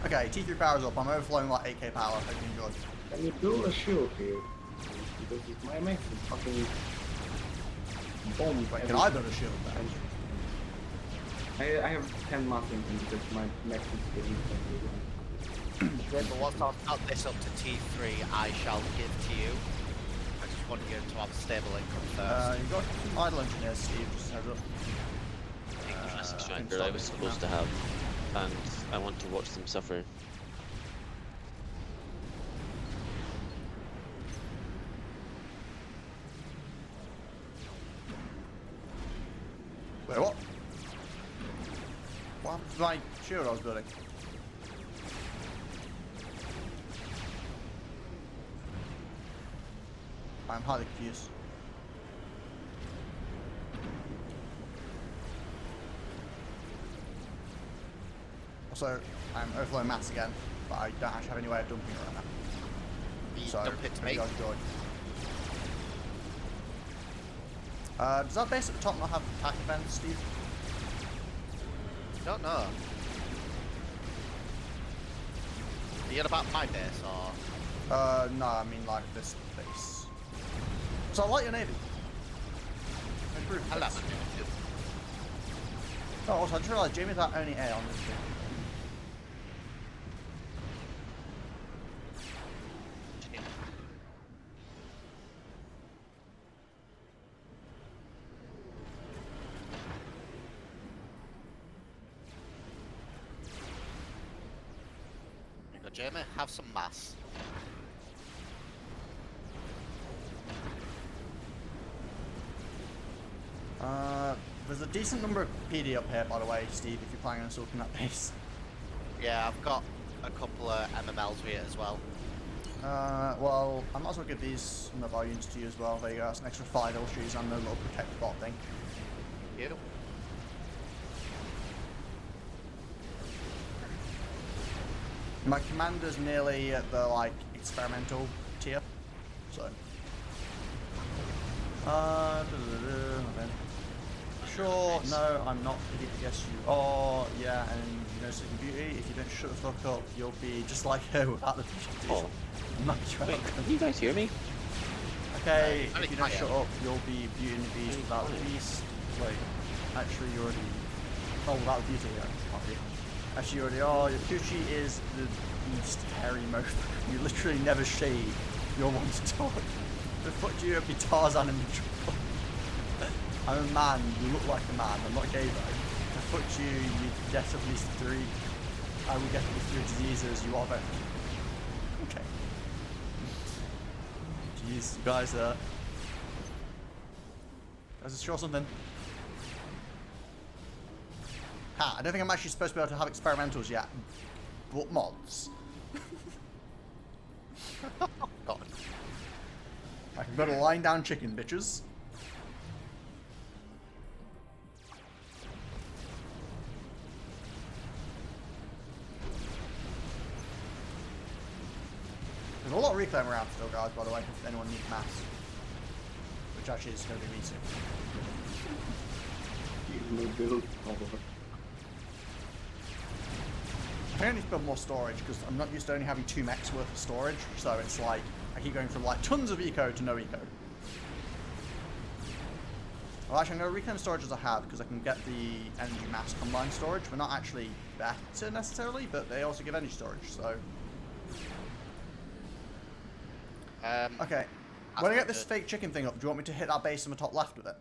Okay, T3 power's up. I'm overflowing like 8k power. Hope you enjoyed. Can you build a shield here? Because my max is fucking bombed. Wait, can I build a shield then? I have 10 massing because my max is getting But once I've got this up to T3, I shall give to you. I just want you to have a stable income first. You've got some idle engineers, Steve, just heads up. Classic striker I was supposed to have, and I want to watch them suffer. Wait, what? What happened to my shield I was building? I'm highly confused. Also, I'm overflowing mass again, but I don't actually have any way of dumping it right now. You So, dump it to maybe me. I'll enjoy. Does that base at the top not have attack events, Steve? Don't know. Are you on about my base or? No, I mean like this base. So I like your navy. Improve I love this. it. Oh, also I just realised Jamie's our only A on this team. Now, Jamie, have some mass. There's a decent number of PD up here, by the way, Steve, if you're planning on assaulting that base. Yeah, I've got a couple of MMLs with it as well. Well, I might as well give these mobile units to you as well. There you go, that's an extra 5 illusions and the little protect bot thing. You. My commander's nearly at the, like, experimental tier, so... okay. Sure, no, I'm not idiot, yes you are, yeah, and you know Sleeping Beauty, if you don't shut the fuck up, you'll be just like her without the Oh. I'm not Wait, can you guys hear me? Okay, I if you can't don't shut hear. up, you'll be Beauty and the Beast without the Beast. Wait, actually you already... Oh, without the Beauty, yeah, can't be. Actually you already are, your Kuchi is the Beast hairy motherfucker. You literally never shave your one to talk. The fuck do you be Tarzan in the jungle? I'm a man, you look like a man, I'm not gay though. The fuck you, you get at least 3. I will get at least 3 diseases, you are both. Okay. Jeez, you guys show something. Ha, I don't think I'm actually supposed to be able to have experimentals yet. But mods. God. I can go to line down chicken, bitches. There's a lot of reclaim around still, guys, by the way, if anyone needs mass. Which actually is going to be me soon. You build power. I think I need to build more storage, because I'm not used to only having 2 mechs worth of storage, so it's like, I keep going from like tons of eco to no eco. Well, actually, I'm going to reclaim storage as I have, because I can get the energy mass combined storage. We're not actually better necessarily, but they also give energy storage, so... Okay, when I get this fake chicken thing up, do you want me to hit that base on the top left with it?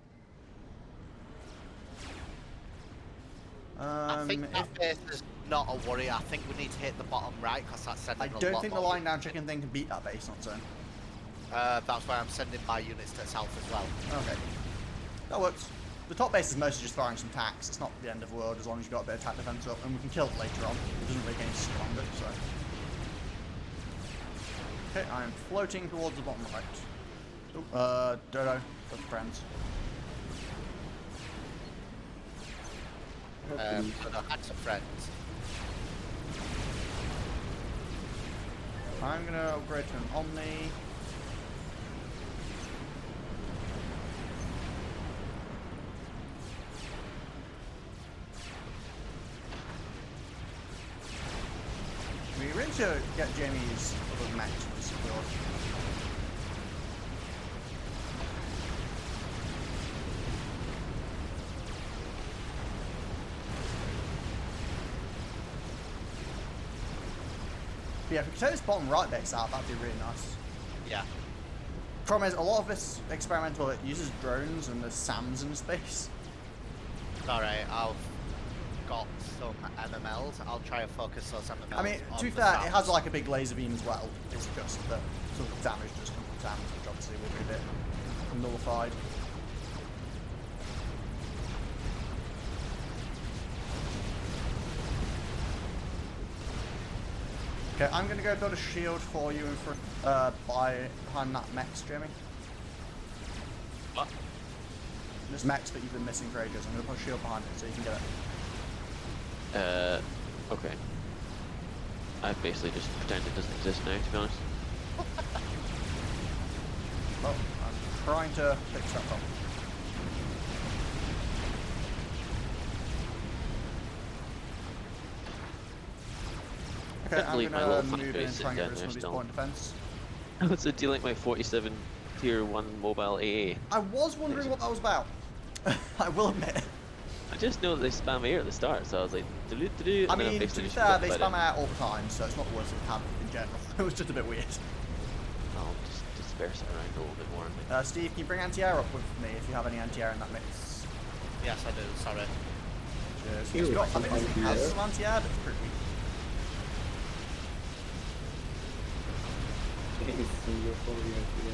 I think that base is not a worry. I think we need to hit the bottom right because that's sending I a don't lot think the more line down units chicken thing can beat that base on its own. in. That's why I'm sending my units to the south as well. Okay. That works. The top base is mostly just firing some attacks. It's not the end of the world as long as you've got a bit of attack defense up, and we can kill it later on. It doesn't make any stronger, so... Okay, I'm floating towards the bottom right. Oh, Dodo, with friends. So I had some friends. I'm gonna upgrade to an Omni. We really should get Jamie's other mech to be secured. But yeah, if we could take this bottom right base out, that'd be really nice. Yeah. Problem is, a lot of this experimental, it uses drones and there's SAMs in space. Alright, I've got some MMLs. I'll try and focus those MMLs. I mean, on to be the fair, south. it has like a big laser beam as well. It's just that sort of damage does come from SAMs, which obviously will be a bit nullified. Okay, I'm gonna go build a shield for you in front, behind that mechs, Jamie. What? This mechs that you've been missing for ages. I'm gonna put a shield behind it so you can get it. Okay. I've basically just pretended it doesn't exist now, to be honest. Well, I'm trying to fix that problem. Okay, can't I'm believe my gonna little move in factory and is try and sitting get down rid of some there of these still. point defense. What's the dealing with my 47 tier 1 mobile AA? I was wondering what that was about. I will admit. I just know that they spam air at the start, so I was like, do, I and then I mean, to basically be just fair, forgot they about spam it. out all the time, so it's not the worst thing have in general. It was just a bit weird. I'll just disperse it around a little bit more. I think. Steve, can you bring anti-air up with me if you have any anti-air in that mix? Yes, I do. Sorry. Cheers. Here, He's got, I some think he has anti-air. some anti-air, but it's pretty weak. It's single for the idea.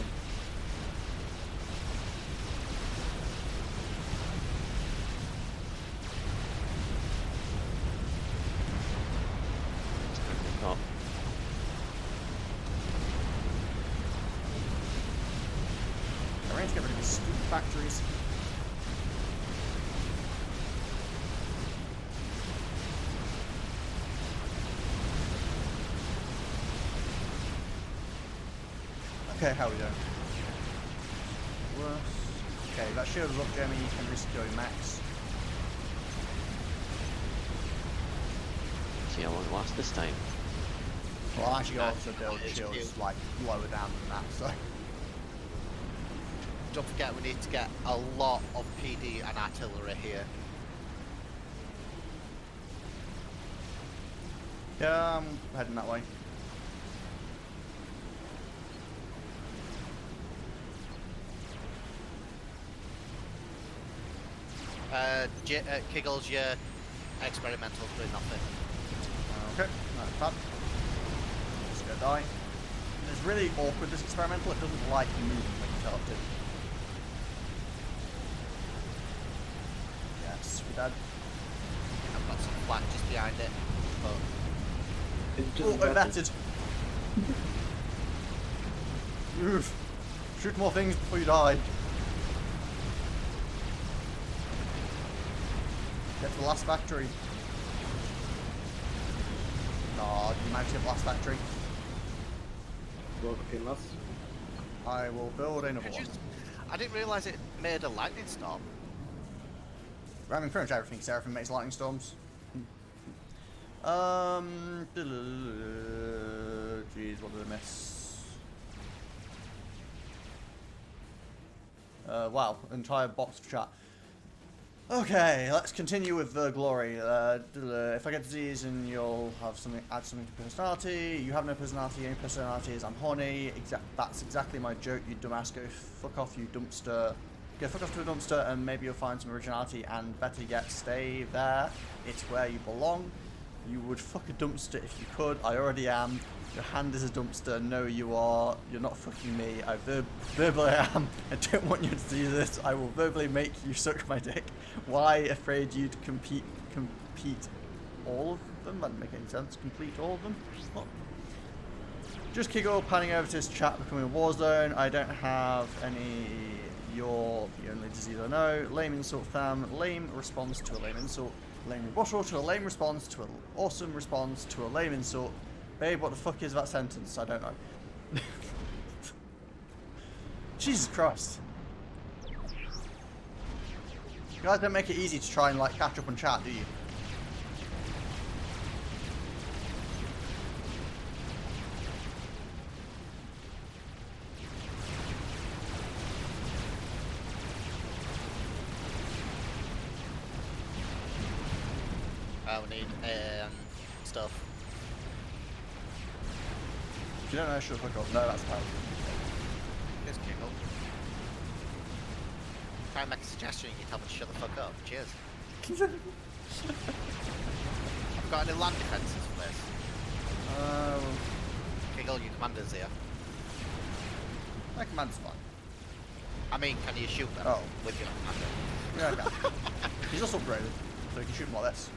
Just turn the top. I need to get rid of these stupid factories. Okay, how are we doing? Worse. Okay, that shield is up, Jeremy. You can risk going max. See how long it lasts this time. Well, I actually also build It's shields cute. like lower down than that, so. Don't forget, we need to get a lot of PD and artillery here. Yeah, I'm heading that way. Kiggles, your experimental's doing nothing. Okay, that's bad. Just gonna die. It's really awkward, this experimental. It doesn't like moving when you tell it to. Yes, we're dead. I've got some flak just behind it, but It Oh, just got netted. Move. Shoot more things before you die. Get to the last factory. No, you managed to get the last factory. Block famous. I will build another one. I didn't realise it made a lightning storm. I mean, pretty much everything. Seraphim makes lightning storms. Jeez, what did I miss? Wow, entire box of chat. Okay, let's continue with the glory. If I get disease and you'll have something, add something to personality. You have no personality. Only personality is I'm horny. That's exactly my joke, you dumbass. Go fuck off, you dumpster. Go fuck off to a dumpster and maybe you'll find some originality and better yet, stay there. It's where you belong. You would fuck a dumpster if you could. I already am. Your hand is a dumpster. No, you are. You're not fucking me. I verbally am. I don't want you to do this. I will verbally make you suck my dick. Why afraid you'd compete all of them? That doesn't make any sense. Complete all of them? What? Just Kiggle panning over to his chat, becoming a war zone. I don't have any. You're the only disease I know. Lame insult fam. Lame response to a lame insult. Lame rebuttal to a lame response to an awesome response to a lame insult. Babe, what the fuck is that sentence? I don't know. Jesus Christ. You guys don't make it easy to try and like catch up on chat, do you? We need stuff. If you don't know, shut the fuck up. No, that's bad. Here's Kiggle. Try and make a suggestion, you tell me to shut the fuck up. Cheers. I've got any land defences for this. Kiggle, your commander's here. My command's fine. I mean, can you shoot them Oh. with your commander? Yeah, I can. He's also upgraded, so he can shoot him like this.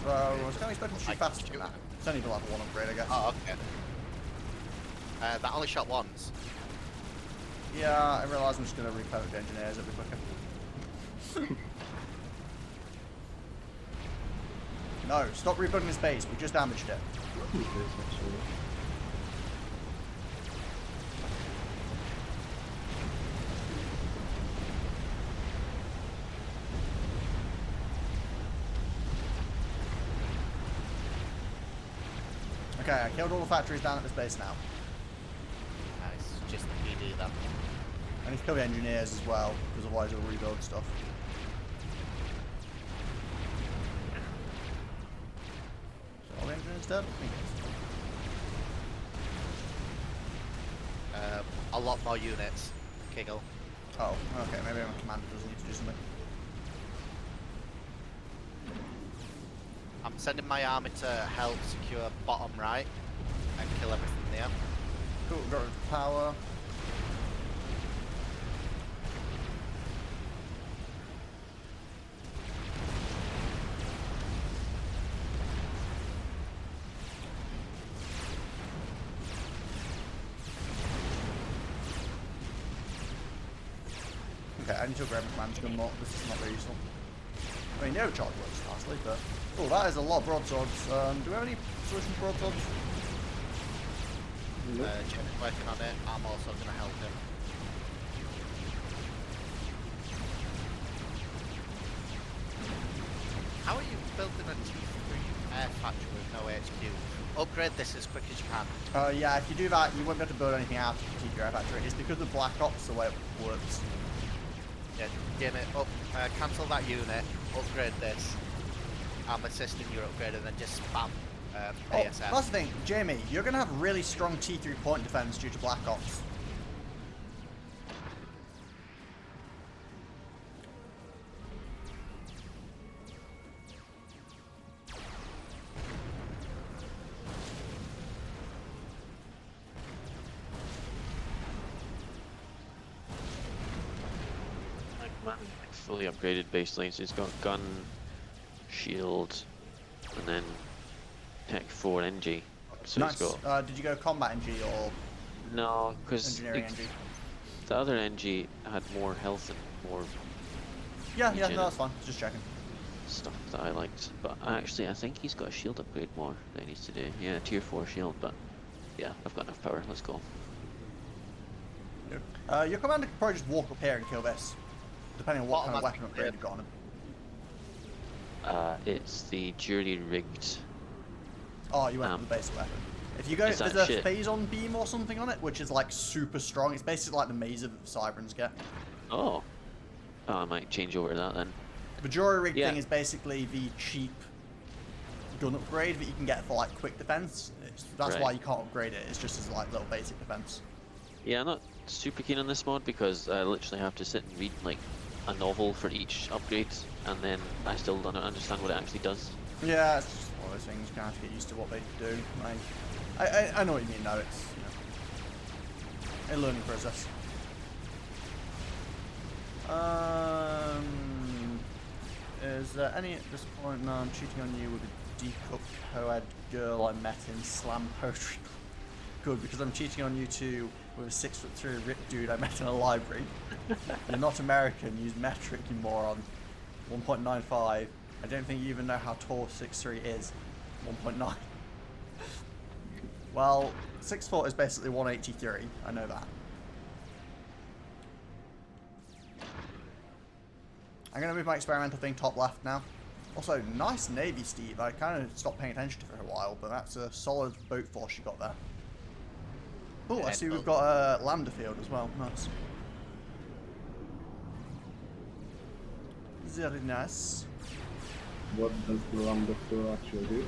So, I was kind of expecting to I shoot can faster shoot than that. him. It's only the level 1 upgrade, I guess. Oh, okay. That only shot once. Yeah, I realise I'm just going to repoke the engineers, it'll be quicker. No, stop rebuilding his base, we just damaged it. Actually. Okay, I killed all the factories down at this base now. It's just the PD then. I need to kill the engineers as well, because otherwise it'll rebuild stuff. So all the engineers dead? I think it is. A lot more units, Kiggle. Oh, okay, maybe my commander does need to do something. I'm sending my army to help secure bottom right and kill everything there. Cool, got rid of power. Okay, I need to grab my command gun more. This is not very useful. I mean, no charge works lastly, but... Oh, that is a lot of broadswords. Do we have any solution for broadswords? Jim's working on it. I'm also going to help him. How are you building a T3 air factory with no HQ? Upgrade this as quick as you can. Yeah, if you do that, you won't be able to build anything out of the TPR factory. It's because of Black Ops the way it works. Yeah, Jimmy, cancel that unit, upgrade this. I'm assisting your upgrade and then just spam Oh, ASF. that's the thing, Jamie, you're going to have really strong T3 point defense due to Black Ops. Fully upgraded base lanes. It's got gun, shield, and then Tech 4 NG. So Nice. it's got Did you go combat NG or no, because engineering NG? the other NG had more health and more Yeah, Regen no, that's fine. Just checking. stuff that I liked. But actually, I think he's got a shield upgrade more that he needs to do. Yeah, tier 4 shield. But yeah, I've got enough power. Let's go. Your commander can probably just walk up here and kill this, depending on what kind of weapon Automatic upgrade you've got on him. It's the jury rigged. Oh, you went for the basic weapon. If you go, Is there's that a shit? phase-on beam or something on it, which is like super strong. It's basically like the maze that Cyberns get. Oh, I might change over to that then. The jury rig Yeah. thing is basically the cheap gun upgrade that you can get for like quick defense. That's Right. why you can't upgrade it. It's just as like little basic defense. Yeah, I'm not super keen on this mod because I literally have to sit and read like a novel for each upgrade, and then I still don't understand what it actually does. Yeah, it's just one of those things. You kind of have to get used to what they do. I know what you mean though. It's a learning process. Is there any at this point? No, I'm cheating on you with a decooked co-ed girl I met in slam poetry. Good, because I'm cheating on you too with a 6'3" ripped dude I met in a library. You're not American, use metric, you moron. 1.95. I don't think you even know how tall 6'3" is. 1.9. Well, 6'4" is basically 183. I know that. I'm going to move my experimental thing top left now. Also, nice navy, Steve. I kind of stopped paying attention to it for a while, but that's a solid boat force you got there. Oh, I see we've got a lander field as well. Nice. Very nice. What does the lambda field actually do?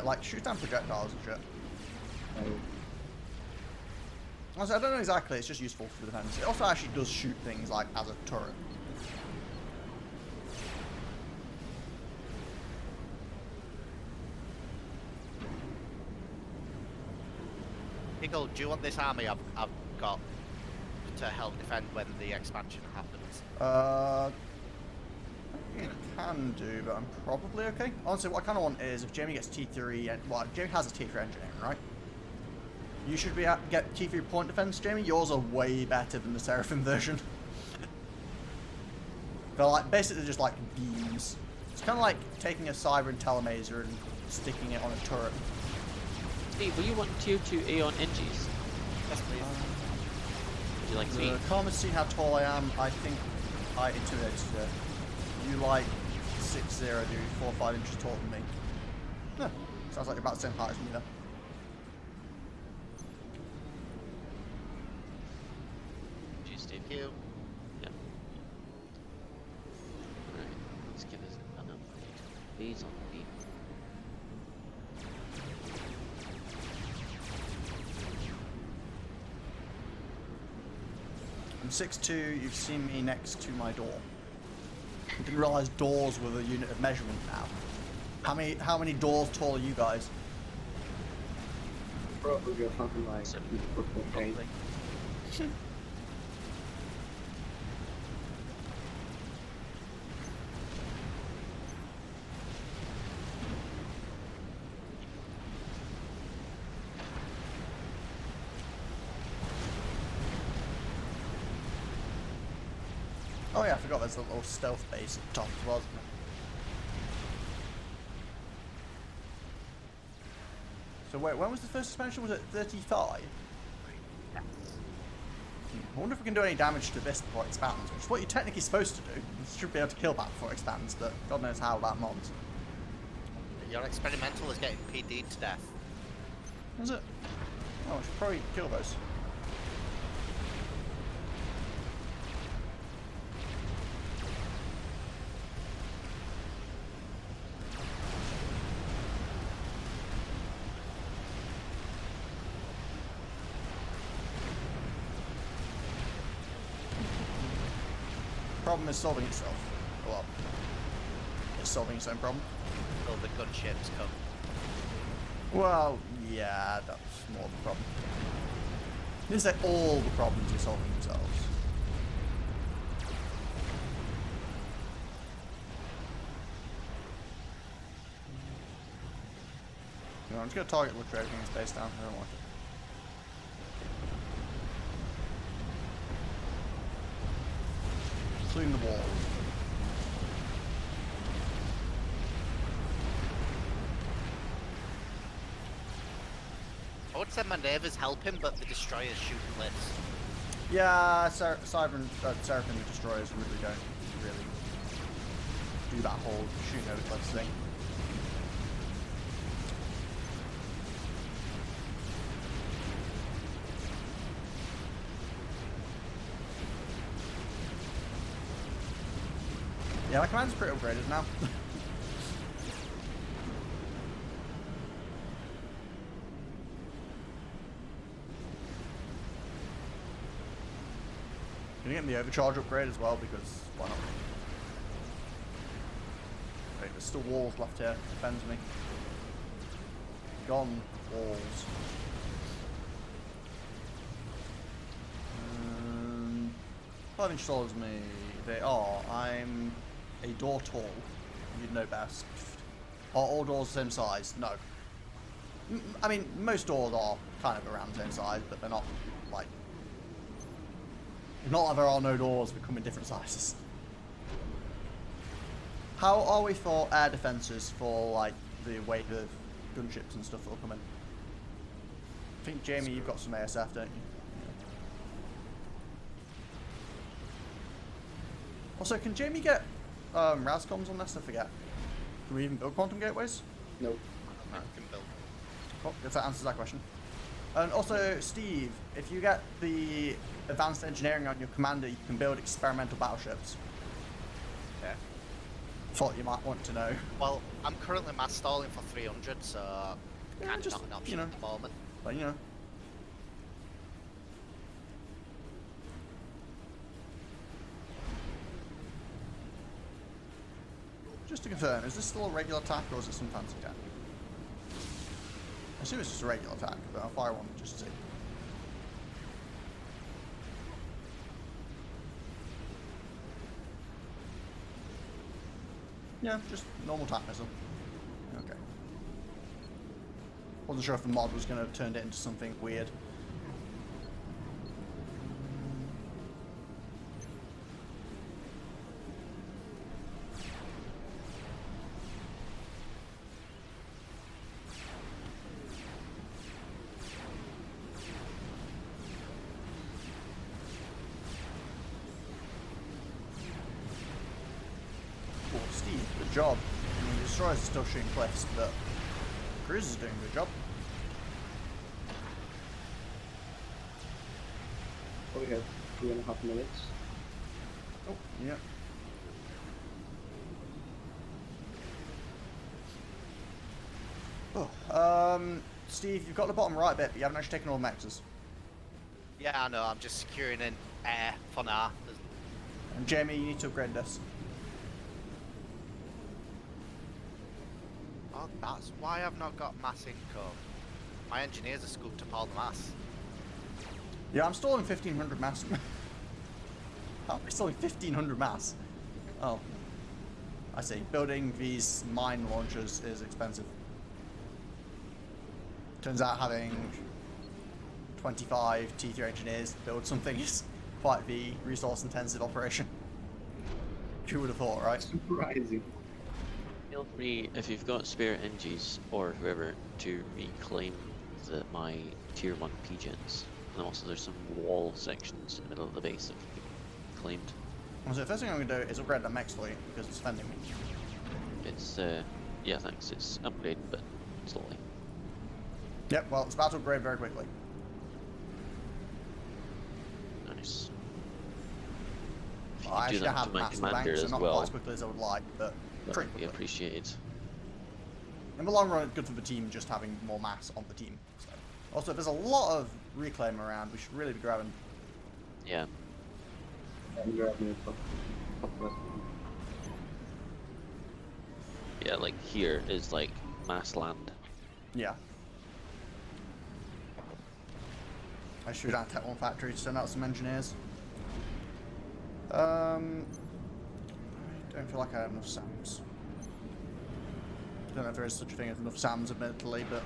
Like shoot down projectiles and shit. Oh, Honestly, I don't know exactly. It's just useful for defense. It also actually does shoot things like as a turret. Eagle, do you want this army I've got to help defend when the expansion happens? I can do, but I'm probably okay. Honestly, what I kind of want is if Jamie gets T3, and well, Jamie has a T3 engineering, right? You should be get T3 point defense, Jamie. Yours are way better than the Seraphim version. They're like basically just like beams. It's kind of like taking a cyber and telemaser and sticking it on a turret. Steve, will you want tier 2 Aeon NGs? Yes, please. Would you like to eat? The Karma's seen how tall I am. I think I intimidated her. You like 6'0", dude, 4 or 5 inches taller than me. Huh. Sounds like you're about the same height as me, though. team. Thank you. Right, let's give us an upgrade. These on the beam. I'm 6'2", you've seen me next to my door. I didn't realise doors were the unit of measurement now. How many doors tall are you guys? Probably something like 7, 4.8. probably. Oh yeah, I forgot there's a little stealth base at the top as well, isn't there? So wait, when was the first expansion? Was it 35? Yes. I wonder if we can do any damage to this before it expands, which is what you're technically supposed to do. You should be able to kill that before it expands, but God knows how that mods. Your experimental is getting PD'd to death. Is it? Oh, I should probably kill those. Problem is solving itself. Well, it's solving its own problem. Till the gunships come. Well, yeah, that's more the problem. Is that all the problems are solving themselves? No, I'm just gonna target look for everything in space down. I don't like it. Including the wall. I would say my neighbours help him, but the destroyer's shooting lids. Yeah, Seraphim destroyers really don't really do that whole shooting over cliffs thing. Yeah, my command's pretty upgraded now. Can you get me the overcharge upgrade as well? Because why not? Wait, there's still walls left here. Defends me. Gone walls. Five inch taller me. They are. I'm a door tall. You'd know best. Are all doors the same size? No. I mean, most doors are kind of around the same size, but they're not like. Not like there are no doors that come in different sizes. How are we for air defences for like the way the gunships and stuff that will come in? I think Jamie, you've got some ASF, don't you? Also, can Jamie get Rascoms on this? I forget. Can we even build quantum gateways? Nope. I can build. Cool, if that answers that question. And also, Steve, if you get the advanced engineering on your commander, you can build experimental battleships. Yeah. Thought you might want to know. Well, I'm currently mass stalling for 300, so Yeah, kind of just, not an option you know. at the moment. But you know. Just to confirm, is this still a regular attack or is it some fancy attack? I assume it's just a regular attack, but I'll fire one just to see. Yeah, just normal attack missile. Okay. Wasn't sure if the mod was going to have turned it into something weird. Cool, Steve, good job. I mean, the destroyers are still shooting cliffs, but Cruise is doing a good job. We have 3.5 minutes. Oh, yeah. Oh, Steve, you've got the bottom right bit, but you haven't actually taken all the maxes. Yeah, I know. I'm just securing in air for now. And Jamie, you need to upgrade this. Oh, that's why I've not got mass income. My engineers are scooped up all the mass. Yeah, I'm stalling 1500 mass. How am I stalling 1500 mass? Oh. I see. Building these mine launchers is expensive. Turns out having 25 T3 engineers build something is quite the resource intensive operation. Who would have thought, right? Surprising. Feel free, if you've got spare engies or whoever, to reclaim my tier 1 PGens. And also there's some wall sections in the middle of the base that can be claimed. So the first thing I'm going to do is upgrade that mech for you, because it's defending me. It's, yeah thanks, it's upgraded, but slowly. Yep, well, it's about to upgrade very quickly. Nice. If you Well, I could do actually that have to my mass in the commander bank, so as not well, quite as quickly as I would like, but that pretty would be quickly. appreciated. In the long run, it's good for the team just having more mass on the team. So. Also, if there's a lot of reclaim around, we should really be grabbing. Yeah. I'm grabbing it top left. Yeah, like here is like mass land. Yeah. I should have Tech 1 factory to send out some engineers. I don't feel like I have enough SAMs. I don't know if there is such a thing as enough SAMs, admittedly, but...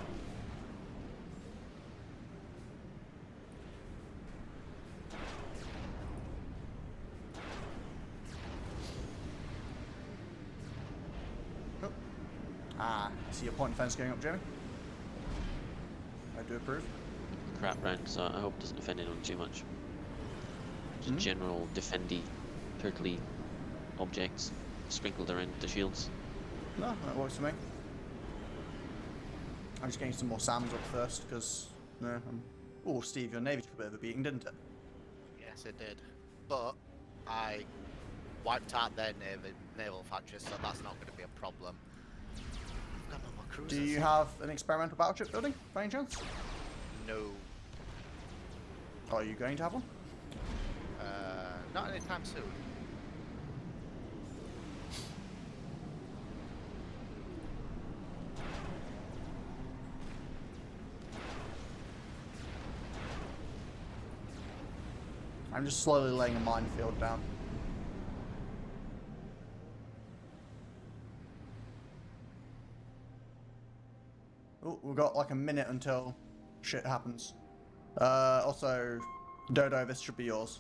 Oh. Ah, I see your point of fence going up, Jamie. I do approve. Crap round, so I hope it doesn't offend anyone too much. Just general defendy, turtley objects sprinkled around the shields. No, that works for me. I'm just getting some more SAMs up first, because... No, oh, Steve, your navy took a bit of a beating, didn't it? Yes, it did. But I wiped out their naval factories, so that's not going to be a problem. I've got no more cruisers. Do you have an experimental battleship building, by any chance? No. Are you going to have one? Not anytime soon. I'm just slowly laying a minefield down. Oh, we've got like a minute until shit happens. Also, Dodo, this should be yours.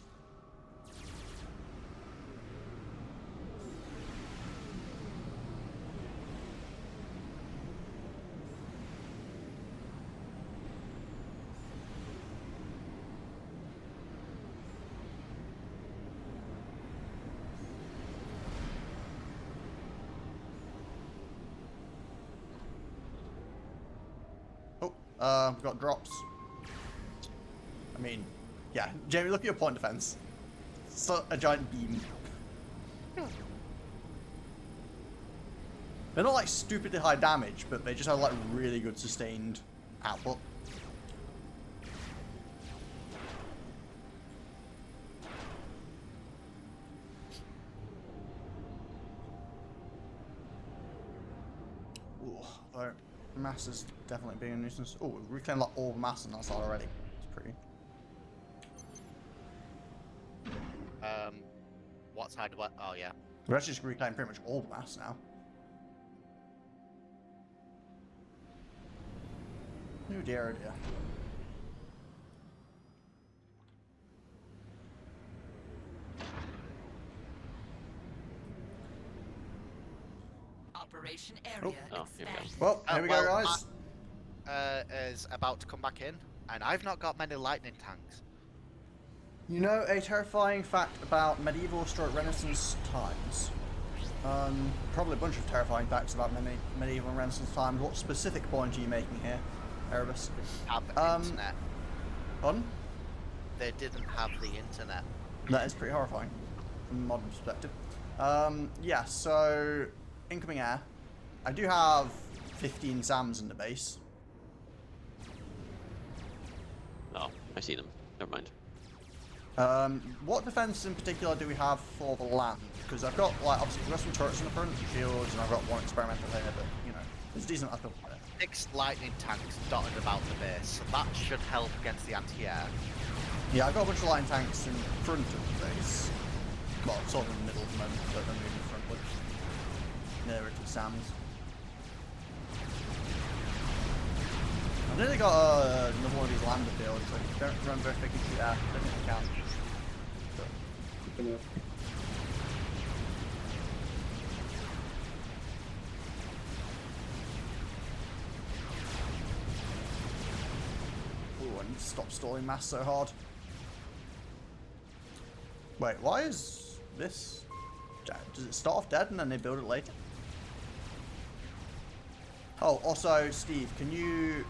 Oh, we've got drops. I mean, yeah, Jamie, look at your point defense. It's a giant beam. They're not like stupidly high damage, but they just have like really good sustained output. Ooh, though mass is definitely being a nuisance. Oh, we've reclaimed like all the mass on that side already. It's pretty. What side? What? Oh yeah. We've actually just reclaimed pretty much all the mass now. Oh dear, oh dear. Operation area Oh, here we go. expanded. Well, here we go, well, guys. Is about to come back in, and I've not got many lightning tanks. You know a terrifying fact about medieval stroke Renaissance times? Probably a bunch of terrifying facts about medieval and Renaissance times. What specific point are you making here, Erebus? Have internet. Pardon? They didn't have the internet. That is pretty horrifying from a modern perspective. Yeah, so incoming air. I do have 15 SAMs in the base. Oh, I see them. Never mind. What defense in particular do we have for the land? Because I've got, like, obviously we've got some turrets in the front, shields, and I've got one experimental here, but, you know, there's a decent amount of there. 6 lightning tanks dotted about the base, so that should help against the anti-air. Yeah, I've got a bunch of line tanks in front of the base. Well, sort of in the middle at the moment, but then moving frontwards. Nearer to the SAMs. I've nearly got another one of these lander fields. I don't remember if I can shoot that. I don't think I can. But... Ooh, I need to stop stalling mass so hard. Wait, why is this dead? Does it start off dead and then they build it later? Oh, also, Steve, can you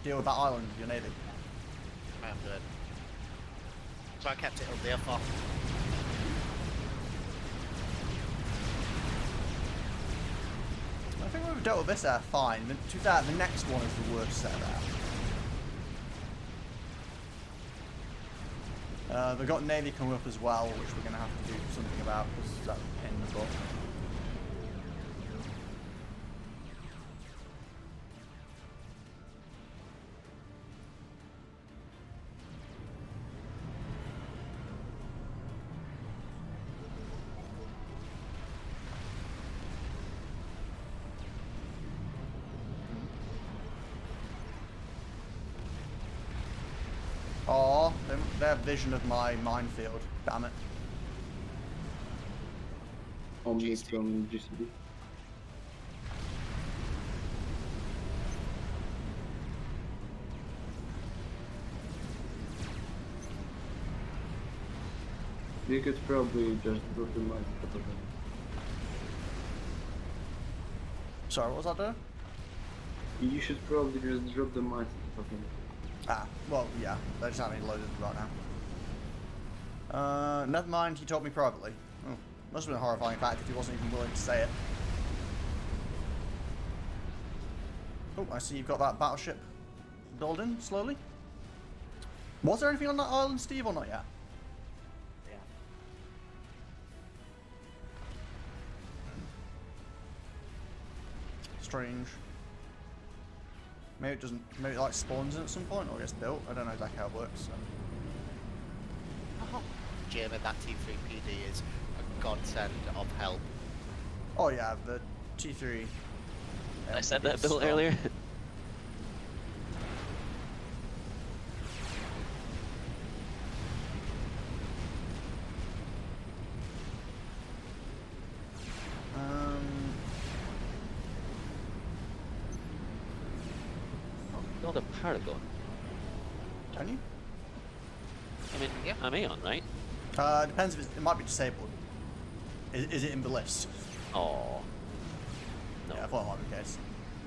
deal with that island with your navy? I am good. So I kept it up there for. I think we've dealt with this air fine. To be fair, the next one is the worst set of air. They've got navy coming up as well, which we're going to have to do something about because that's in the book. Oh, they have vision of my minefield. Damn it. Omni from GCB. You could probably just drop the mic. Sorry, what was that doing? You should probably just drop the mic. Ah, well, yeah, they just haven't loaded right now. Never mind, he told me privately. Oh, must have been a horrifying fact if he wasn't even willing to say it. Oh, I see you've got that battleship building slowly. Was there anything on that island, Steve, or not yet? Yeah. Strange. Maybe it doesn't. Maybe it like spawns in at some point or gets built. I don't know exactly how it works. Oh, Jamie, that T3 PD is a godsend of help. Oh yeah, the T3. I said that is built strong. earlier. Build a Paragon. Can you? I mean, Yeah. I'm Aeon, right? Depends if it might be disabled. Is it in the list? Oh. No. Yeah, I thought it might be the case.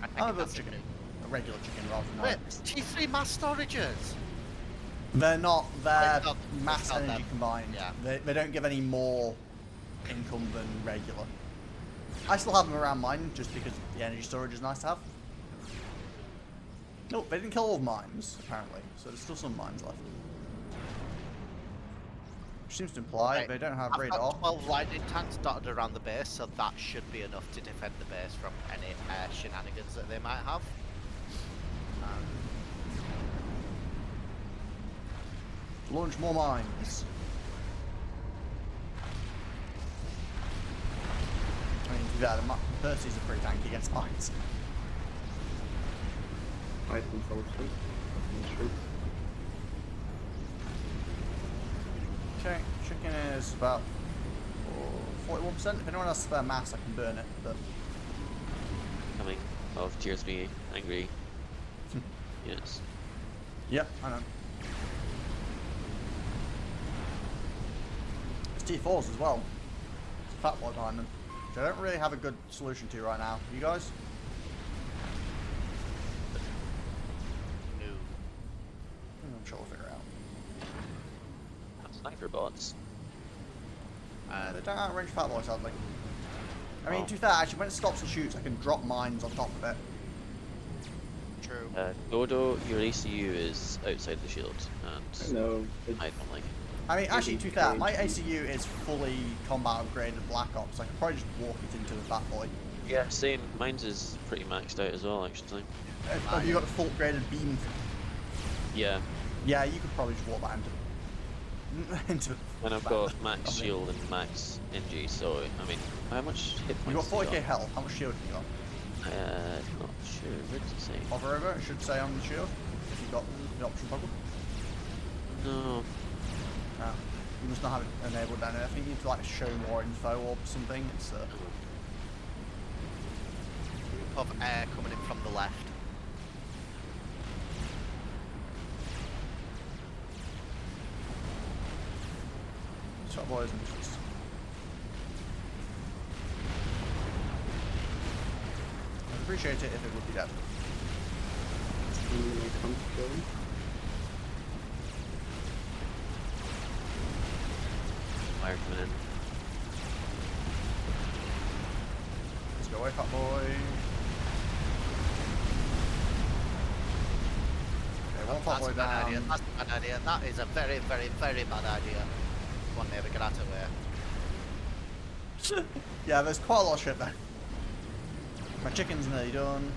I think I'm a that's chicken. good. A regular chicken rather than Wait, that. T3 mass storages. They're not. They're It's not- mass it's not energy them. combined. Yeah. They don't give any more income than regular. I still have them around mine just because the energy storage is nice to have. No, they didn't kill all mines apparently, so there's still some mines left. Which seems to imply Right. they don't have I've radar. got 12 lightning tanks dotted around the base, so that should be enough to defend the base from any shenanigans that they might have. Launch more mines. I mean, to be fair, the Percy's are pretty tanky against mines. I think so too. I'm sure. Okay, chicken is about 41%. If anyone has spare mass, I can burn it, but Coming of Tier 3 angry. Yes. yep, I know. It's T4s as well. It's a fat boy behind them, which I don't really have a good solution to right now. You guys? No. I'm sure we'll figure it out. Sniper bots. They don't outrange Fat Boy, sadly. I mean, Oh. to be fair, actually, when it stops and shoots, I can drop mines on top of it. True. Dodo, your ACU is outside the shield, I and know. It's, I don't like it. I mean, actually, to be fair, my crazy. ACU is fully combat upgraded Black Ops. I could probably just walk it into the Fat Boy. Yeah, same. Mine's is pretty maxed out as well, actually. Have you got the full upgraded beam? Yeah, Yeah, you could probably just walk that into and I've Fat got Boy. max shield and max NG, so I mean, how much hit You got points? 40k health. How much shield have you got? Not sure. Where does it say? Hover over, it should say on the shield. If you got the option toggle. No. No. You must not have it enabled down there. I think you need to like show more info or something. It's Group of air coming in from the left. Shot boys and just. I'd appreciate it if it would be dead. Fire coming in. Let's go away, fat boy. Okay, one fat That's boy a bad idea. down. That's a bad idea. That is a very, very, very bad idea. One neighbor, get out of here. Yeah, there's quite a lot of shit there. My chicken's nearly done.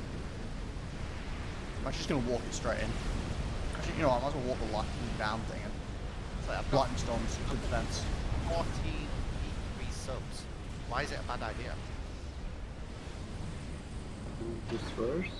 I'm just gonna walk it straight in. Actually, you know what? I might as well walk the lightning down thing and So I've got lightning storms, good defense. 14 free subs. Why is it a bad idea? This first.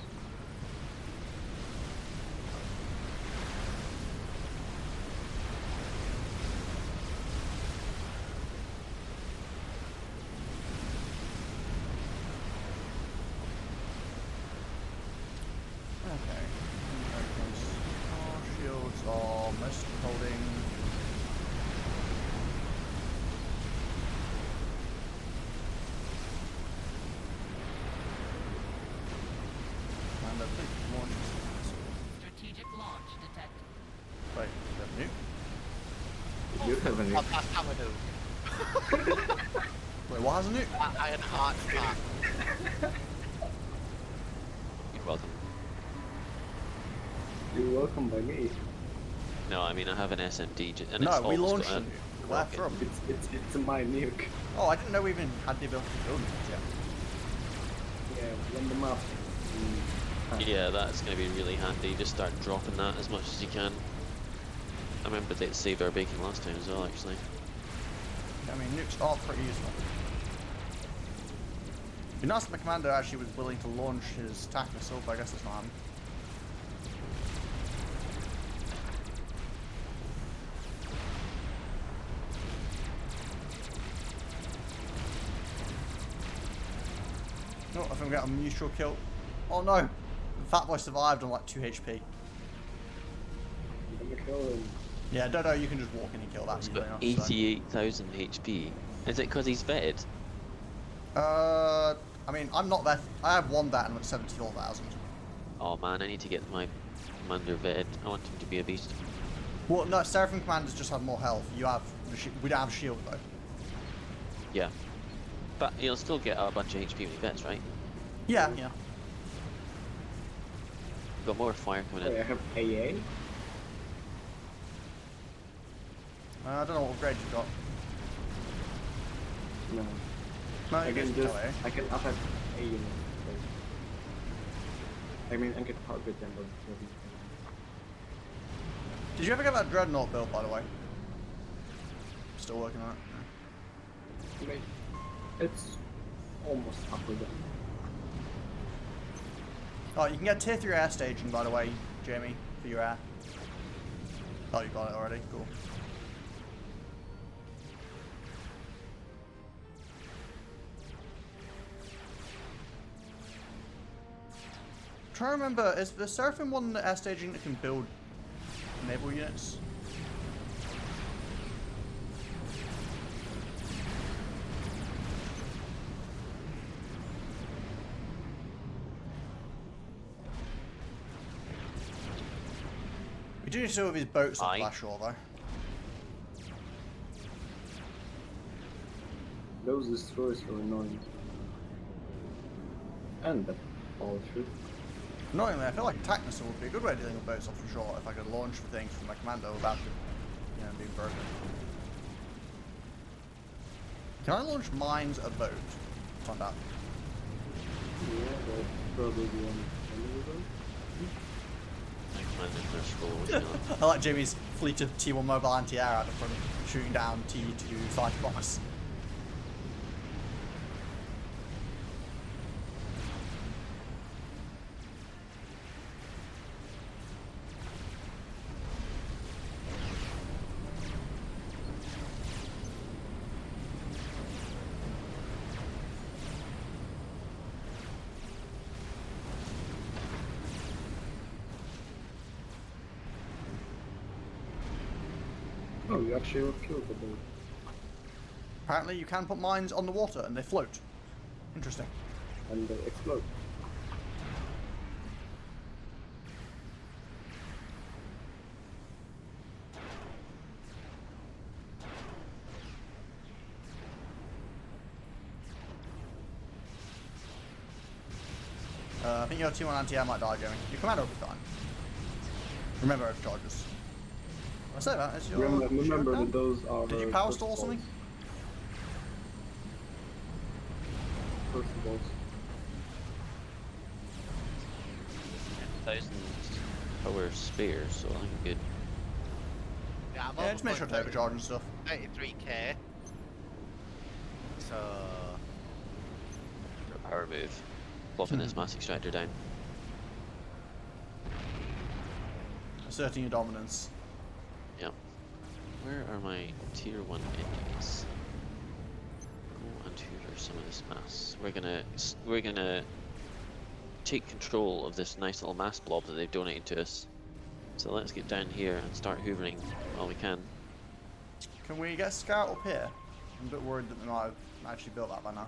Okay. Oh, shields are mostly holding. And I think launch. Strategic launch detected. Wait, is that nuke? You have a Oh, nuke. that's Hamadu. Wait, what has a nuke? That Iron Heart pack. You're welcome. You're welcome by me. No, I mean I have an SMD, and No, it's we almost launched got the a nuke. Where rocket. from? It's my nuke. Oh, I didn't know we even had the ability to build nukes yet. Yeah, when the map. Yeah, that's going to be really handy. Just start dropping that as much as you can. I remember they saved our bacon last time as well, actually. I mean, nukes are pretty useful. It'd be nice if the commander actually was willing to launch his attack missile, but I guess it's not happening. Oh, I think we got a mutual kill. Oh no! The Fat Boy survived on like 2 HP. I'm gonna kill him. Yeah, Dodo, you can just walk in and kill that. He's easily got enough, so. 88,000 HP. Is it because he's vetted? I mean, I'm not that. I have one that and I'm at 74,000. Oh man, I need to get my commander vetted. I want him to be a beast. Well, no, Seraphim commanders just have more health. You have. We don't have shield though. Yeah. But he'll still get a bunch of HP when he vets, right? Yeah, yeah. We've got more fire coming Wait, I in. have AA? I don't know what grade you've got. No. No, I you can can just, LA. I can attack A unit. I mean, I can target them, but nothing. Did you ever get that Dreadnought built, by the way? Still working on it. I mean, it's almost halfway done. Oh, you can get tier 3 air staging, by the way, Jamie, for your air. Oh, you got it already. Cool. I'm trying to remember, is the Seraphim one the air staging that can build naval units? We do need to see with his boats on Aye. Flash Shore, though. Those destroyers are annoying. And that all through. Annoyingly, I feel like attack missile would be a good way of dealing with boats off the shore if I could launch things from my commando without it, being broken. Can I launch mines a boat? Find out. Yeah, that's probably the one boat. I like Jamie's fleet of T1 mobile anti-air out of front, shooting down T2 fighter bombers. Oh, you actually killed the boat. Apparently you can put mines on the water and they float. Interesting. And they explode. I think your T1 anti-air might die, Jamie. Your commando will be fine. Remember overcharges. I say that, is your Remember shield down? that those are. Did you power stall or something? First balls. 1,000 power spare, so I think I'm good. Yeah, I'm Yeah, just make sure to overcharge and stuff. 93k. So Power move. Plopping this mass extractor down. Asserting your dominance. Yep. Where are my tier 1 engines? Go and hoover some of this mass. We're gonna take control of this nice little mass blob that they've donated to us. So let's get down here and start hoovering while we can. Can we get a scout up here? I'm a bit worried that they might have actually built that by now.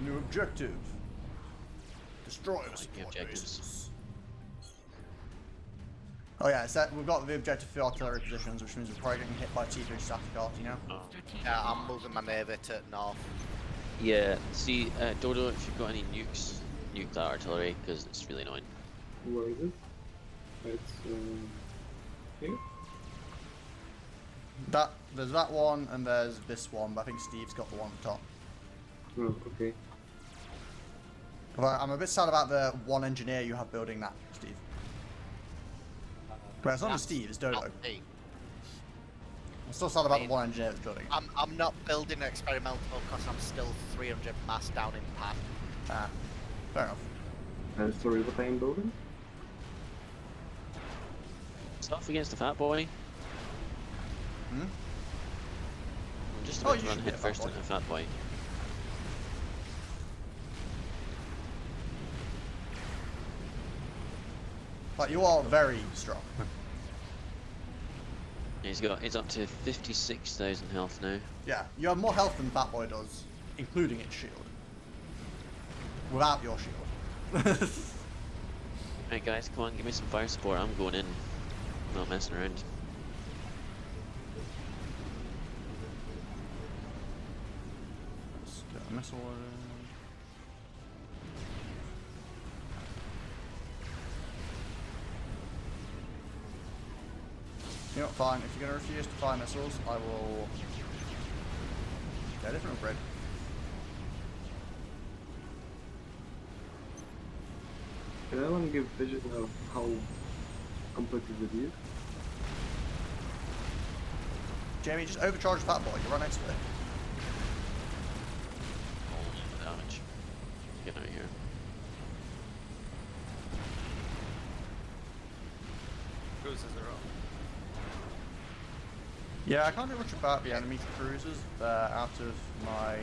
New objective. Destroy the support objectives. bases. Oh yeah, it's that we've got the objective for artillery positions, which means we're probably getting hit by T3 static arty now. Strategic yeah, I'm launch moving my navy to north. Yeah, see, Dodo, if you've got any nukes, nuke that artillery, because it's really annoying. Where is it? It's here. There's that one and there's this one, but I think Steve's got the one at the top. Oh, okay. But I'm a bit sad about the one engineer you have building that, Steve. But it's not just Steve, it's Dodo. Not me. I'm still sad about the one engineer that's building it. I'm not building experimental because I'm still 300 mass down in pack. Ah, fair enough. Sorry, what I am building? Stuff against the fat boy. Hmm? I'm just Oh, about to you run should be a head fat first boy. into the fat boy. But you are very strong. He's up to 56,000 health now. Yeah, you have more health than Fat Boy does, including its shield. Without your shield. Right guys, come on, give me some fire support. I'm going in. I'm not messing around. Let's get a missile order. You know what, fine. If you're going to refuse to fire missiles, I will get a different upgrade. Can anyone give vision of how competitive it is? Jamie, just overcharge Fat Boy. You're right next to it. Oh, damage. Get out of here. Cruises are up. Yeah, I can't do much about the enemy cruisers. They're out of my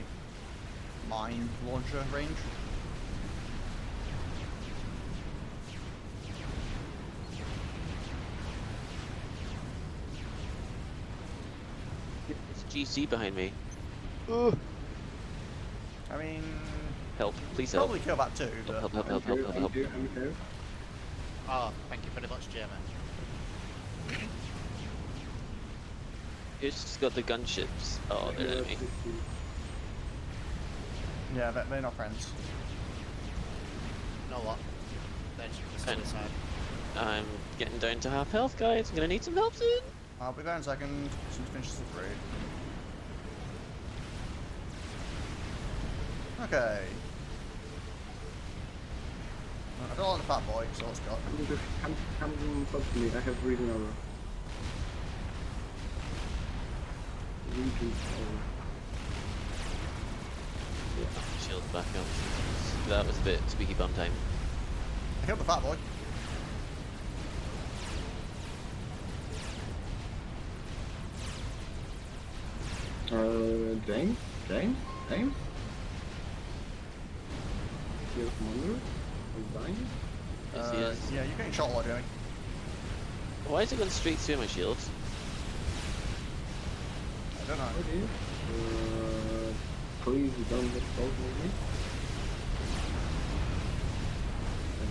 mine launcher range. It's GC behind me. I mean, Help, please help. probably kill that too, but Help, help, I'm help, help, here, help, I'm help. here, I'm here. Oh, thank you very much, Jeremy. Who's got the gunships? Oh, they're Here, enemy. yeah, they're not friends. You know what? They're just Fine. suicide. I'm getting down to half health, guys. I'm gonna need some help soon. I'll be there in a second. Since we finish the 3. Okay. I don't like the fat boy, so let's go. Come talk to me. I have reading over. Reading over. Shield back up. That was a bit squeaky bum time. I killed the fat boy. James? James? James? Your commander is dying? Yes, he is. Yeah, you're getting shot a lot, Joey. Why is it going straight through my shields? I don't know. Okay. Please don't get close with me. Thank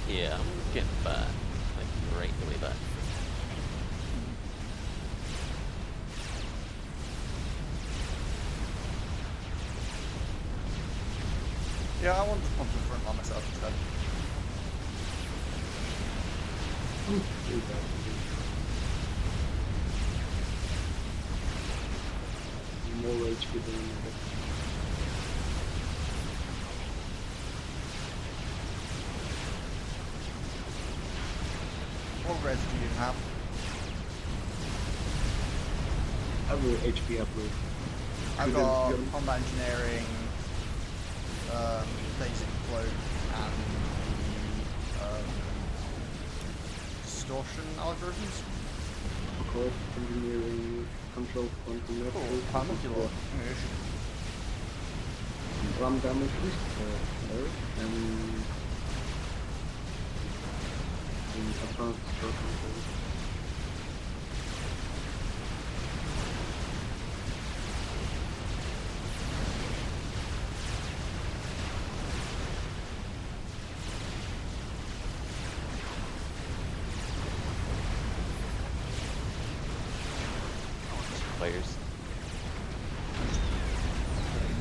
you. Yeah, I'm getting back. Like, right the way back. Yeah, I want to punch in front by myself instead. Too bad. More HP than another. What res do you have? Every HP upgrade. I've Couldn't got go- combat engineering, basic cloak, and distortion algorithms. Code engineering, control quantum Oh, network, I'm not your RAM damage risk, and advanced control control. Players.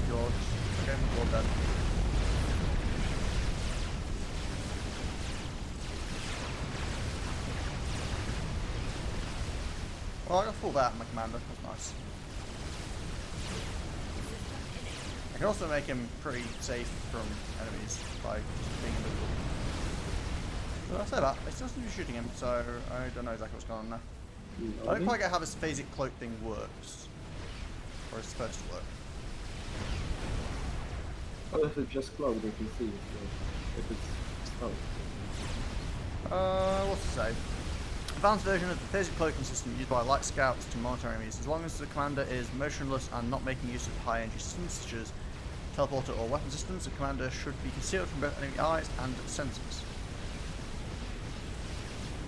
George. Okay, well done. Well, I got full that, my commander. That's nice. I can also make him pretty safe from enemies by just being invisible. But I say that, I still seem to be shooting him, so I don't know exactly what's going on there. I don't quite get how this phasic cloak thing works. Or it's supposed to work. Oh, if it's just cloud, they can see it. So if it's stealth. What's to say? Advanced version of the phasic cloaking system used by light scouts to monitor enemies. As long as the commander is motionless and not making use of high energy systems such as teleporter or weapon systems, the commander should be concealed from both enemy eyes and sensors.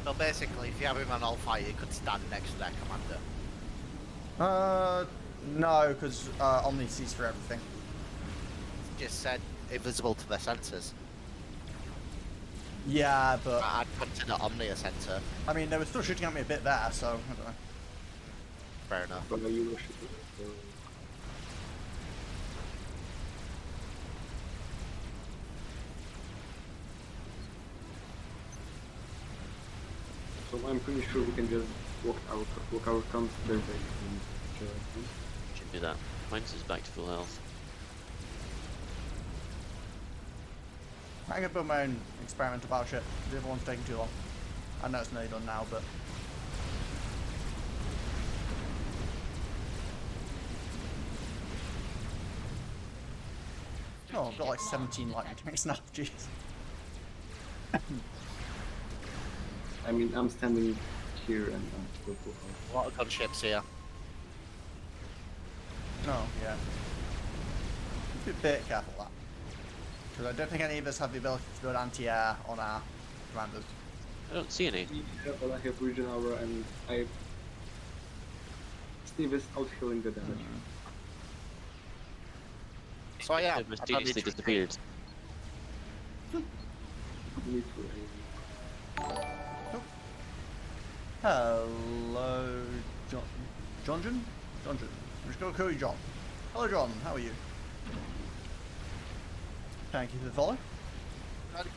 So basically, if you have him on all fire, you could stand next to their commander. No, because Omni sees for everything. Just said invisible to their sensors. Yeah, but I'd consider Omni a sensor. I mean, they were still shooting at me a bit there, so I don't know. Fair enough. But you were shooting. So I'm pretty sure we can just walk our camp to their base and kill them. Should do that. Mine's is back to full health. I'm gonna build my own experimental battleship. The other one's taking too long. I know it's nearly done now, but oh, I've got like 17 lightning tanks now. Jeez. I mean, I'm standing here and I'm still full health. A lot of gunships here. Oh, yeah. Be a bit careful with that. Because I don't think any of us have the ability to build anti-air on our commanders. I don't see any. Yeah, but I have Region Aura and Steve is out healing the damage. So yeah, It mysteriously disappeared. Need for Hello, John. John? I'm just gonna call you John. Hello, John. How are you? Thank you for the follow.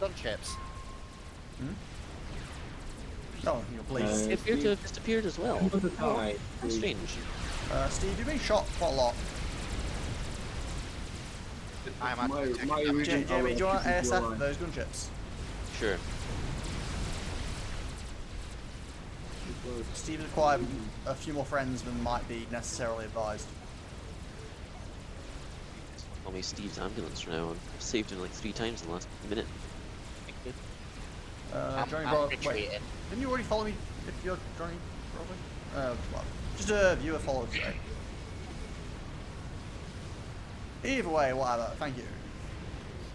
Gunships. Oh, you're pleased. It appeared to have disappeared as well. Not the tie. How strange. Steve, you've been shot quite a lot. I'm My actually Region Jamie, Aura do you want keeps you ASF alive. those gunships? Sure. Steve has acquired a few more friends than might be necessarily advised. Call me Steve's ambulance from now on. I've saved him like 3 times in the last minute. Thank you. Johnny I'm Bro, wait, retreating. didn't you already follow me if you're Johnny Probably? Well, just a viewer follow today. Either way, whatever, thank you.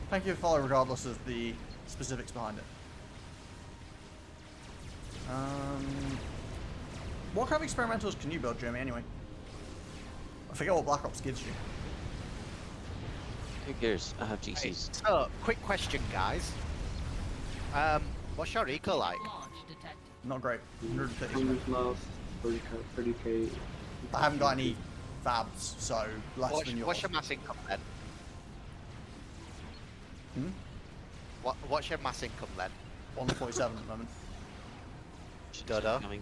Thank you for following regardless of the specifics behind it. What kind of experimentals can you build, Jeremy, anyway? I forget what Black Ops gives you. Who cares? I have Hey, GCs. so, quick question, guys. What's your eco like? Launch detected. Not great. 130. 100 miles, 30k. I haven't got any fabs, so less than yours. What's your mass income then? What's your mass income then? 147 at the moment. Dodo. Coming.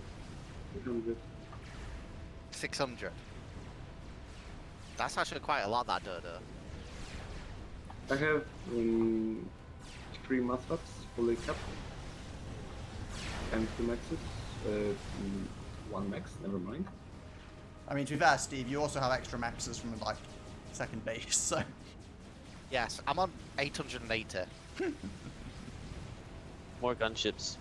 100. 600. That's actually quite a lot, that Dodo. I have 3 mass fully capped. And 2 maxes. 1 max, never mind. I mean, to be fair, Steve, you also have extra maxes from like second base, so Yes, I'm on 880. More gunships.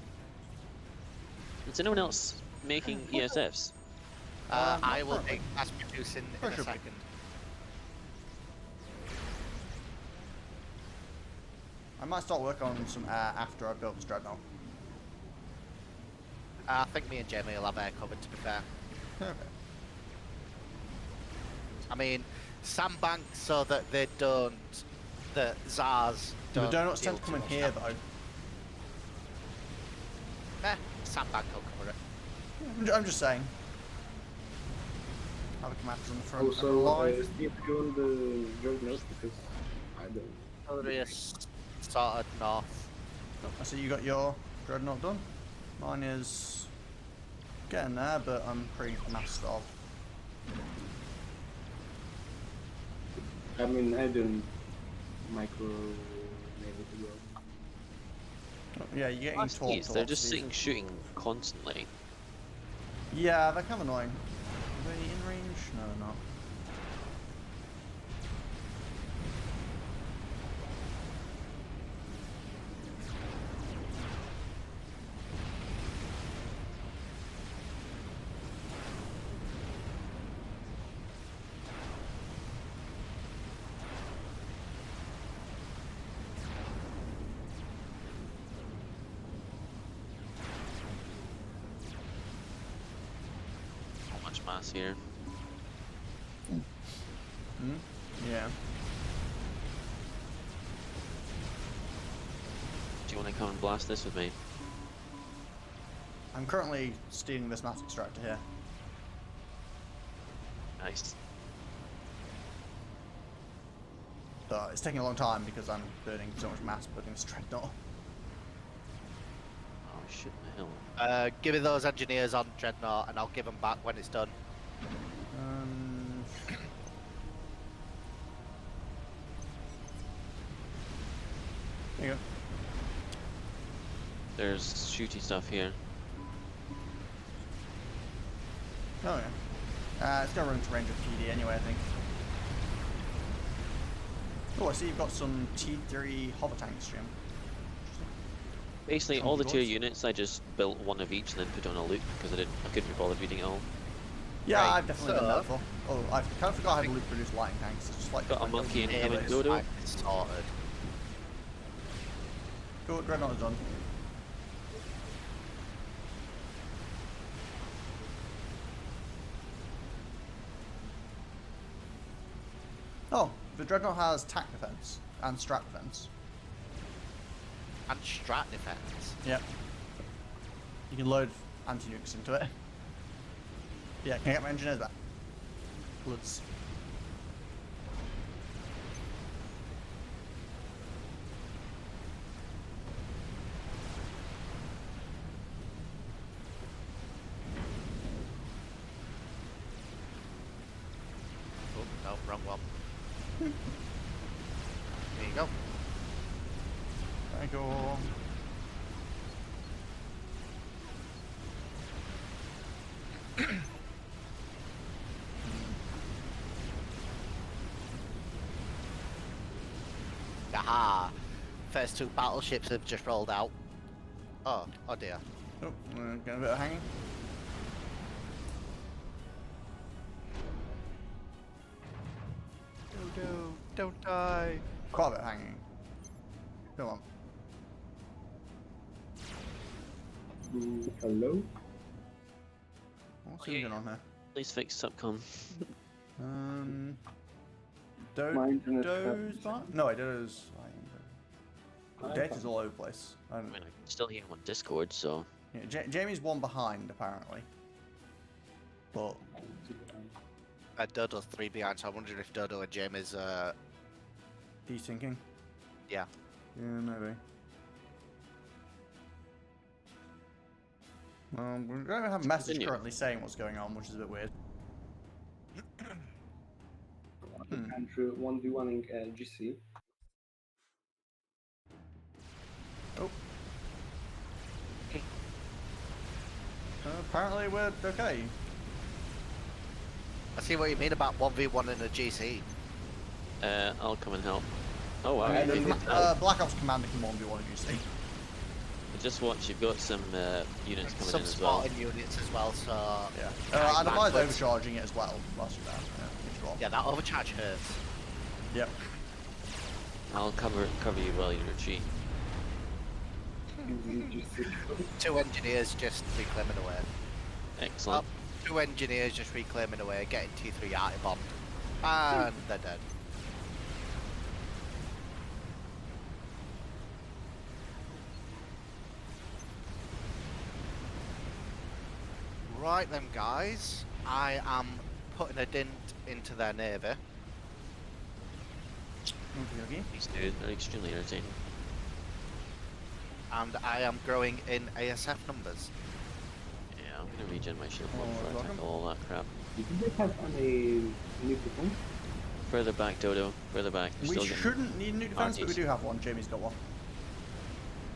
Is anyone else making ESFs? I not will currently. make mass produce in a Preferably. second. I might start working on some after I built this dreadnought. I think me and Jamie will have air covered, to be fair. Okay. I mean, sandbank so that they don't, the Zars The don't. donuts deal tend to come in too here much though. damage. Sandbank will cover it. I'm just saying. Have a commander on the front. and Also, live. Steve, you on the Dreadnought because I don't. Hilarious, sort of north. I see you got your dreadnought done. Mine is getting there, but I'm pretty mass starved. I mean, I didn't micro maybe to go. Yeah, you're getting Last torqued. piece, they're just sitting shooting constantly. Yeah, they're kind of annoying. Are they in range? No, they're not. Not much mass here. Yeah. Do you want to come and blast this with me? I'm currently stealing this mass extractor here. Nice. But it's taking a long time because I'm burning so much mass building this dreadnought. Oh shit the hell. Give me those engineers on Dreadnought and I'll give them back when it's done. There you go. There's shooty stuff here. Oh yeah. It's gonna run into range of PD anyway, I think. Oh, I see you've got some T3 hover tanks, Jim. Basically, Chunky all the tier boys. units, I just built one of each and then put on a loop because I couldn't be bothered reading it all. Yeah, Right, I've definitely done that before. Oh, I kind of forgot how to produce lightning tanks. It's just like Got a monkey in incoming, place. Dodo. It's sorted. Go, Dreadnought is done. Oh, the Dreadnought has tack defense and strat defense. And strat defense. Yep. You can load anti-nukes into it. Yeah, can I get my engineers back? Bloods. Oh, no, wrong one. There you go. Thank you. Aha! First two battleships have just rolled out. Oh dear. Oh, we're getting a bit of hanging. No, don't die. Quite a bit of hanging. Come on. Hello? What's going on here? Please fix subcom. My internet Dodo's back? No, Dodo's fine. Data's all over the place. I mean, I can still hear him on Discord, so. Yeah, Jamie's one behind, apparently. But Dodo's 3 behind, so I wonder if Dodo and Jamie's desyncing. yeah. Yeah, maybe. We don't have a message Continue. currently saying what's going on, which is a bit weird. Andrew 1v1ing GC. Oh. Apparently we're okay. I see what you mean about 1v1 in a GC. I'll come and help. Oh wow, I you mean, did the that. Black Ops Commander can 1v1 if you see. Just watch, you've got some units coming Some in as well. spotting units as well, so Yeah. Guide I'd advise backwards. overcharging it as well whilst you're there. Yeah, each Yeah, that overcharge hurts. Yep. I'll cover you while you retreat. 2 engineers just reclaiming away. Excellent. 2 engineers just reclaiming away, getting T3 arty-bombed. And they're dead. Right then, guys. I am putting a dent into their navy. Okay. These dudes are extremely irritating. And I am growing in ASF numbers. Yeah, I'm gonna regen my shield Oh, before I welcome. tackle all that crap. Did they have any new defense? Further back, Dodo. Further back. You're We still getting- shouldn't need new defense, but we Arties. do have one. Jamie's got one.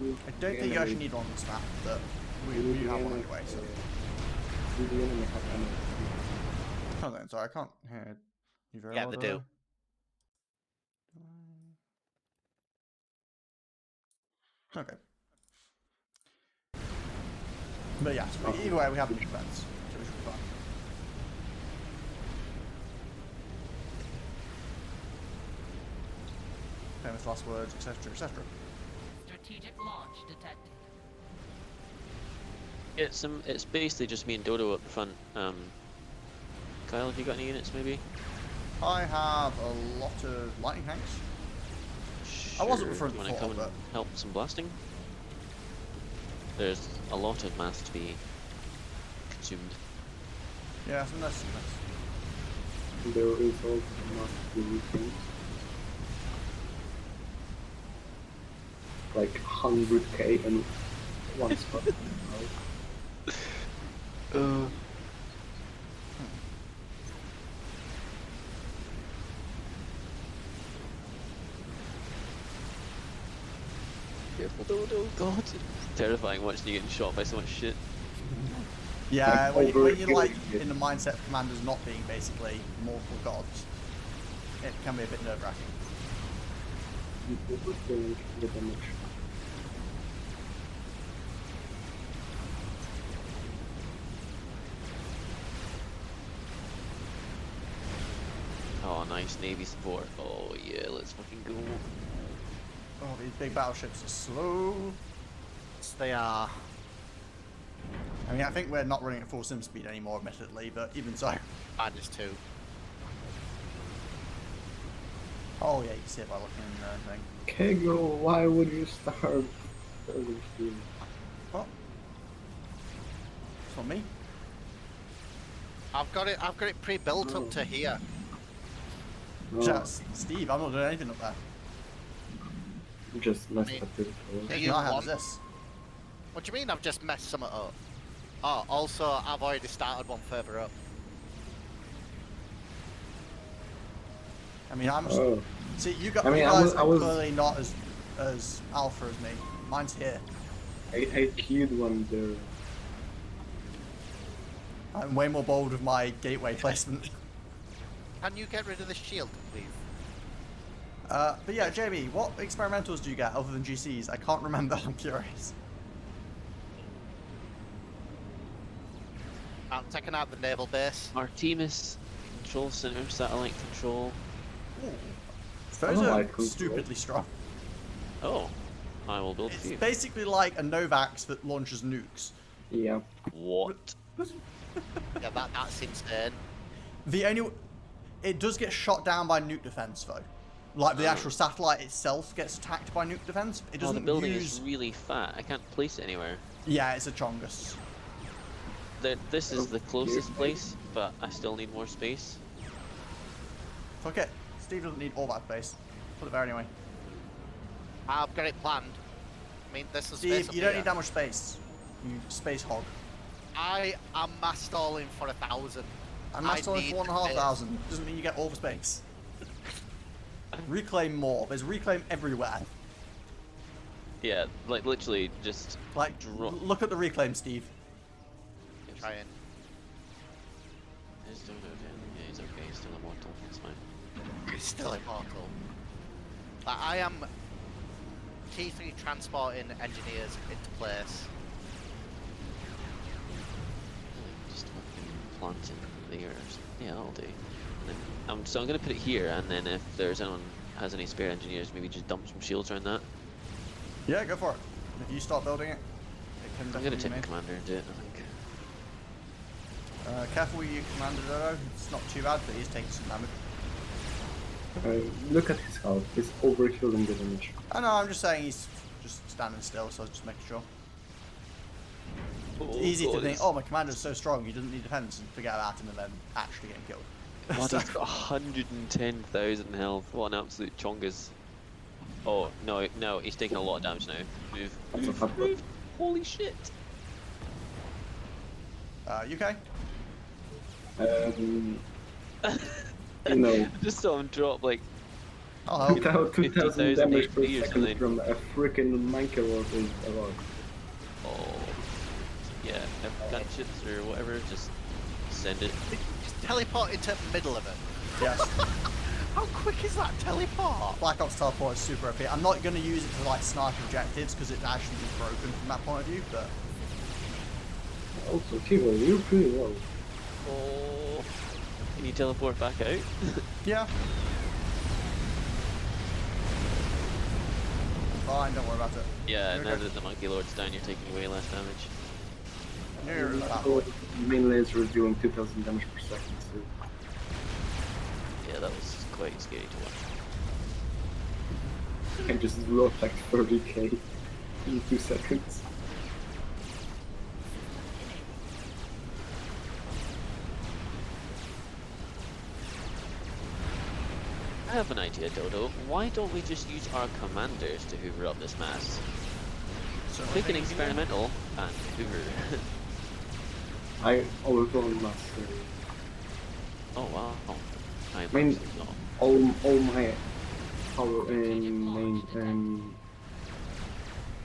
I don't think you actually need one on the staff, but we do have one anyway, so. Do the enemy have any? Hold on, sorry, I can't hear you very Yeah, well. they do. Okay. But yeah, so either way, we have new defense, so we should be fine. Famous last words, etc., etc. Strategic launch detected. It's basically just me and Dodo up the front. Kyle, have you got any units maybe? I have a lot of lightning tanks. I was at the front Do you want to before, come and but- help some blasting? There's a lot of mass to be consumed. Yeah, some nice. There is also must be things. Like 100k and one spot. Careful, Dodo. God, terrifying watching you getting shot by so much shit. Yeah, Like when you're like overkill. in the mindset of commanders not being basically mortal gods, it can be a bit nerve-wracking. The damage. nice Navy support. Oh yeah, let's fucking go. Oh, these big battleships are slow. Yes, they are. I mean, I think we're not running at full sim speed anymore, admittedly, but even so. -2. Oh yeah, you can see it by looking in the thing. Kego, why would you start building steam? Oh. It's not me. I've got it pre-built up to here. Oh, Just Steve, I'm not doing anything up there. just messed Me. up it. Do If you not, how want- does this? What do you mean I've just messed something up? Oh, also I've already started one further up. I mean, I'm just... Oh, See, you, got, I mean, you I guys was- I are was- clearly not as alpha as me. Mine's here. I queued one there. I'm way more bold with my gateway placement. Can you get rid of the shield, please? But yeah, Jamie, what experimentals do you get other than GCs? I can't remember, I'm curious. I'm taking out the naval base. Artemis control center, satellite control. Ooh. Those Oh, are I could- stupidly strong. Oh, I will build a It's few. basically like a Novax that launches nukes. Yeah. What? Yeah, that's insane. The only... It does get shot down by nuke defense, though. Like, the Oh. actual satellite itself gets attacked by nuke defense. It Oh, doesn't the building use... is really fat. I can't place it anywhere. Yeah, it's a Chongus. This is the Oh, closest dear. place, but I still need more space. Fuck it. Steve doesn't need all that space. Put it there anyway. I've got it planned. I mean, this is space Steve, up you don't here. need that much space. You space hog. I am mass stalling for 1,000. And I that's only need 4,500. Doesn't mean you get all the space. Reclaim more. There's reclaim everywhere. Yeah, like literally just Like, look at the reclaim, Steve. Trying. He's doing okay. Yeah, he's okay. He's still immortal. It's fine. It's still immortal. Like, I am T3 transporting engineers into place. Just fucking planting there. Yeah, that'll do. And then, so I'm gonna put it here, and then if there's anyone has any spare engineers, maybe just dump some shields around that. Yeah, go for it. If you start building it, it can I'm gonna definitely take be the made. commander and do it. I think. Careful with your commander, Dodo. It's not too bad, but he's taking some damage. Look at his health. He's overkilling the damage. I know, I'm just saying he's just standing still, so I was just making sure. It's Oh, easy to God, think, it's- oh, my commander's so strong, he doesn't need defense, and forget about him and then actually getting killed. What, he's got 110,000 health. What an absolute chongus. Oh, no, he's taking a lot of damage now. Move. That's a Move, fat move. Holy shit. You okay? No. Just saw him drop like I'll help. Without 2,000 50,000 damage per HP or second something. from a freaking Minecraft is a lot. Oh, yeah, if gunships or whatever, just send it. Just teleport into the middle of it. Yes. How quick is that teleport? Black Ops teleport is super OP. I'm not going to use it to like snipe objectives because it actually is broken from that point of view, but Also, Kivo, you're pretty low. Oh, can you teleport back out? yeah. Fine, don't worry about it. Yeah, You're now okay. that the Monkey Lord's down, you're taking way less damage. You're that So, boy. main laser is doing 2,000 damage per second, so Yeah, that was quite scary to watch. I just blew up like 30k in 2 seconds. I have an idea, Dodo. Why don't we just use our commanders to hoover up this mass? So Take an experimental and hoover. I overwhelmed mass. Oh wow. I mean- absolutely not. All my power in main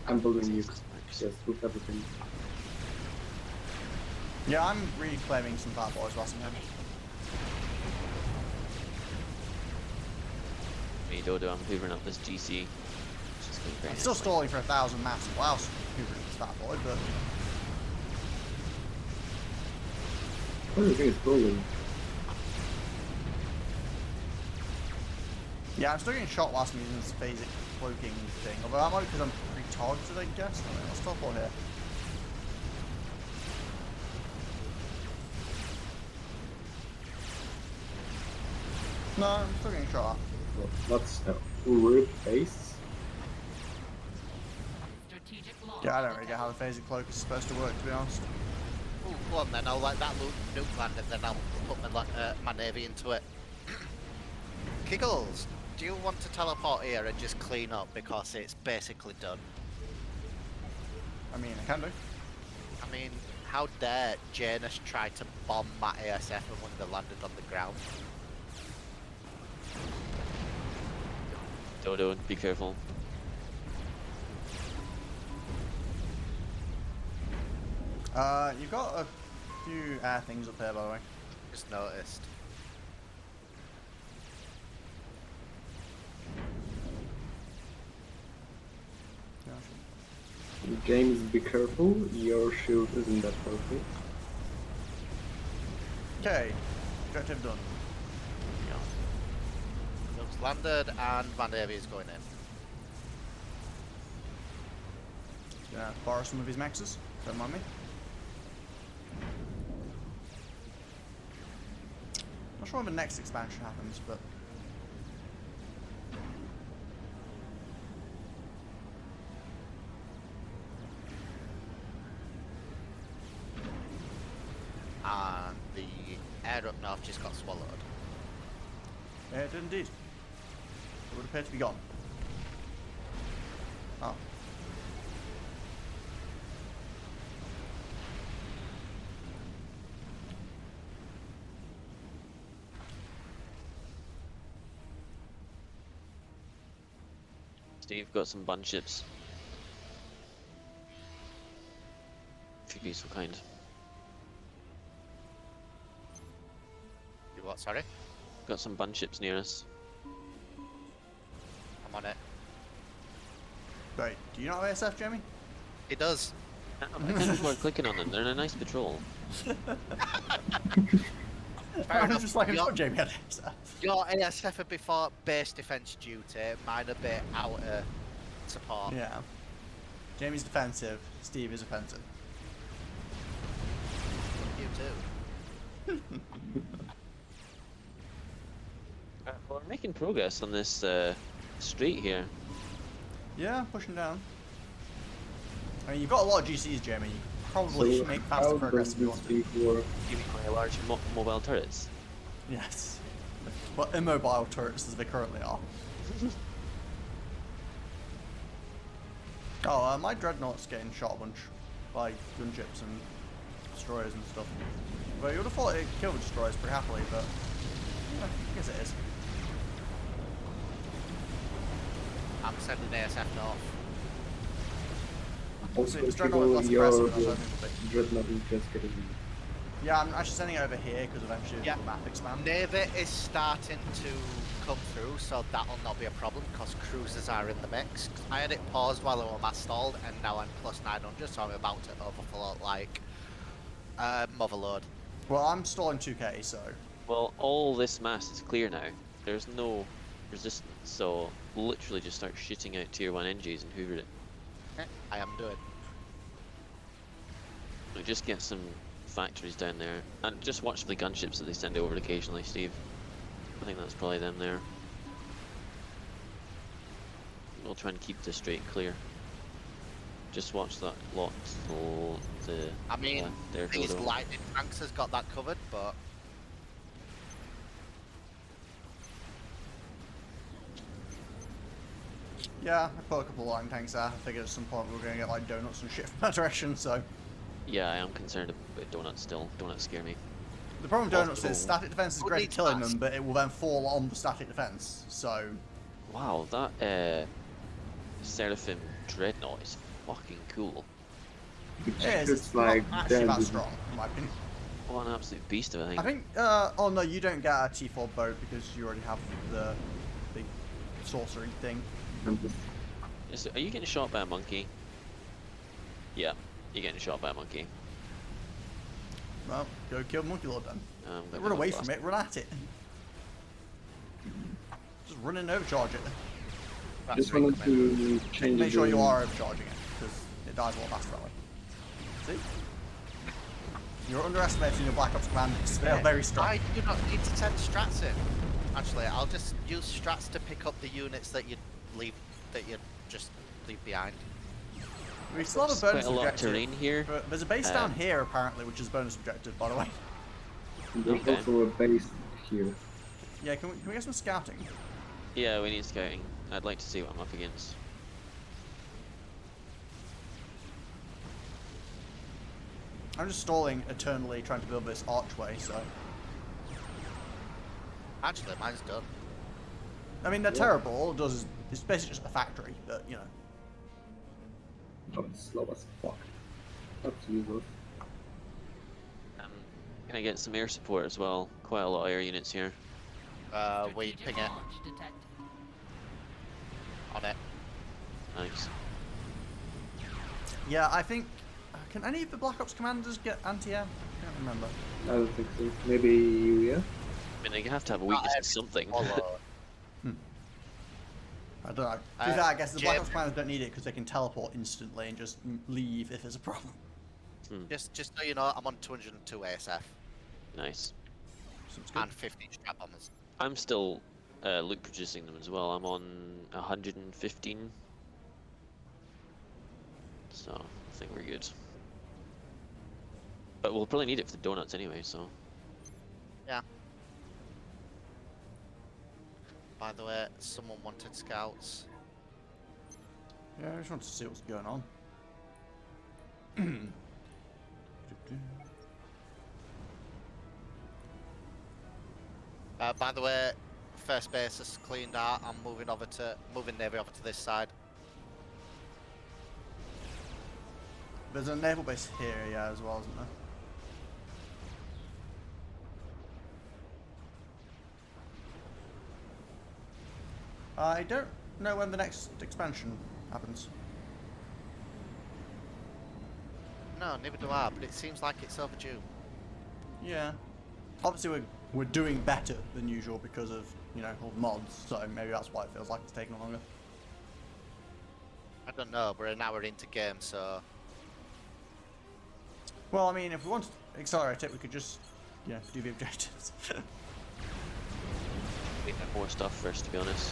I'm building nukes. Just with everything. Yeah, I'm reclaiming some bad boys whilst I'm here. Me, Dodo, I'm hoovering up this GC. Which is going very I'm still nicely. stalling for 1,000 mass whilst hoovering this fat boy, but Everything is building. Yeah, I'm still getting shot last using this phasic cloaking thing. Although that might be because I'm pre-targeted, I guess. Alright, let's teleport here. No, I'm still getting shot at. What's a weird face? Strategic launch. Yeah, I don't really get how the phasic cloak is supposed to work, to be honest. Ooh, go on then, I'll let that nuke land and then I'll put my navy into it. Kiggles, do you want to teleport here and just clean up because it's basically done? I mean, I can do. I mean, how dare Janus try to bomb my ASF and when they landed on the ground? Dodo, be careful. You've got a few air things up there, by the way. Just noticed. James, be careful. Your shield isn't that perfect. Okay, objective done. Nuke's landed and my navy is going in. Gonna borrow some of his maxes. Don't mind me. Not sure when the next expansion happens, but And the air up north just got swallowed. yeah, it did indeed. It would appear to be gone. Oh. Steve, got some bun chips. If you'd be so kind. You what, sorry? Got some bun chips near us. I'm on it. Wait, do you not have ASF, Jamie? It does. People are clicking on them. They're in a nice patrol. Fair I was enough. just like, I Your- thought Jamie had ASF. Your ASF had before base defense duty, mine a bit outer support. Yeah. Jamie's defensive, Steve is offensive. You too. Well, we're making progress on this street here. Yeah, pushing down. I mean, you've got a lot of GCs, Jamie. You could probably So make faster how progress does if you this want to. thing work? You mean my large mobile turrets? Yes. Well, immobile turrets as they currently are. Oh, my dreadnought's getting shot a bunch by gunships and destroyers and stuff. But you would have thought it killed the destroyers pretty happily, but yeah, I guess it is. I'm sending ASF north. Also, it's dreadnought less aggressive than I was hoping it would dreadnought is just getting. Yeah, I'm actually sending it over here because eventually Yeah. the map expands. Navy is starting to come through, so that'll not be a problem because cruisers are in the mix. I had it paused while I was mass stalled, and now I'm plus 900, so I'm about to overflow like motherload. Well, I'm stalling 2k, so Well, all this mass is clear now. There's no resistance, so literally just start shooting out tier 1 NGs and hoover it. I am doing. Like, just get some factories down there, and just watch for the gunships that they send over occasionally, Steve. I think that's probably them there. We'll try and keep the straight clear. Just watch that lot. I mean, there, these Dodo. lightning tanks has got that covered, but yeah, I put a couple of line tanks there. I figured at some point we were going to get like donuts and shit from that direction, so. Yeah, I am concerned about donuts still. Donuts scare me. The problem with donuts Oh. is static defense is Who great at needs killing mass? them, but it will then fall on the static defense, so. Wow, that Seraphim Dreadnought is fucking cool. It is, it's not like actually that dead. strong, in my opinion. What an absolute beast of a thing. I think, oh no, you don't get a T4 boat because you already have the big sorcery thing. Are you getting shot by a monkey? Yeah, you're getting shot by a monkey. Well, go kill Monkey Lord then. I'm gonna Run go away blast from it, run at it. Just run and overcharge it. That's Just wanted recommended. to change Make sure you the- are overcharging it, because it dies a lot faster that way. See? You're underestimating your Black Ops commanders. They are very strong. I do not need to send strats in. Actually, I'll just use strats to pick up the units that you just leave behind. We still have a There's quite bonus a lot of objective. terrain here. But there's a base down here apparently, which is bonus objective, by the way. There's Okay. also a base here. Yeah, can we get some scouting? Yeah, we need scouting. I'd like to see what I'm up against. I'm just stalling eternally trying to build this archway, so... Actually, mine's done. I mean, they're Yeah. terrible. All it does is... It's basically just a factory, but, you know. Oh, it's slow as fuck. That's useless. Can I get some air support as well? Quite a lot of air units here. We Strategic ping it launch detected. on it. Thanks. Yeah, I think... Can any of the Black Ops commanders get anti-air? I can't remember. I don't think so. Maybe you, yeah? I mean, they have to have a weakness in something. Follow. I don't know. To be fair, I guess the Black Ops commanders don't need it because they can teleport instantly and just leave if there's a problem. just so you know, I'm on 202 ASF Nice. Seems good. and 15 strap bombers. I'm still loot producing them as well. I'm on 115. So, I think we're good. But we'll probably need it for the donuts anyway, so... Yeah. By the way, someone wanted scouts. Yeah, I just want to see what's going on. By the way, first base is cleaned out. I'm moving navy over to this side. There's a naval base here, yeah, as well, isn't there? I don't know when the next expansion happens. No, neither do I. But it seems like it's overdue. Yeah. Obviously, we're doing better than usual because of, you know, all the mods, so maybe that's why it feels like it's taking longer. I don't know. We're an hour into game, so Well, I mean, if we wanted to accelerate it, we could just, you know, do the objectives. We have more stuff first, to be honest.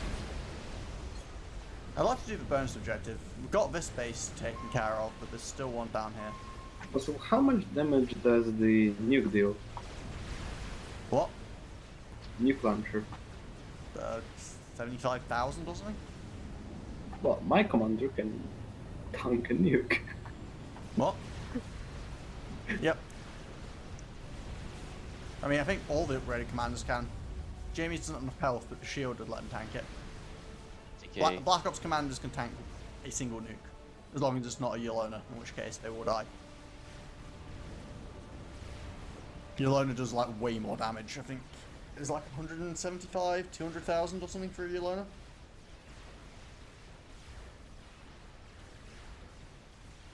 I'd like to do the bonus objective. We've got this base taken care of, but there's still one down here. So how much damage does the nuke deal? What? Nuke launcher. 75,000 or something? Well, my commander can tank a nuke. What? Yep. I mean, I think all the upgraded commanders can. Jamie doesn't have enough health, but the shield would let him tank it. Okay. Black Ops commanders can tank a single nuke, as long as it's not a Yolona, in which case they will die. Yolona does like way more damage. I think it's like 175, 200,000 or something for a Yolona.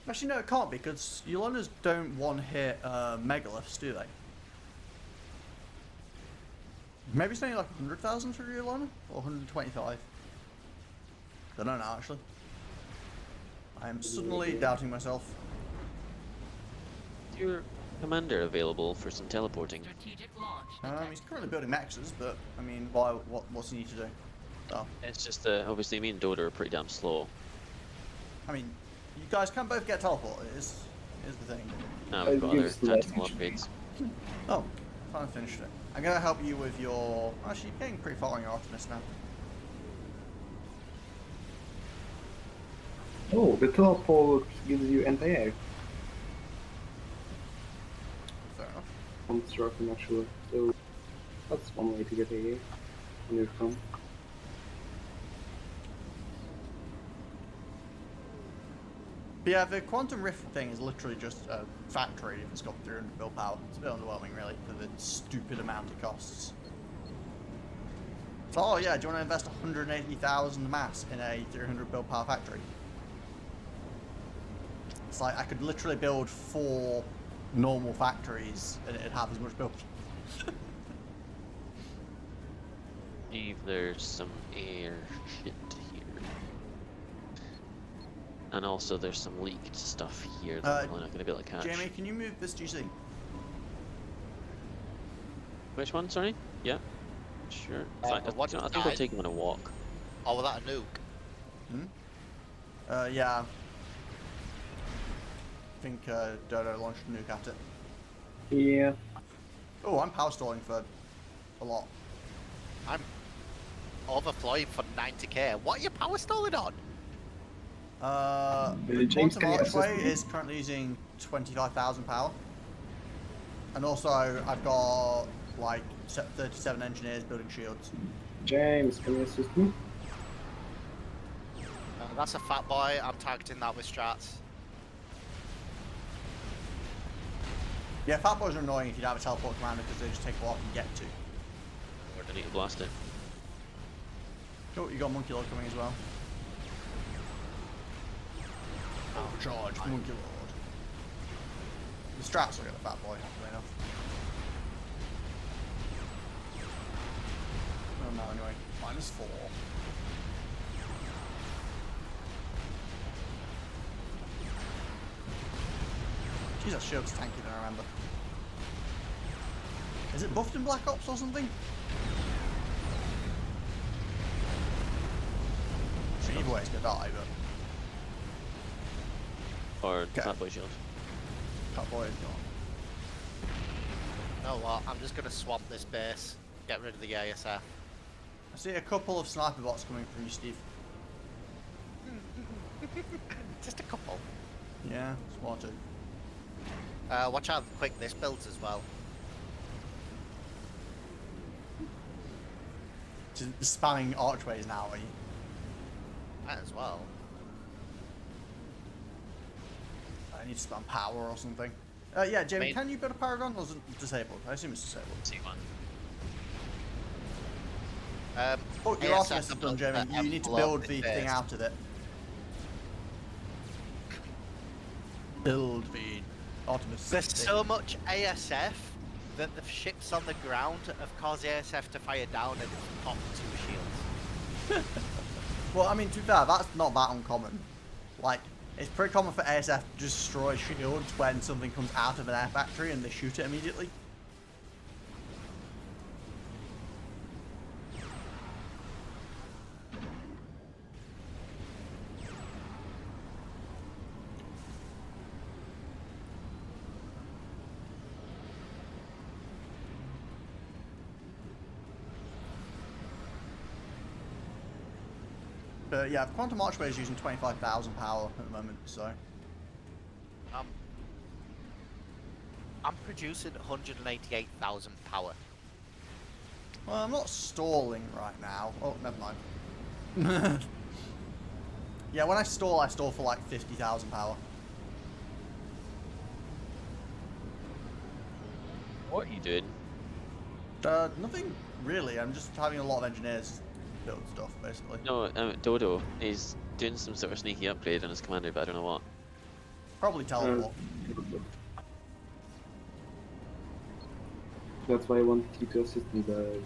Actually, no, it can't be, because Yolonas don't one-hit megaliths, do they? Maybe it's only like 100,000 for a Yolona? Or 125? I don't know, actually. I am suddenly doubting myself. Is your commander available for some teleporting? Strategic launch He's currently building mexes, but, I mean, why? What's he need to do? Oh, It's just obviously me and Dota are pretty damn slow. I mean, you guys can both get teleported, is the thing. Now we've got other Use the tactical HP. upgrades. Oh, finally finished it. I'm gonna help you with your... Actually, you're getting pretty far on your Artemis now. Oh, the teleport gives you anti-air. Fair enough. On striking actually. So that's one way to get AA on your phone. But yeah, the Quantum Rift thing is literally just a factory if it's got 300 build power. It's a bit underwhelming, really, for the stupid amount it costs. So, oh yeah, do you want to invest 180,000 mass in a 300 build power factory? It's like I could literally build 4 normal factories and it'd have as much build. believe there's some air shit here. And also there's some leaked stuff here that I'm probably not going to be able to catch. Jamie, can you move this GC? Which one, sorry? Yeah. Sure. but what I think I'll side? take him on a walk. Oh, was that a nuke? Yeah. I think Dodo launched a nuke at it. Yeah. Oh, I'm power stalling for a lot. I'm overflowing for 90k. What are you power stalling on? The James, quantum can you assist archway me? is currently using 25,000 power. And also, I've got like 37 engineers building shields. James, can you assist me? That's a fat boy. I'm targeting that with strats. Yeah, fat boys are annoying if you don't have a teleport commander because they just take a while to get to. Or do I need to blast it? Oh, you got Monkey Lord coming as well. Overcharge, Monkey Lord. The strats will get the fat boy, happily enough. Oh no, anyway. -4. Jeez, that shield's tankier than I remember. Is it buffed in Black Ops or something? Either way, it's gonna die, but Or Okay. Fat Boy Shield? fat boy is gone. You know what? I'm just gonna swamp this base. Get rid of the ASF. I see a couple of sniper bots coming from you, Steve. Just a couple. Yeah, it's one or two. Watch out how quick this builds as well. Just spamming archways now, are you? Might as well. I need to spam power or something. Yeah, Jamie, Main- can you build a Paragon or is it disabled? I assume it's disabled. C1. Oh, your ASF Artemis is done, Jamie. You need to build the thing out of it. Build the Artemis. There's thing. so much ASF that the ships on the ground have caused the ASF to fire down and it's popped 2 shields. Well, I mean, to be fair, that's not that uncommon. Like, it's pretty common for ASF to destroy shields when something comes out of an air factory and they shoot it immediately. But yeah, Quantum Archway is using 25,000 power at the moment, so. I'm producing 188,000 power. Well, I'm not stalling right now. Oh, never mind. Yeah, when I stall for like 50,000 power. What are you doing? Nothing really. I'm just having a lot of engineers build stuff, basically. No, Dodo is doing some sort of sneaky upgrade on his commander, but I don't know what. Probably teleport. That's why I wanted you to assist me, but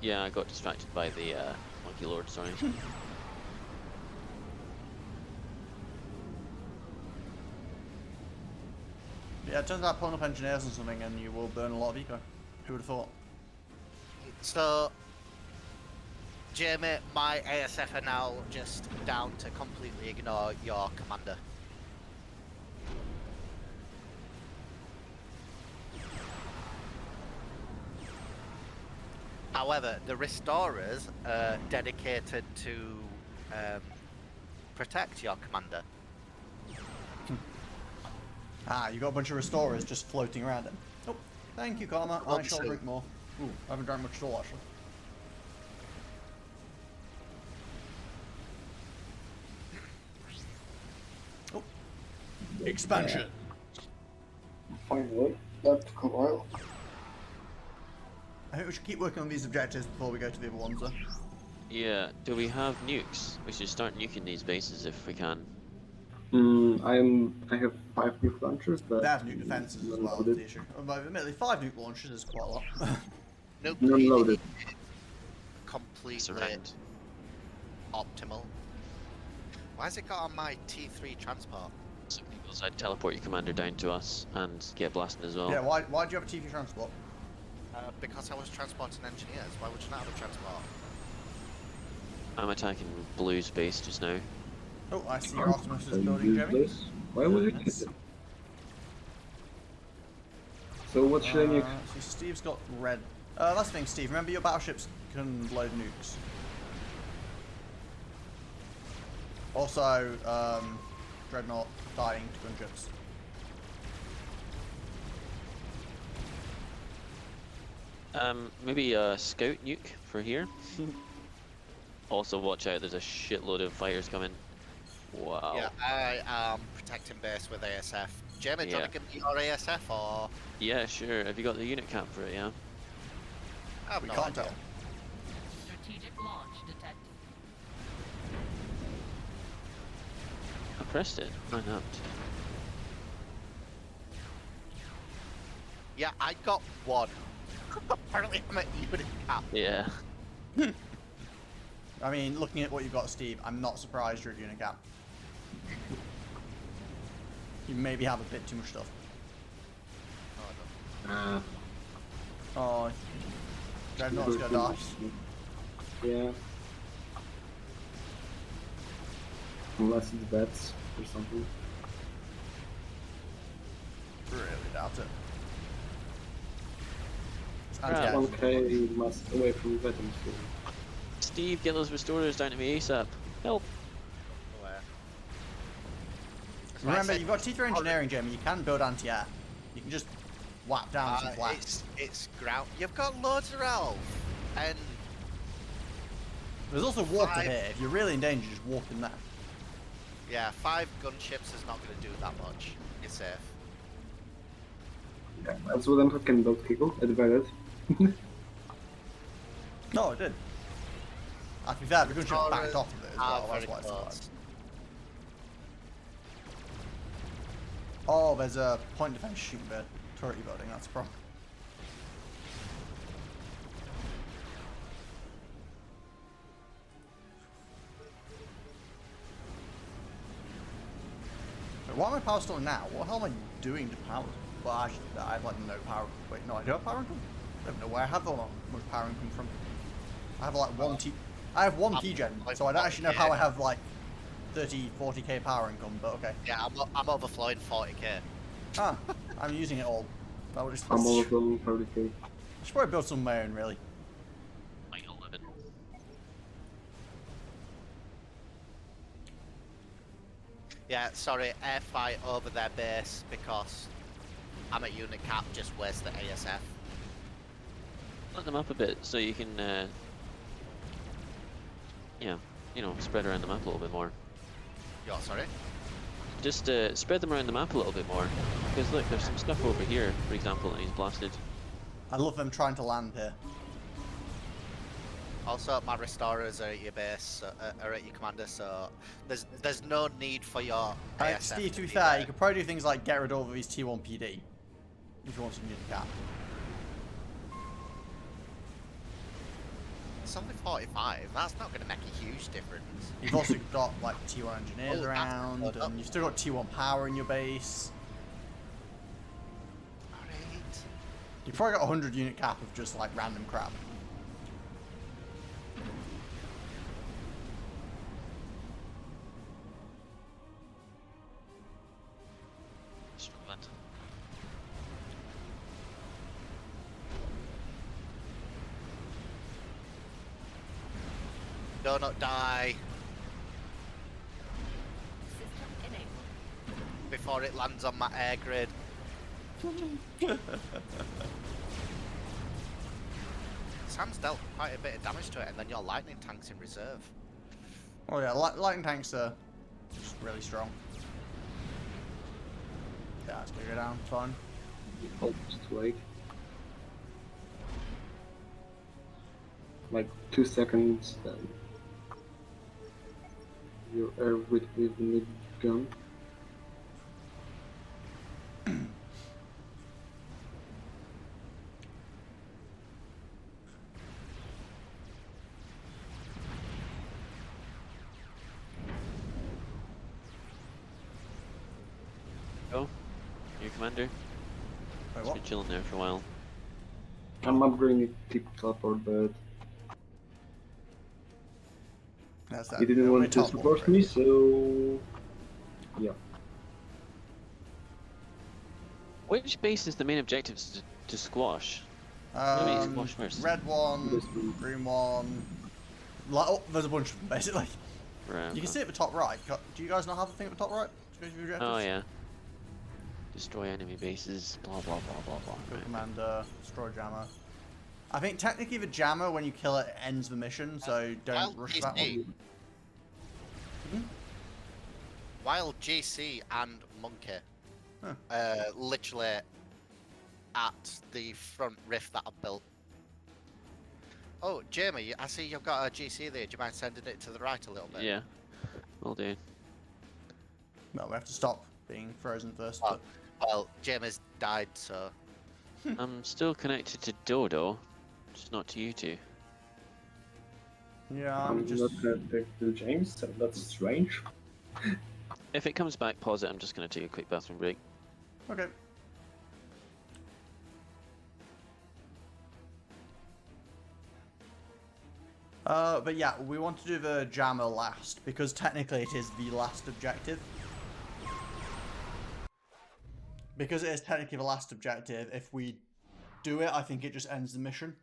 Yeah, I got distracted by the Monkey Lord, sorry. Yeah, it turns out pulling up engineers and something and you will burn a lot of eco. Who would have thought? So, Jamie, my ASF are now just down to completely ignore your commander. However, the restorers are dedicated to protect your commander. Ah, you got a bunch of restorers just floating around it. Oh, thank you, Karma. I shall Obviously. drink more. Ooh, I haven't drank much at all, actually. Oh. Expansion. finally, that took a while. I think we should keep working on these objectives before we go to the other ones, though. Yeah, do we have nukes? We should start nuking these bases if we can. I have 5 nuke launchers, but They have nuke defenses as well, unloaded. that's the issue. Although, admittedly, 5 nuke launches is quite a lot. No Non-loaded. completely Surround. optimal. Why has it got on my T3 transport? So because I'd teleport your commander down to us and get blasting as well. Yeah, why do you have a TV transport? Because I was transporting engineers. Why would you not have a transport? I'm attacking blue space just now. Oh, I see your Optimus is Are you building, Jamie. useless? Why would you hit Nice. them? So what should I make? So Steve's got red. That's the thing, Steve. Remember your battleships can load nukes. Also, Dreadnought dying to gunships. Maybe a scout nuke for here. Also, watch out, there's a shitload of fighters coming. Wow. Yeah, I am protecting base with ASF. Jamie, do you want to give me your ASF or? Yeah, sure. Have you got the unit cap for it, yeah? I have We no can't idea. tell. Strategic launch detected. I pressed it. Why not? Yeah, I got one. Apparently I'm at unit cap. Yeah. I mean, looking at what you've got, Steve, I'm not surprised you're at unit cap. You maybe have a bit too much stuff. Oh, Dreadnought's gonna die. Yeah. Unless it's bats or something. Really doubt it. It's Right. anti-air. Okay, must away from veterans. Steve, get those restorers down to me ASAP. Help. Remember, you've got T3 engineering, Jamie. You can build anti-air. You can just whap down some flats. It's ground. You've got loads of elf, and There's also water Five. here. If you're really in danger, just walk in there. yeah, 5 gunships is not going to do that much. You're safe. Yeah, that's what I'm talking about, Kiko. Advared. No, it did. To be fair, the gunship backed off of it as well. Very That's why it's close. alive. Oh, there's a point defense shooting bird. Turret building, that's a problem. Wait, why am I power stalling now? What the hell am I doing to power? Well, I have like no power. Wait, no, I do have power income? I don't know where I have all much power income from. I have like I have one T-gen, like so I don't actually know how 40K. I have like 30, 40k power income, but okay. Yeah, I'm overflowing 40k. Ah, I'm using it all. That would just I'm all of them 30k. I should probably build some of my own, really. Like 11. Yeah, sorry, air fight over their base because I'm at unit cap. Just where's the ASF? Let them up a bit so you can, yeah, you know, spread around the map a little bit more. You're sorry. Just spread them around the map a little bit more. Because look, there's some stuff over here, for example, that he's blasted. I love them trying to land here. Also, my restorers are at your base, are at your commander, so there's no need for your ASF. Steve, to be be fair, there. you could probably do things like get rid of his T1 PD. If you want some unit cap. It's only 45. That's not going to make a huge difference. You've also got like T1 engineers Oh, that's around, good. and you've still got T1 power in your base. Alright. You've probably got 100 unit cap of just like random crap. Struggling. Do not die System enabled. before it lands on my air grid. Sam's dealt quite a bit of damage to it, and then your lightning tank's in reserve. Oh yeah, lightning tanks are just really strong. Yeah, it's gonna go down, fine. Almost like 2 seconds, then your air with mid gun. Commander. Wait, It's what? been chilling there for a while. I'm upgrading to teleport, but That's he that. didn't Only want to teleport support me, upgrade. so yeah. Which base is the main objective to squash? Maybe squash first. Red one, This one. green one. Like, oh, there's a bunch of them basically. Right, You can okay. see at the top right. Do you guys not have a thing at the top right? Oh yeah. Destroy enemy bases. Blah blah blah blah blah. Go Right. commander, destroy jammer. I think technically the jammer, when you kill it, ends the mission, so don't Wild rush that one. GC, Mhm. Wild GC and Monkey, Huh. literally at the front rift that I built. Oh, Jamie, I see you've got a GC there. Do you mind sending it to the right a little bit? Yeah. Will do. Well, we have to stop being frozen first. Oh, well, Jamie's died, so I'm still connected to Dodo, just not to you two. But, yeah, I'm I'm just. not connected to James, so that's strange. If it comes back, pause it. I'm just gonna take a quick bathroom break. Okay. But yeah, we want to do the jammer last, because technically it is the last objective. Because it is technically the last objective, if we do it, I think it just ends the mission.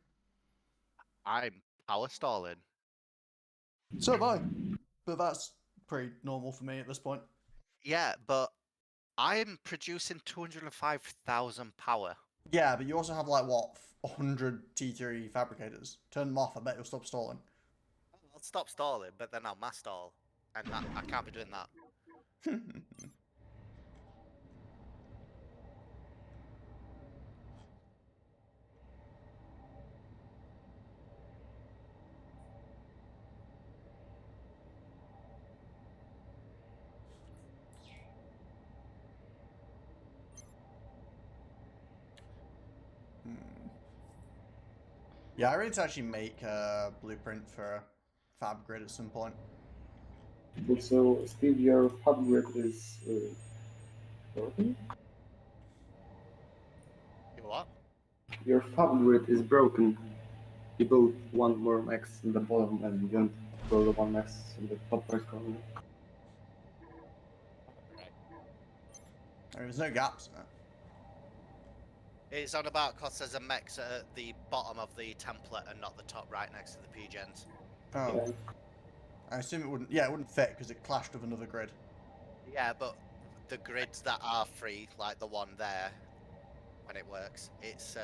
I'm power stalling. So am I. But that's pretty normal for me at this point. Yeah, but I'm producing 205,000 power. Yeah, but you also have like, what, 100 T3 fabricators. Turn them off, I bet you'll stop stalling. I'll stop stalling, but then I'll mass stall. And that, I can't be doing that. Yeah, I need to actually make a blueprint for a fab grid at some point. So, Steve, your hub grid is broken? You what? Your fab grid is broken. You built one more max in the bottom and you don't build one max in the top right corner. Right. I mean, there's no gaps in it. It's on about because there's a mex at the bottom of the template and not the top right next to the P-gens. Oh, Yeah. I assume it wouldn't. Yeah, it wouldn't fit because it clashed with another grid. Yeah, but the grids that are free, like the one there, when it works, it's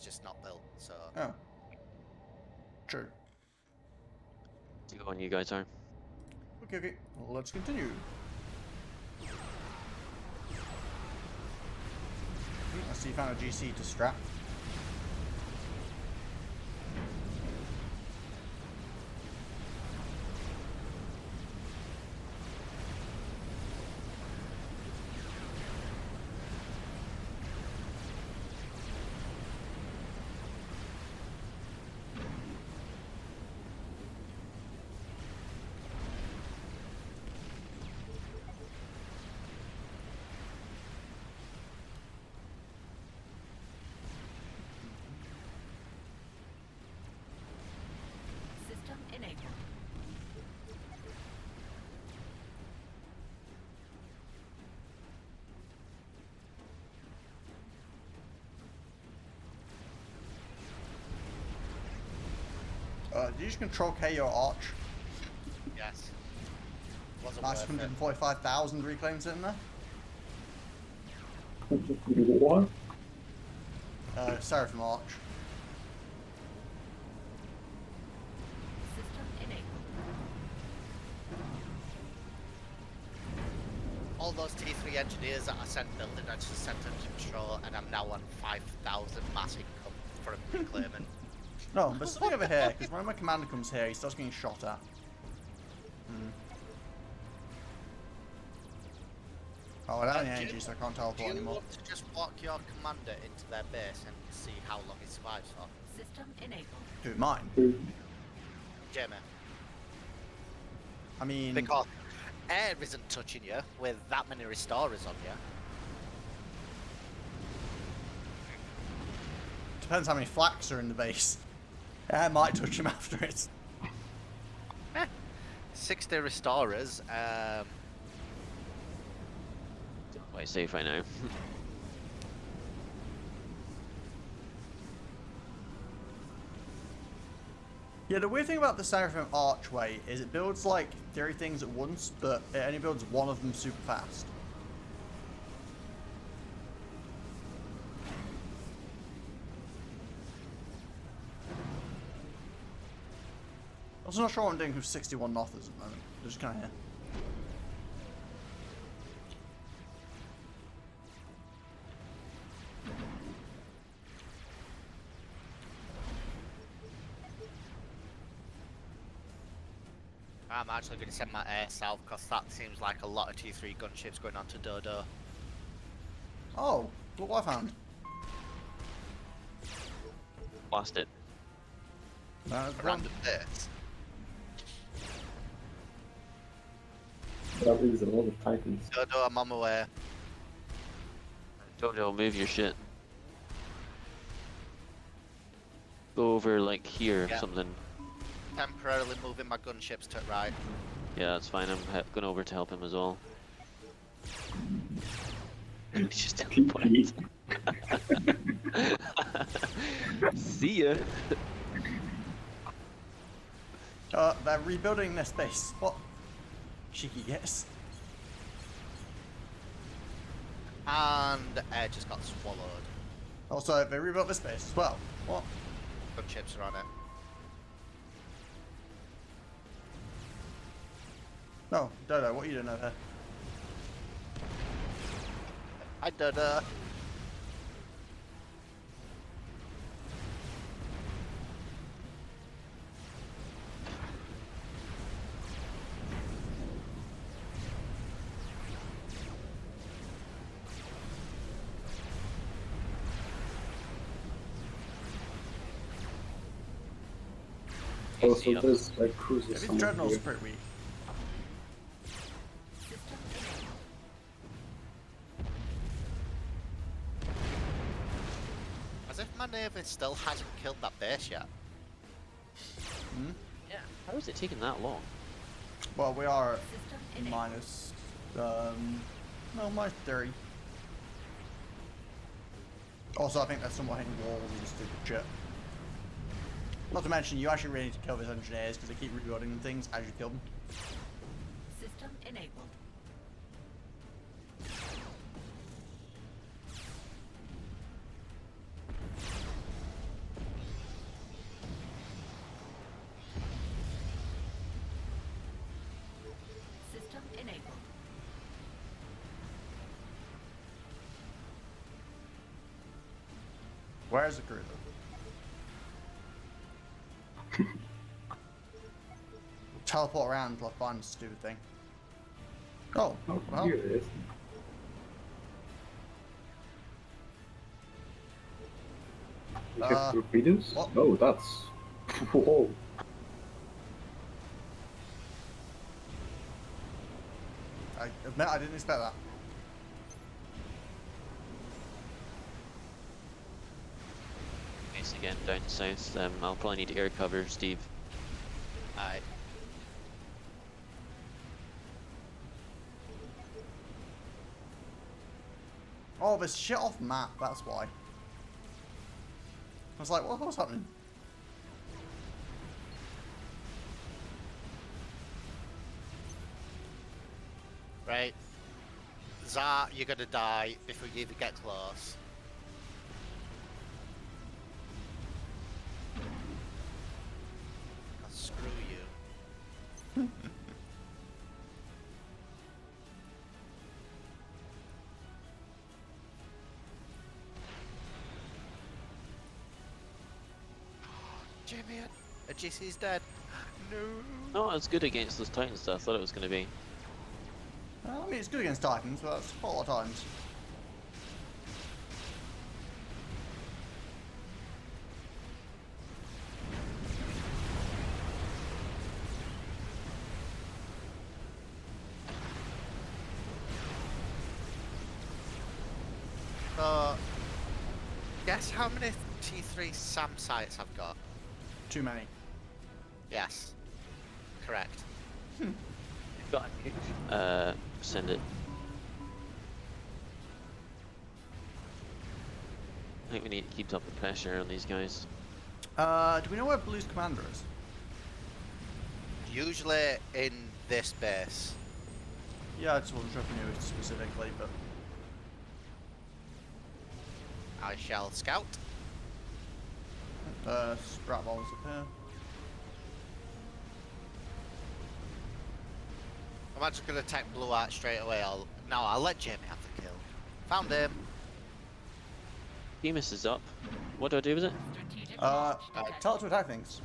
just not built. So Oh, true. Go on, you guys are. Okay, okay. Well, let's continue. I see you found a GC to strap. System enabled. Did you just control K your arch? yes, wasn't Nice worth it. 145,000 reclaims in there. What? Seraphim arch. System enabled. All those T3 engineers that I sent building, I just sent them to patrol, and I'm now on 5,000 mass income for a reclaiming. No, there's something over here, because when my commander comes here, he starts getting shot at. Oh, I don't have any energy, so I can't Do teleport you anymore. want to just walk your commander into their base and see how long he survives for? System enabled. Who, mine? Jamie. I mean, Because air isn't touching you with that many restorers on you. Depends how many flax are in the base. I might touch him after it. 60 restorers. Quite safe right now. Yeah, the weird thing about the Seraphim Archway is it builds like 3 things at once, but it only builds one of them super fast. I'm also not sure what I'm doing with 61 Nothers at the moment. They're just kind of here. I'm actually going to send my air south because that seems like a lot of T3 gunships going on to Dodo. Oh, look what I found. Blast it. No, it's A wrong. random bits. That is a lot of Titans. Dodo, I'm on my way. Jojo, move your shit. Go over like here Yeah. or something. Temporarily moving my gunships to right. Yeah, that's fine. I'm going over to help him as well. He's just teleported. See ya. They're rebuilding their space. What? Cheeky guess. And air just got swallowed. Also, they rebuilt the space as well. What? Gunships are on it. No, Dodo, what are you doing over here? Hi, Dodo. Also, there's like cruisers Maybe the somewhere Dreadnought's here. pretty weak. System enabled. As if my Navy still hasn't killed that base yet. Hmm? Yeah. How is it taking that long? Well, we are at System enabled. minus, no, minus 30. Also, I think that's somewhat hitting walls and stupid shit. Not to mention, you actually really need to kill these engineers because they keep rebuilding things as you kill them. System enabled. System enabled. Where's the cruiser? Teleport around until I find this stupid thing. Oh, Oh, well. here it is. We have torpedoes? what? Oh, that's... Whoa. I admit I didn't expect that. Base again down south. I'll probably need air cover, Steve. Alright. Oh, this shit off map, that's why. I was like, what was happening? Right. Zart, you're gonna die before you even get close. Oh, screw you. Jimmy, a GC's dead. No. No, it's good against those Titans stuff. I thought it was going to be. Well, I mean, it's good against Titans, but that's quite a lot of times. Guess how many T3 SAM sites I've got? Too many. Yes. Correct. Got a nuke. Send it. I think we need to keep up the pressure on these guys. Do we know where Blue's commander is? Usually in this base. Yeah, I just wasn't sure if we knew it specifically, but I shall scout. Strat balls up here. I'm just gonna attack Blue Art straight away. I'll let Jamie have the kill. Found him. Demus is up. What do I do with it? Strategic launch detected. Tell it to attack things.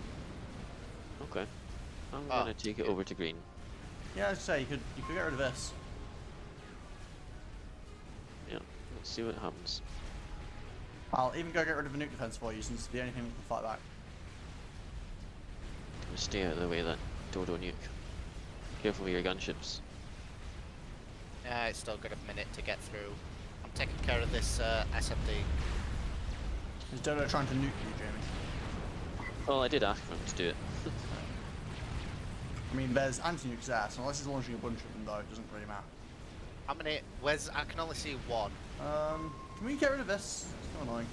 Okay. I'm Oh, gonna take it over to green. Yeah, I was gonna say you could get rid of this. Yeah. Let's see what happens. I'll even go get rid of a nuke defense for you, since it's the only thing we can fight back. Stay out of the way of that dodo nuke. Careful with your gunships. Yeah, it's still got a minute to get through. I'm taking care of this SMD. Is Dodo trying to nuke you, Jamie? Well, I did ask for him to do it. I mean, there's anti-nuke's there, so unless he's launching a bunch of them, though, it doesn't really matter. How many? I can only see one. Can we get rid of this? It's so annoying.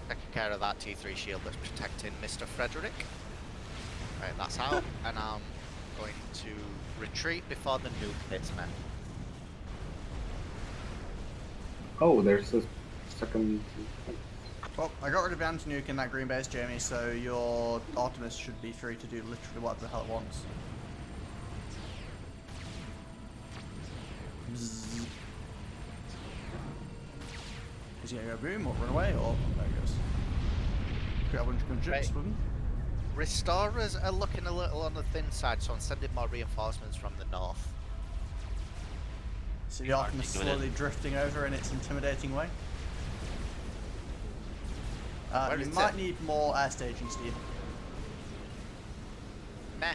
Taking care of that T3 shield that's protecting Mr. Frederick. Right, that's out, and I'm going to retreat before the nuke hits me. Oh, there's a second. Well, I got rid of the anti-nuke in that green base, Jamie, so your Artemis should be free to do literally whatever the hell it wants. Bzzz. Is he gonna go boom or run away, or there he goes? Create a bunch of gunships Right. with him. Restorers are looking a little on the thin side, so I'm sending more reinforcements from the north. See the Artemis doing it. slowly drifting over in its intimidating way. Where You is might it? need more air staging, Steve. Meh.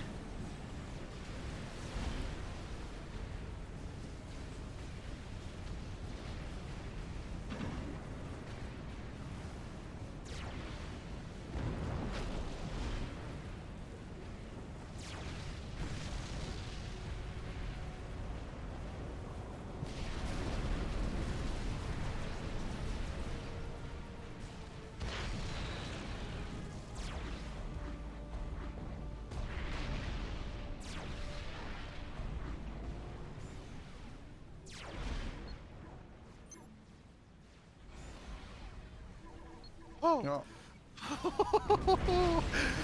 Oh. You know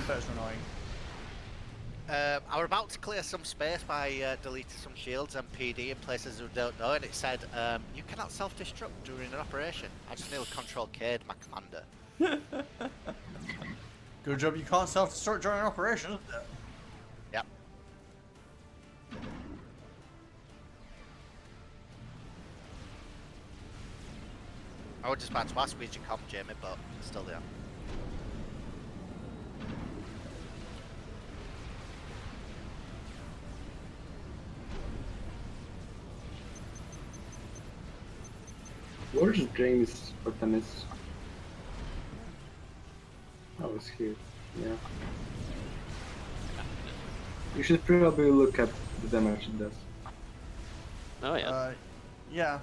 That's annoying. I was about to clear some space by deleting some shields and PD in places who don't know, and it said, you cannot self-destruct during an operation. I just nearly control K'd my commander. Good job you can't self-destruct during an operation. Yep. I was just about to ask where'd you come, Jamie, but still there. Where's James Artemis? Oh, it's here. Yeah. You should probably look at the damage it does. Oh yeah. Yeah.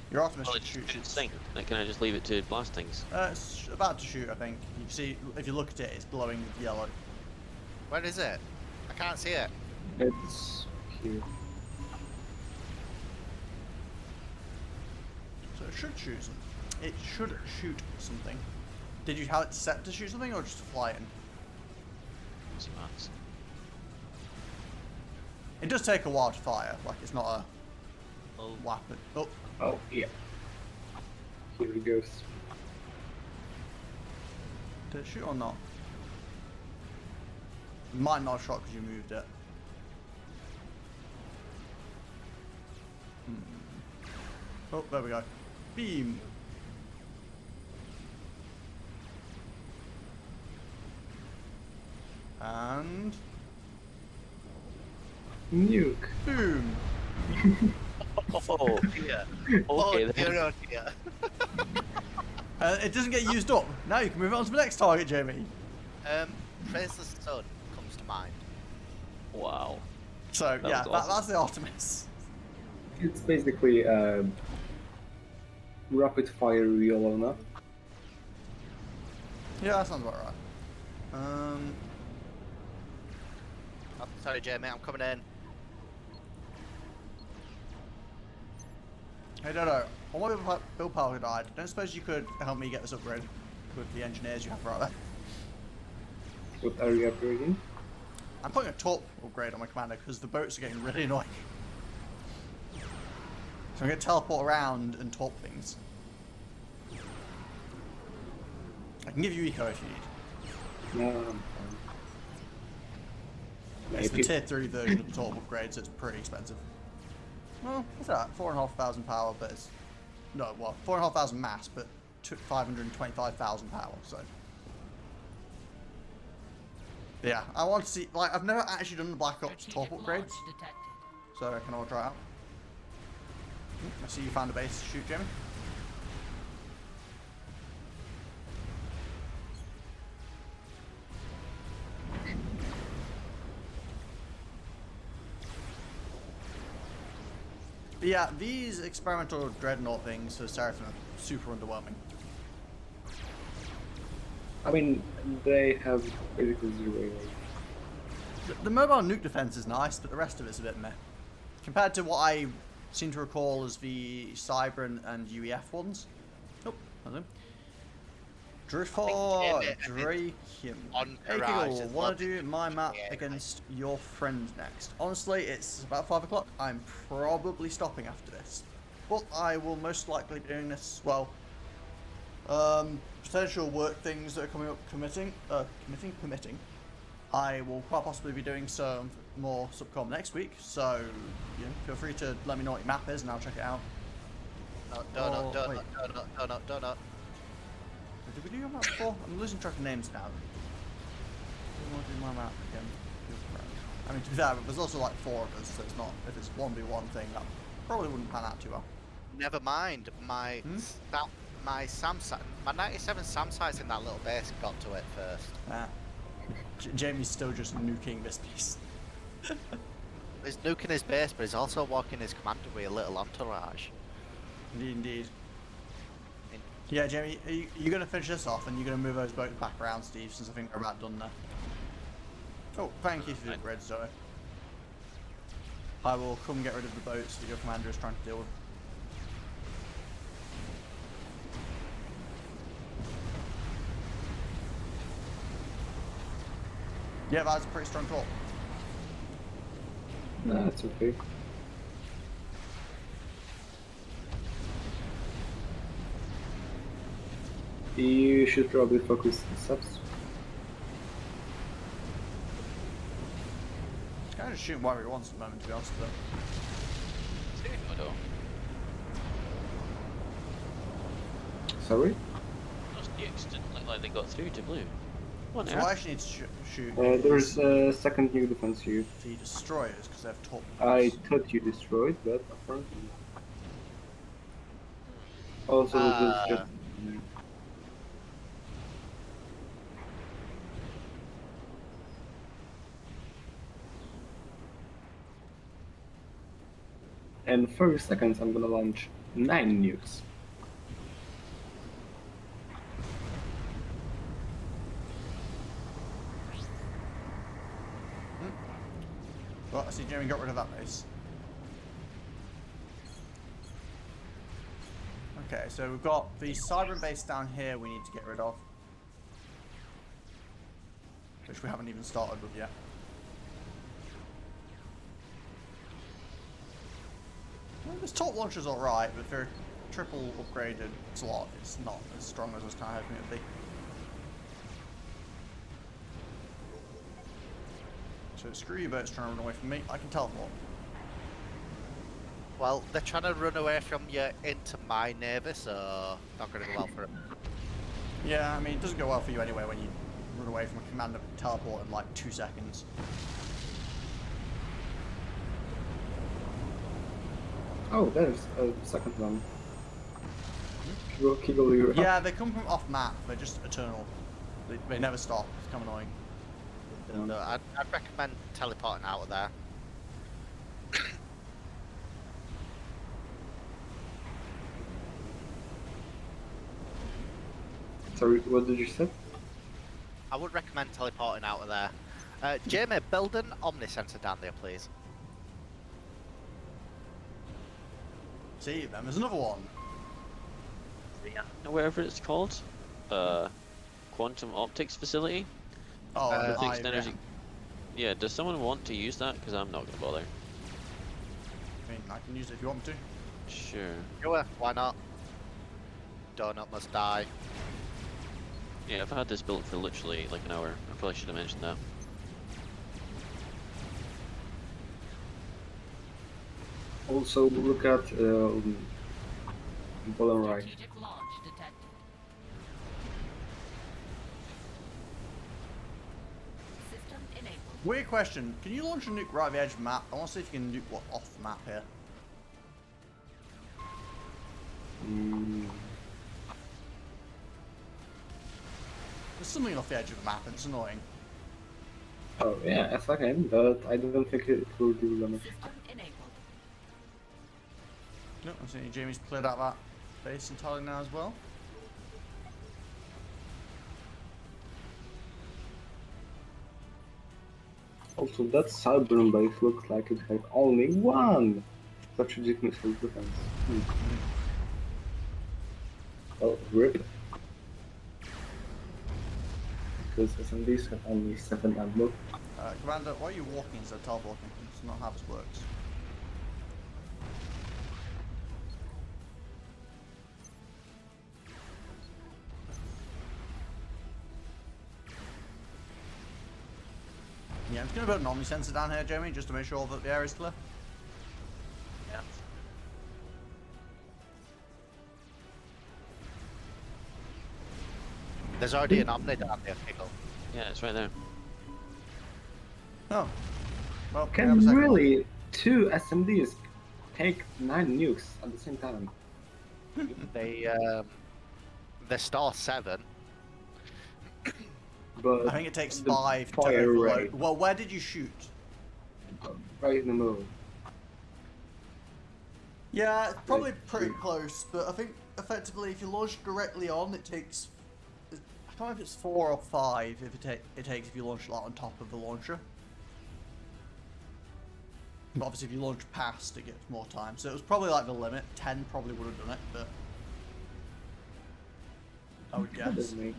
Your Artemis Well, should it's shoot. shoot sink. Like, can I just leave it to blast things? It's about to shoot, I think. You can see, if you look at it, it's glowing yellow. Where is it? I can't see it. It's here. So it should shoot something. It should shoot something. Did you have it set to shoot something or just to fly in? See what happens. It does take a while to fire, like it's not a weapon. Oh, Oh, yeah. Here it goes. did it shoot or not? Might not shot because you moved it. Oh, there we go. Beam. And Nuke. boom. Oh, Yeah. okay Oh, then. dear, oh dear. It doesn't get used up. Now you can move on to the next target, Jamie. Praise the Sun comes to mind. Wow. So That yeah, was awesome. that's the Artemis. It's basically rapid fire Riolona. Yeah, that sounds about right. Oh, sorry, Jamie, I'm coming in. Hey Dodo, I want to build power died. Don't suppose you could help me get this upgrade with the engineers you have right there? What are you upgrading? I'm putting a torp upgrade on my commander because the boats are getting really annoying. So I'm going to teleport around and torp things. I can give you eco if you need. No, I'm fine. It's the Maybe. tier 3 version of the torp upgrade, so it's pretty expensive. Well, what's that? 4,500 power, but it's... No, well, 4,500 mass, but 525,000 power, so... Yeah, I want to see... Like, I've never actually done the Black Ops torp Strategic upgrades, launch detected. so I can all try it out. I see you found a base to shoot, Jimmy. But yeah, these experimental dreadnought things for Seraphim are super underwhelming. I mean, they have basically zero AoE. The mobile nuke defense is nice, but the rest of it's a bit meh. Compared to what I seem to recall as the Cyber and UEF ones. Oh, hello. Driftfar Drakium. On Hey Mirage Kiggle, is wanna lovely do to my map yeah, against your friend next? Honestly, it's about 5 o'clock. I'm probably stopping after this. But I will most likely be doing this, well, potential work things that are coming up permitting. I will quite possibly be doing some more subcom next week, so you know, feel free to let me know what your map is and I'll check it out. No, Oh, donut, wait. donut. Did we do your map before? I'm losing track of names now. I want to do my map again. I mean, to be fair, there's also like 4 of us, so it's not, if it's 1v1 thing, that probably wouldn't pan out too well. Never mind, my my SAM my 97 SAM sites in that little base got to it first. Jamie's still just nuking this piece. He's nuking his base, but he's also walking his commander with a little entourage. Indeed. Yeah, Jamie, are you going to finish this off and you're going to move those boats back around, Steve, since I think we're about done there. Oh, thank you for the upgrade, Zoe. I will come get rid of the boats that your commander is trying to deal with. Yeah, that's a pretty strong call. That's okay. You should probably focus the subs. He's kind of just shooting whatever he wants at the moment, to be honest, but... Dodo. Sorry? Those nukes didn't look like they got through to blue. What So on what I earth? actually need to shoot There's a second new defense here. the destroyers, because they have top I thought you destroyed, but apparently not. Also, there's just... In 30 seconds, I'm gonna launch 9 nukes. Well, I see Jamie got rid of that base. Okay, so we've got the Cyber base down here we need to get rid of. Which we haven't even started with yet. Well, this top launcher's alright, but for a triple upgraded slot, it's not as strong as I was kind of hoping it would be. So screw you boats trying to run away from me. I can teleport. Well, they're trying to run away from you into my navy, so not going to go well for it. Yeah, I mean, it doesn't go well for you anyway when you run away from a commander teleport in like 2 seconds. Oh, there's a second one. Kiggle you up. Yeah, they come from off map. They're just eternal. They never stop. It's kind of annoying. So I'd recommend teleporting out of there. Sorry, what did you say? I would recommend teleporting out of there. Jamie, build an Omnisensor down there, please. See, then there's another one. Whatever it's called, quantum optics facility. Oh, Uh, the Fixed hive, energy. Yeah, does someone want to use that? Because I'm not gonna bother. I mean, I can use it if you want me to. Sure. Sure, why not? Donut must die. Yeah, I've had this built for literally like an hour. I probably should have mentioned that. Also, look at bottom right. Strategic launch detected. System enabled. Weird question. Can you launch a nuke right at the edge of the map? I want to see if you can nuke what off the map here. There's something off the edge of the map and it's annoying. Oh yeah, a second, but I don't think it will do damage. System enabled. No, I'm seeing Jamie's cleared out that base entirely now as well. Also, that southern base looks like it had only one strategic missile defense. Oh, rip. Because SMDs have only 7 ammo. Commander, why are you walking instead of teleporting? It's not how this works. Yeah, I'm just going to put an Omnisensor down here, Jamie, just to make sure that the area is clear. Yeah. There's already an Omni down there, Pickle. Yeah, it's right there. Oh. Well, we have a Can second one. really 2 SMDs take 9 nukes at the same time? They store 7. But I think it takes the 5 to fire overload. rate, Well, where did you shoot? right in the middle. Yeah, it's probably Like, pretty 3. close, but I think effectively if you launch directly on, it takes... I can't remember if it's 4 or 5 if it takes if you launch it like on top of the launcher. But obviously if you launch past, it gets more time. So it was probably like the limit. 10 probably would have done it, but... I would That guess. doesn't make-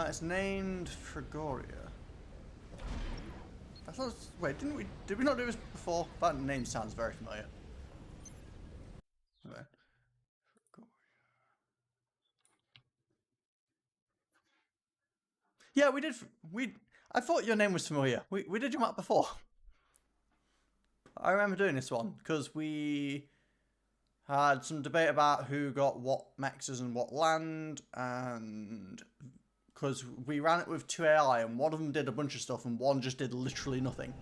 It's named Frigoria. I thought. Wait, did we not do this before? That name sounds very familiar. Okay. Frigoria. Yeah, we did. I thought your name was familiar. We did your map before. I remember doing this one because we had some debate about who got what mexes and what land, and because we ran it with 2 AI and one of them did a bunch of stuff and one just did literally nothing.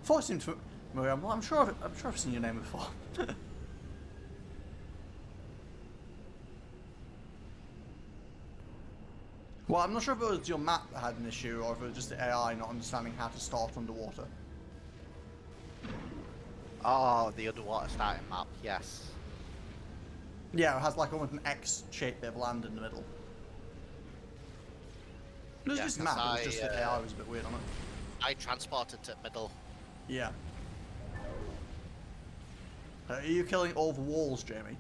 Thought it seemed familiar. Well, I'm sure I've seen your name before. Well, I'm not sure if it was your map that had an issue or if it was just the AI not understanding how to start underwater. Oh, the underwater starting map, yes. Yeah, it has like almost an X-shaped bit of land in the middle. There's Yeah, this 'cause map, it's just the AI was a bit weird on it. I transported to middle. Yeah. Are you killing all the walls, Jamie?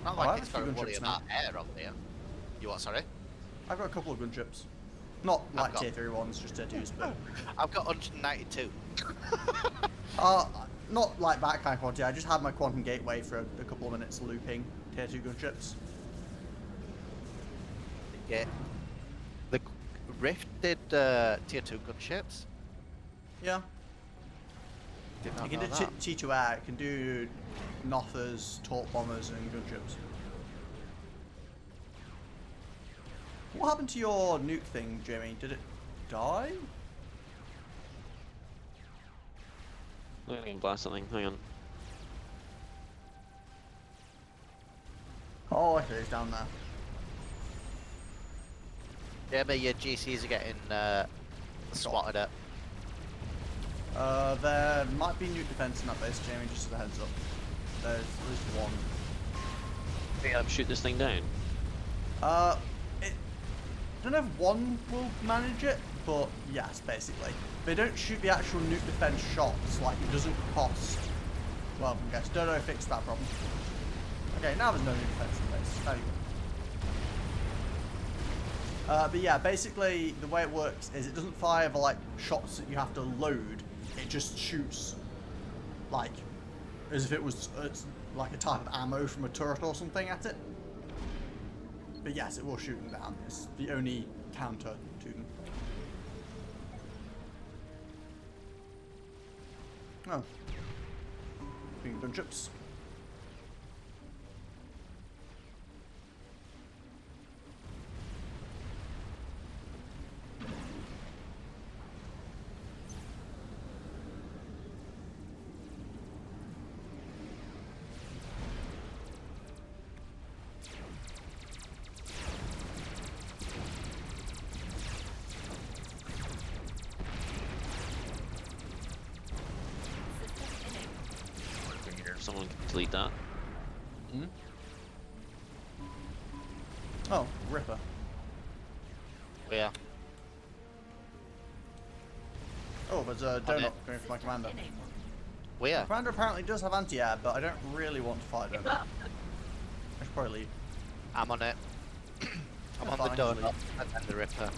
Not I have like a it's few got to gunships worry now. about air on there. You what, sorry? I've got a couple of gunships. Not like got- tier 3 ones, just tier 2s, but... I've got 192. Not like that kind of quantity, I just had my quantum gateway for a couple of minutes looping tier 2 gunships. Yeah. The Rift did tier 2 gunships. Yeah. Did not You can know do that. T2 air, it can do Nothers, Torp bombers, and gunships. What happened to your nuke thing, Jamie? Did it die? I can blast something. Hang on. Oh, okay, it's down there. Yeah, but your GCs are getting spotted at. There might be nuke defense in that base, Jamie, just as a heads up. There's at least one. Shoot this thing down. I don't know if one will manage it, but yes, basically. They don't shoot the actual nuke defense shots, like it doesn't cost. Well, I guess Dodo fixed that problem. Okay, now there's no nuke defense in the base. Very good. But yeah, basically the way it works is it doesn't fire the like shots that you have to load. It just shoots like as if it was like a type of ammo from a turret or something at it. But yes, it will shoot them down. It's the only counter to them. Oh. Being gunships. Someone can delete that. Hmm? Oh, Ripper. Yeah. Oh, there's a donut going for my commander. Enabled. Where? My commander apparently does have anti-air, but I don't really want to fight donut. I should probably leave. I'm on it. I'm Yeah, on fine, the I'll donut and then the Ripper.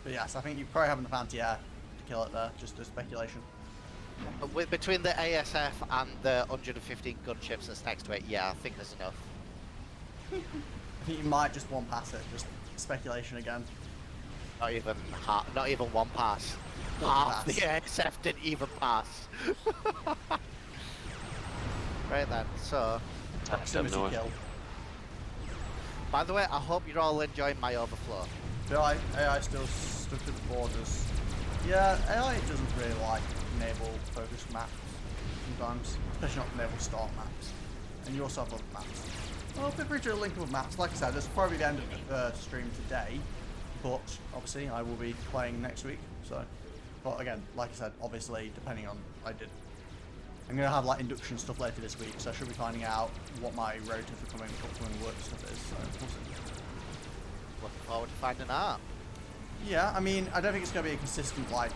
But yes, I think you probably have enough anti-air to kill it there, just a speculation. Between the ASF and the 115 gunships that's next to it, yeah, I think there's enough. I think you might just one pass it, just speculation again. Not even one pass. One Half the pass. ASF didn't even pass. Right then, so Proximity north. kill. by the way, I hope you're all enjoying my overflow. The AI still stuck at the borders. Yeah, AI doesn't really like naval focused maps sometimes, especially not naval start maps. And you also have other maps. Well, feel free to link up with maps. Like I said, this is probably the end of the stream today, but obviously I will be playing next week. So, but again, like I said, obviously depending on I'm gonna have like induction stuff later this week, so I should be finding out what my rota for upcoming work stuff is. So we'll see. Looking forward to finding out. Yeah, I mean, I don't think it's going to be a consistent, like,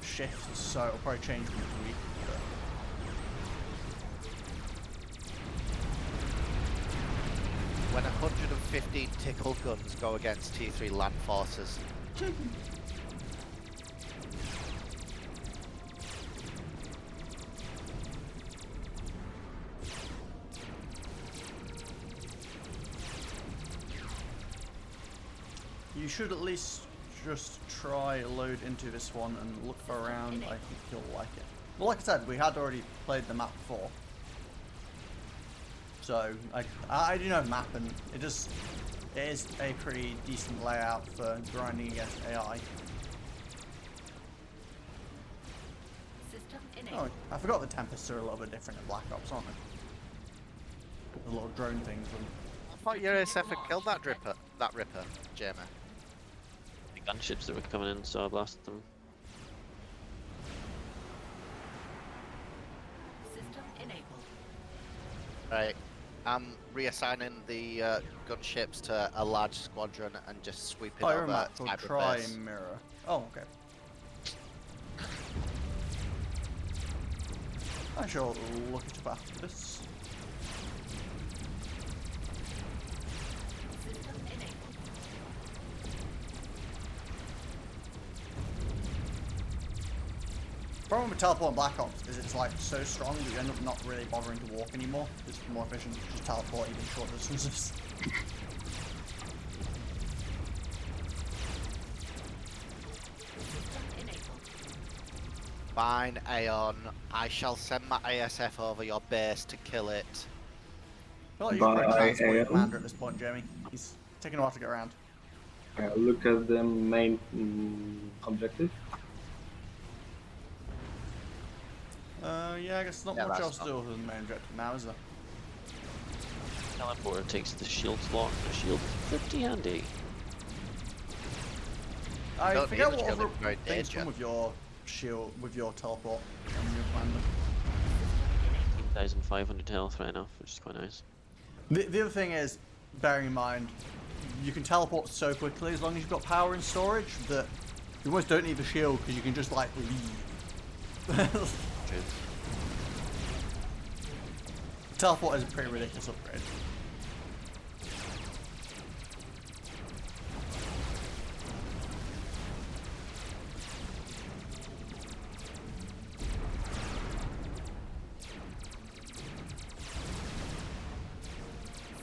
shift, so it'll probably change week to week. When 115 tickle guns go against T3 land forces. You should at least just try load into this one and look around. I think you'll like it. Well, like I said, we had already played the map before. So, I do know the map, and it is a pretty decent layout for grinding against AI. System Oh, enabled. I forgot the Tempests are a little bit different in Black Ops, aren't they? The little drone things. And thought your ASF had killed that Ripper, Jamie. The gunships that were coming in, so I blasted them. System enabled. Right. I'm reassigning the gunships to a large squadron and just sweeping Oh, you're a over map called cyberbase. Tri-Mirror. Oh, okay. I shall look it up after this. System enabled. Problem with teleport and Black Ops is it's like so strong that you end up not really bothering to walk anymore. It's more efficient to just teleport even short distances. System enabled. Fine, Aeon. I shall send my ASF over your base to kill it. I feel like you should probably Bye, transport your Aeon. commander at this point, Jamie. He's taking a while to get around. Look at the main objective. Yeah, I guess not Yeah, much that's else to not- do with the main objective now, is there? Teleporter takes the shield slot. The shield is pretty handy. I Don't forget need what the shield other in great things danger. come with your shield, with your teleport and your commander. 1,500 health right now, which is quite nice. The other thing is, bearing in mind, you can teleport so quickly as long as you've got power and storage that you almost don't need the shield because you can just like leave. True. Teleport is a pretty ridiculous upgrade.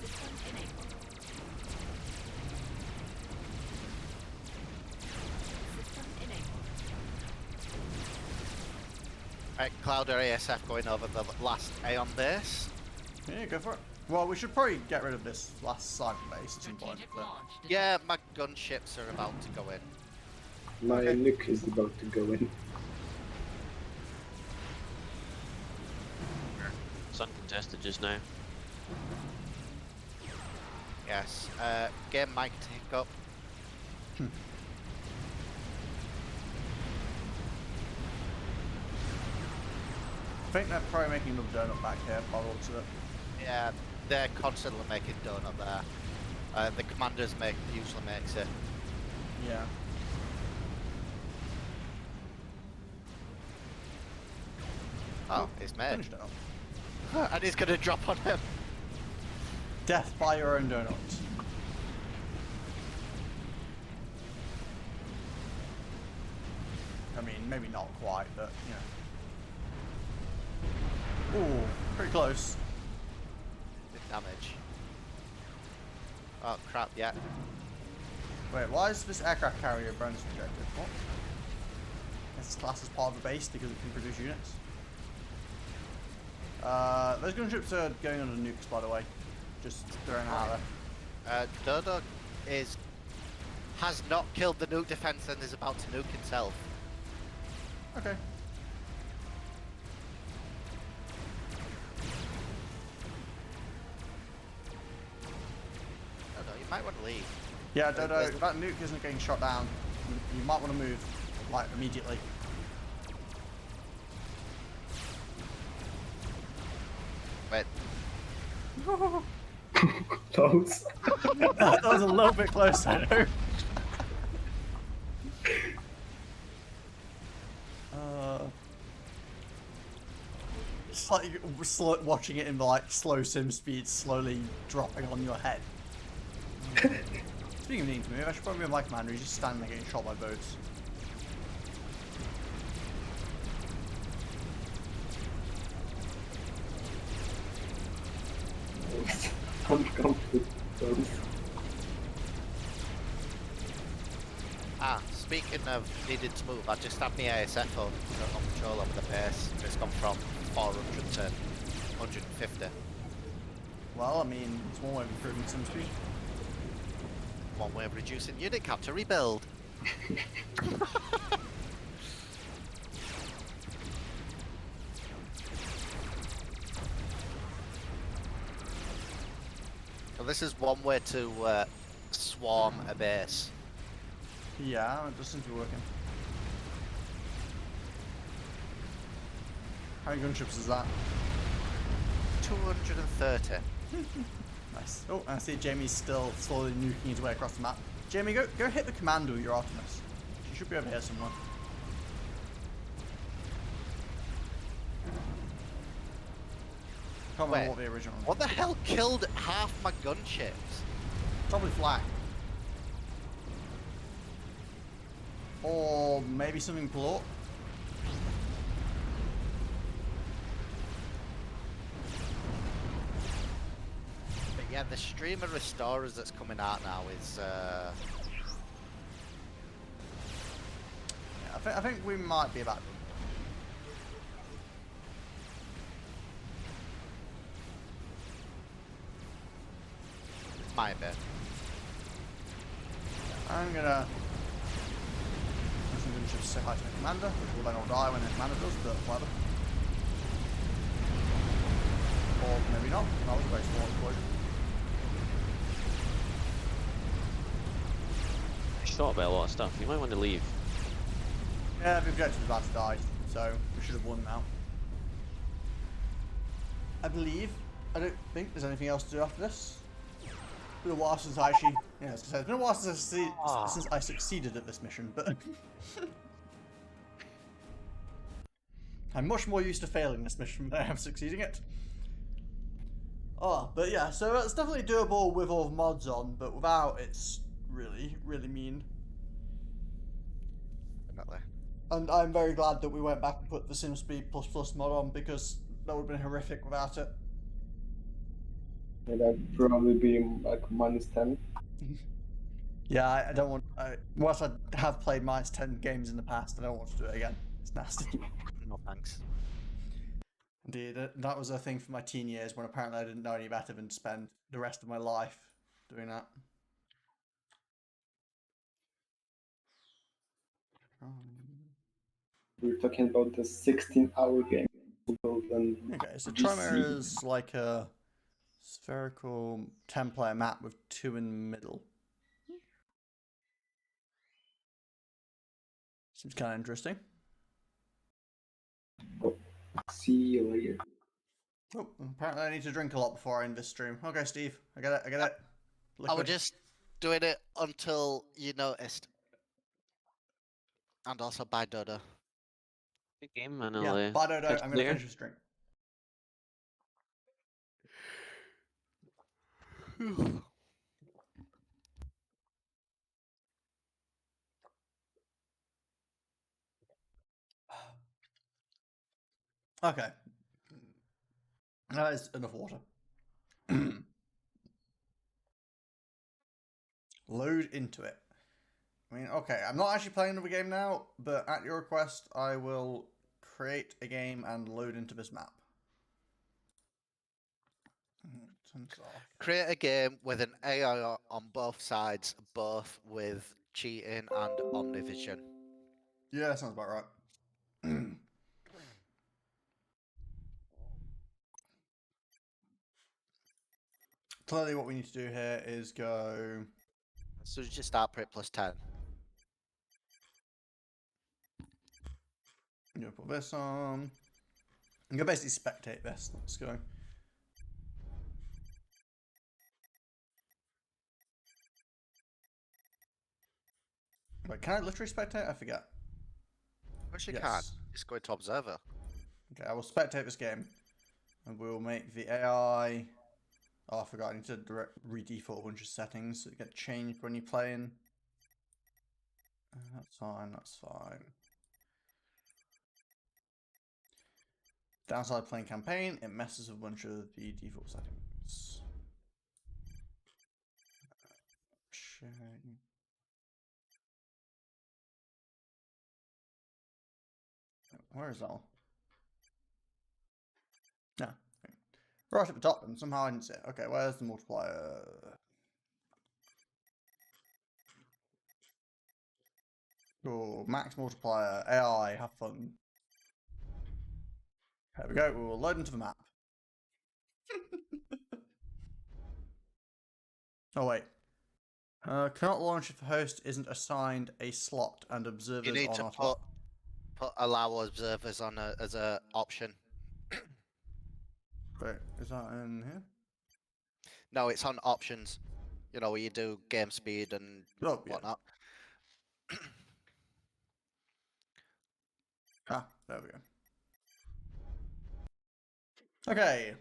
System enabled. System enabled. Right, Clouder ASF going over the last Aeon base. Yeah, go for it. Well, we should probably get rid of this last cyber base at some point. Strategic But launch. Yeah, my gunships are about to go in. My Okay. nuke is about to go in. It's uncontested just now. Yes. Game mic take up. I think they're probably making another donut back here by the looks of it. Yeah, they're constantly making donut there. The commanders usually makes it. Yeah. Oh, it's made. Finished donut. And he's gonna drop on him. Death by your own donuts. I mean, maybe not quite, but you know. Ooh, pretty close. Did damage. Oh crap! Yeah. Wait, why is this aircraft carrier bonus objective? What? It's classed as part of the base because it can produce units. Those gunships are going under nukes, by the way. Just throwing it out there. Dodo has not killed the nuke defense and is about to nuke himself. Okay. Dodo, you might want to leave. Yeah, Dodo, there's- if that nuke isn't getting shot down, you might want to move, like, immediately. Wait. Close. That was a little bit close, I know. It's like watching it in like slow sim speed, slowly dropping on your head. Speaking of needing to move, I should probably be my commander. He's just standing there getting shot by boats. Uncomfortable. Speaking of needing to move, I just had my ASF on patrol over the base. It's gone from 400 to 150. Well, I mean, it's one way of improving sim speed. One way of reducing unit cap to rebuild. this is one way to swarm a base. Yeah, it does seem to be working. How many gunships is that? 230. Nice. Oh, I see Jamie's still slowly nuking his way across the map. Jamie, go hit the commando with your Artemis. She should be over here somewhere. Can't remember Wait, what the original one. What the hell killed half my gunships? Probably flak. Or maybe something blew up. But yeah, the stream of restorers that's coming out now is Yeah, I think we might be about. might be. I'm gonna. I'm gonna just say hi to the commander, which will then all die when the commander does, but whatever. Or maybe not. That was a very small explosion. I thought about a lot of stuff. You might want to leave. Yeah, the objective is about to die, so we should have won now. I believe. I don't think there's anything else to do after this. It's been a while since I actually. Yeah, I was gonna say, it's been a while since I succeeded at this mission, but. I'm much more used to failing this mission than I am succeeding it. Oh, but yeah, so it's definitely doable with all the mods on, but without, it's really, really mean. Definitely. And I'm very glad that we went back and put the SimSpeed++ mod on, because that would have been horrific without it. And that'd probably be like -10. Yeah, I don't want. Whilst I have played -10 games in the past, I don't want to do it again. It's nasty. No thanks. Indeed, that was a thing for my teen years when apparently I didn't know any better than to spend the rest of my life doing that. We're talking about the 16-hour game. Okay, so Tromare is like a spherical 10-player map with 2 in the middle. Seems kind of interesting. See you later. Oh, apparently I need to drink a lot before I end this stream. Okay, Steve, I get it, I get it. I was Liquid. just doing it until you noticed. And also bye Dodo. Good game, and I'll Yeah, bye Dodo, catch I'm you going to later. finish this drink. Okay. That is enough water. Load into it. I mean, okay, I'm not actually playing another game now, but at your request, I will create a game and load into this map. Turns off. Create a game with an AI on both sides, both with cheating and omnivision. Yeah, that sounds about right. Clearly, what we need to do here is go. So you just start Prit +10. I'm gonna put this on. I'm gonna basically spectate this. Let's go. Wait, can I literally spectate? I forget. Of course you Yes. can. Just go into Observer. Okay, I will spectate this game, and we'll make the AI. Oh, I forgot. I need to re-default a bunch of settings so it get changed when you're playing. That's fine. That's fine. Downside playing campaign, it messes with a bunch of the default settings. Where is that one? No. Okay. Right at the top, and somehow I didn't see it. Okay, where's the multiplier? Oh, max multiplier, AI, have fun. There we go, we will load into the map. Oh wait. Cannot launch if the host isn't assigned a slot and observers You need are to not put allow observers on as a option. Wait, is that in here? No, it's on options. You know, where you do game speed and Oh, yeah. whatnot. Ah, there we go. Okay,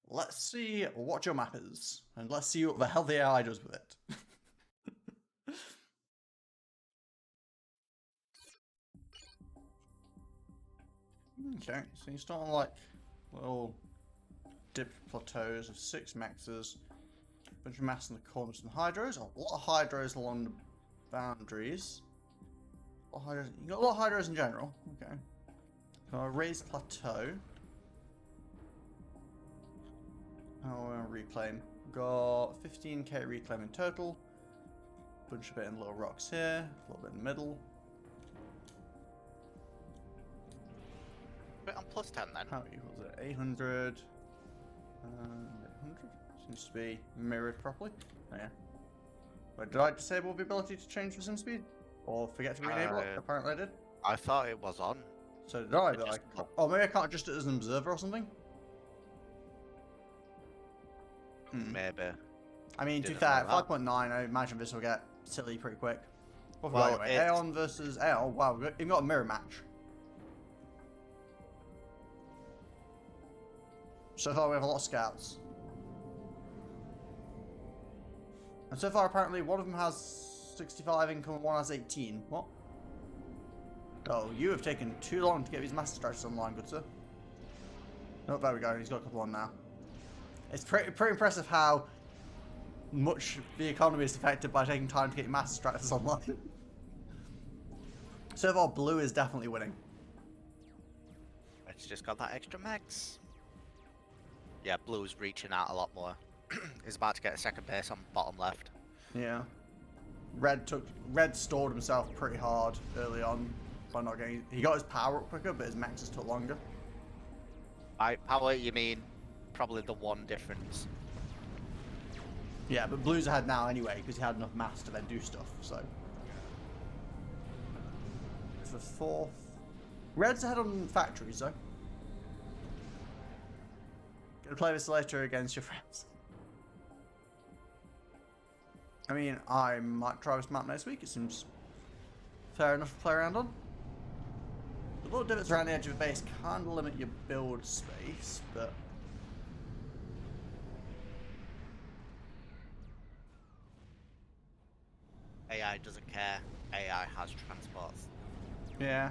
let's see what your map is, and let's see what the hell the AI does with it. Okay, so you start on like little dip plateaus of 6 mexes, a bunch of mass in the corners and hydros, a lot of hydros along the boundaries. A lot of hydros, you got a lot of hydros in general, okay. Got a raised plateau. Oh, reclaim. Got 15k reclaim in total. Bunch of it in little rocks here, a little bit in the middle. Put it on +10 then. How equals it? 800. 800? Seems to be mirrored properly. Oh yeah. But did I disable the ability to change the sim speed? Or forget to re-enable it? Apparently I did. I thought it was on. So did I, but just- oh, maybe I can't adjust it as an observer or something? Maybe. I mean, to be Didn't fair, know that. 5.9, I imagine this will get silly pretty quick. What have we Well, got anyway? it's- Aeon versus Aeon. Wow, we've even got a mirror match. So far we have a lot of scouts. And so far apparently one of them has 65 income and one has 18. What? Oh, you have taken too long to get these master strategies online, good sir. Oh, there we go, he's got a couple on now. It's pretty impressive how much the economy is affected by taking time to get your master strategies online. So far blue is definitely winning. It's just got that extra max. Yeah, blue's reaching out a lot more. He's about to get a second base on bottom left. Yeah. Red stored himself pretty hard early on by not getting. He got his power up quicker, but his maxes took longer. By power, you mean probably the one difference. Yeah, but blue's ahead now anyway because he had enough mass to then do stuff. So. For 4th. Red's ahead on factories though. Gonna play this later against your friends. I mean, I might try this map next week. It seems fair enough to play around on. The little divots around the edge of the base kind of limit your build space, but AI doesn't care. AI has transports. yeah.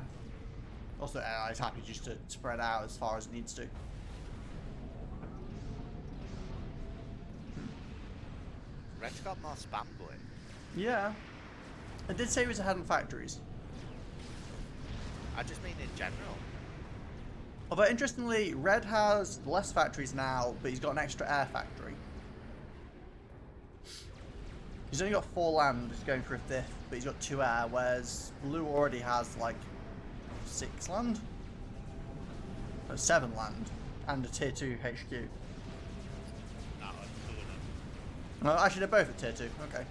Also, AI is happy just to spread out as far as it needs to. Red's got more spam going. Yeah. I did say he was ahead on factories. I just mean in general. Although, interestingly, Red has less factories now, but he's got an extra air factory. He's only got 4 land, he's going for a 5th, but he's got 2 air, whereas Blue already has, like, 6 land? No, 7 land, and a tier 2 HQ. No, No, actually, they're both at tier 2, okay.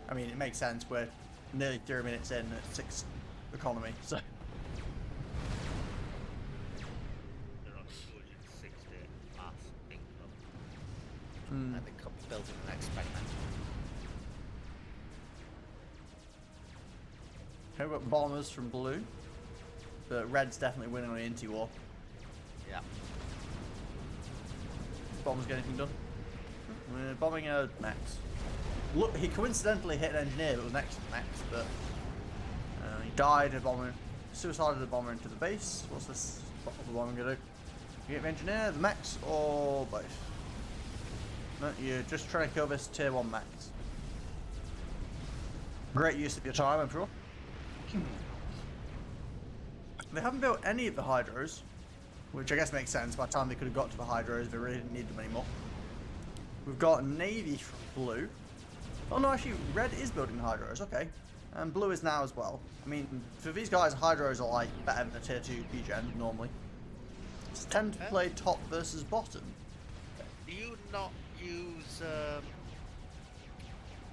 I mean, it makes sense, we're nearly 3 minutes in at 6 economy, so. they're on 260 mass income. Hmm. And they come building the next segment. Okay, we've got bombers from Blue, but Red's definitely winning on the Inti war. Yeah. Bombers get anything done? We're bombing a Max. Look, he coincidentally hit an engineer that was next to the Max, but he died of bombing, suicided the bomber into the base. What's this? What's the bomber gonna do? You get the engineer, the Max, or both? No, you're just trying to kill this tier 1 Max. Great use of your time, I'm sure. They haven't built any of the hydros, which I guess makes sense. By the time they could have got to the hydros, they really didn't need them anymore. We've got Navy from Blue. Oh no, actually, Red is building the hydros, okay. And Blue is now as well. I mean, for these guys, hydros are like better than a tier 2 P-gen normally. It's tend to play top versus bottom. Do you not use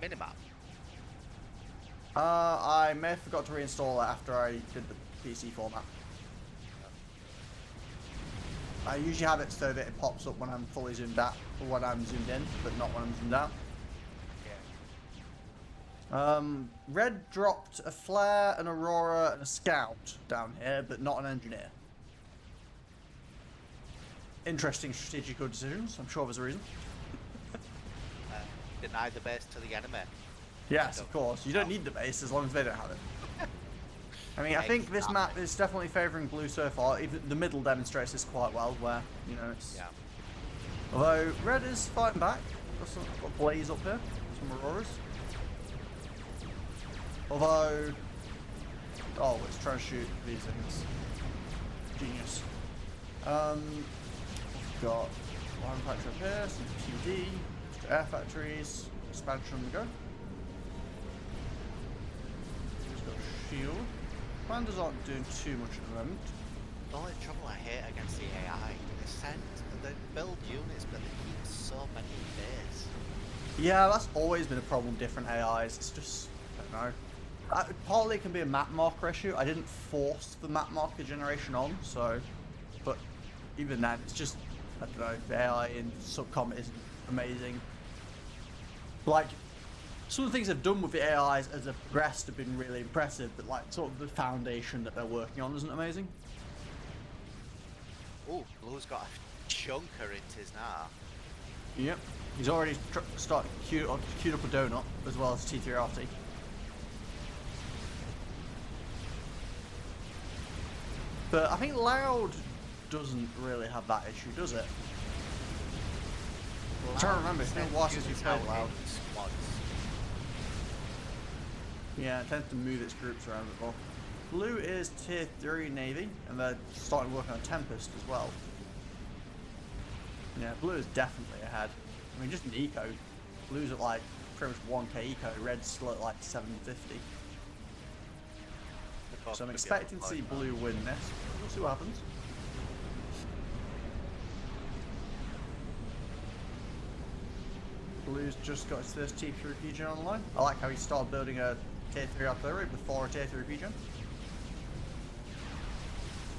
minimap? I may have forgot to reinstall it after I did the PC format. I usually have it so that it pops up when I'm fully zoomed out, or when I'm zoomed in, but not when I'm zoomed out. Red dropped a flare, an aurora, and a scout down here, but not an engineer. Interesting strategical decisions. I'm sure there's a reason. Deny the base to the enemy. Yes, of course. You don't need the base as long as they don't have it. I mean, I think this map is definitely favouring blue so far. Even the middle demonstrates this quite well, where, you know, it's... Yeah. Although, red is fighting back. Got a blaze up here. Some auroras. Although... Oh, it's trying to shoot these things. Genius. We've got one factory up here, some QD, extra air factories, expansion on the go. We've got shield. Commanders aren't doing too much at the moment. The only trouble I hate against the AI, they build units, but they keep so many in base. Yeah, that's always been a problem with different AIs. It's just, I don't know. Partly it can be a map marker issue. I didn't force the map marker generation on, so... But even then, it's just, I don't know, the AI in Subcom isn't amazing. Like, some of the things they've done with the AIs as they've progressed have been really impressive, but like, sort of the foundation that they're working on isn't amazing. Oh, Blue's got a chunker into his now. Yep. He's already queued up a donut, as well as T3RT. But I think Loud doesn't really have that issue, does it? I'm trying to remember, it's been a while since we played Loud. Yeah, it tends to move its groups around a bit more. Blue is tier 3 Navy, and they're starting to work on Tempest as well. Yeah, blue is definitely ahead. I mean, just in eco, blue's at like pretty much 1k eco, red's still at like 750. So I'm expecting to see blue win this. We'll see what happens. Blue's just got his first tier 3 regen online. I like how he started building a tier 3 artillery before a tier 3 regen.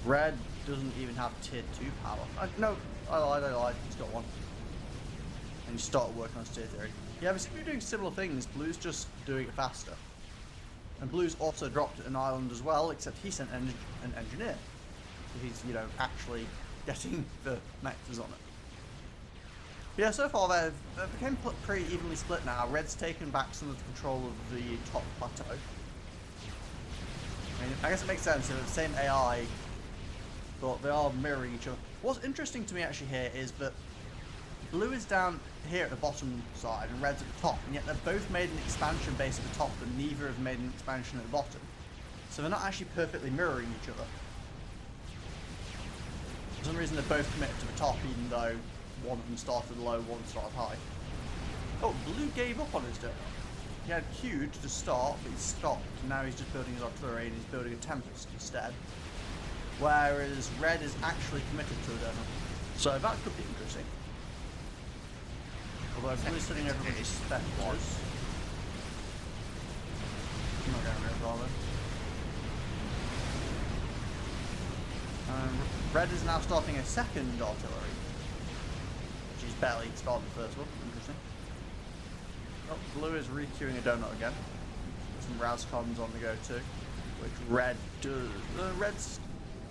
Red doesn't even have tier 2 power. No, I lied. He's got one. And he started working on tier 3. Yeah, we seem to be doing similar things. Blue's just doing it faster. And Blue's also dropped an island as well, except he sent an engineer. So he's, you know, actually getting the nectars on it. Yeah, so far they've become pretty evenly split now. Red's taken back some of the control of the top plateau. I mean, I guess it makes sense, they're the same AI, but they are mirroring each other. What's interesting to me actually here is that blue is down here at the bottom side and red's at the top, and yet they've both made an expansion base at the top, but neither have made an expansion at the bottom. So they're not actually perfectly mirroring each other. For some reason they're both committed to the top, even though one of them started low, one started high. Oh, blue gave up on his donut. He had queued to start, but he stopped, and now he's just building his artillery and he's building a Tempest instead. Whereas red is actually committed to a donut. So that could be interesting. Although blue is sending everybody's spectres. I'm not going red rather. Red is now starting a second artillery. She's barely started the first one. Interesting. Oh, blue is re-queuing a donut again. Some Razcons on the go too, which red does. Red's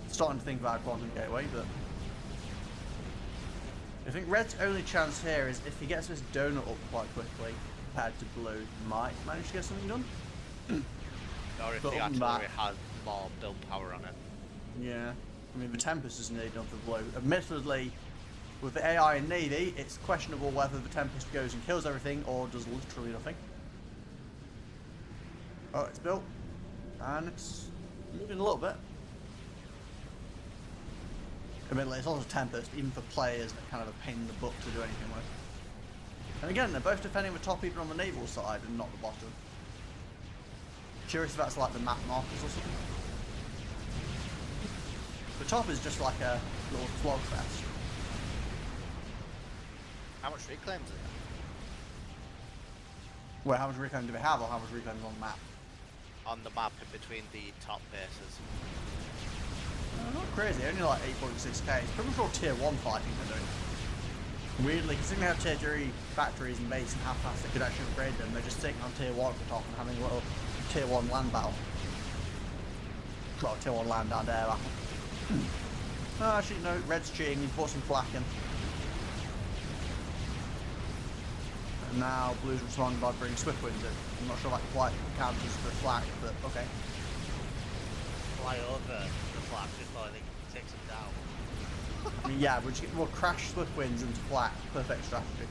starting to think about a quantum gateway, but I think red's only chance here is if he gets this donut up quite quickly compared to blue, he might manage to get something done. Or if But the other than artillery that- has more build power on it. Yeah, I mean the Tempest isn't needed enough for blue. Admittedly, with the AI in Navy, it's questionable whether the Tempest goes and kills everything or does literally nothing. Oh, it's built. And it's moving a little bit. Admittedly, it's also Tempest, even for players, they're kind of a pain in the butt to do anything with. And again, they're both defending the top even on the naval side and not the bottom. Curious if that's like the map markers or something. The top is just like a little slogfest. How much reclaims is Wait, how much reclaim do we have, or how much reclaim is on the map? On the map in between the top bases. Not crazy, only like 8.6k. It's pretty much all tier 1 fighting they're doing. Weirdly, considering they have tier 3 factories and base and how fast they could actually upgrade them, they're just sitting on tier 1 at the top and having a little tier 1 land battle. Well, tier 1 land and air battle. Oh, actually, no, red's cheating, he's bought some flak in. And now blue's responding by bringing swift winds in. I'm not sure if that quite counters the flak, but okay. Fly over the flag before they takes them down. I mean, yeah, we'll crash swift winds into flak. Perfect strategy.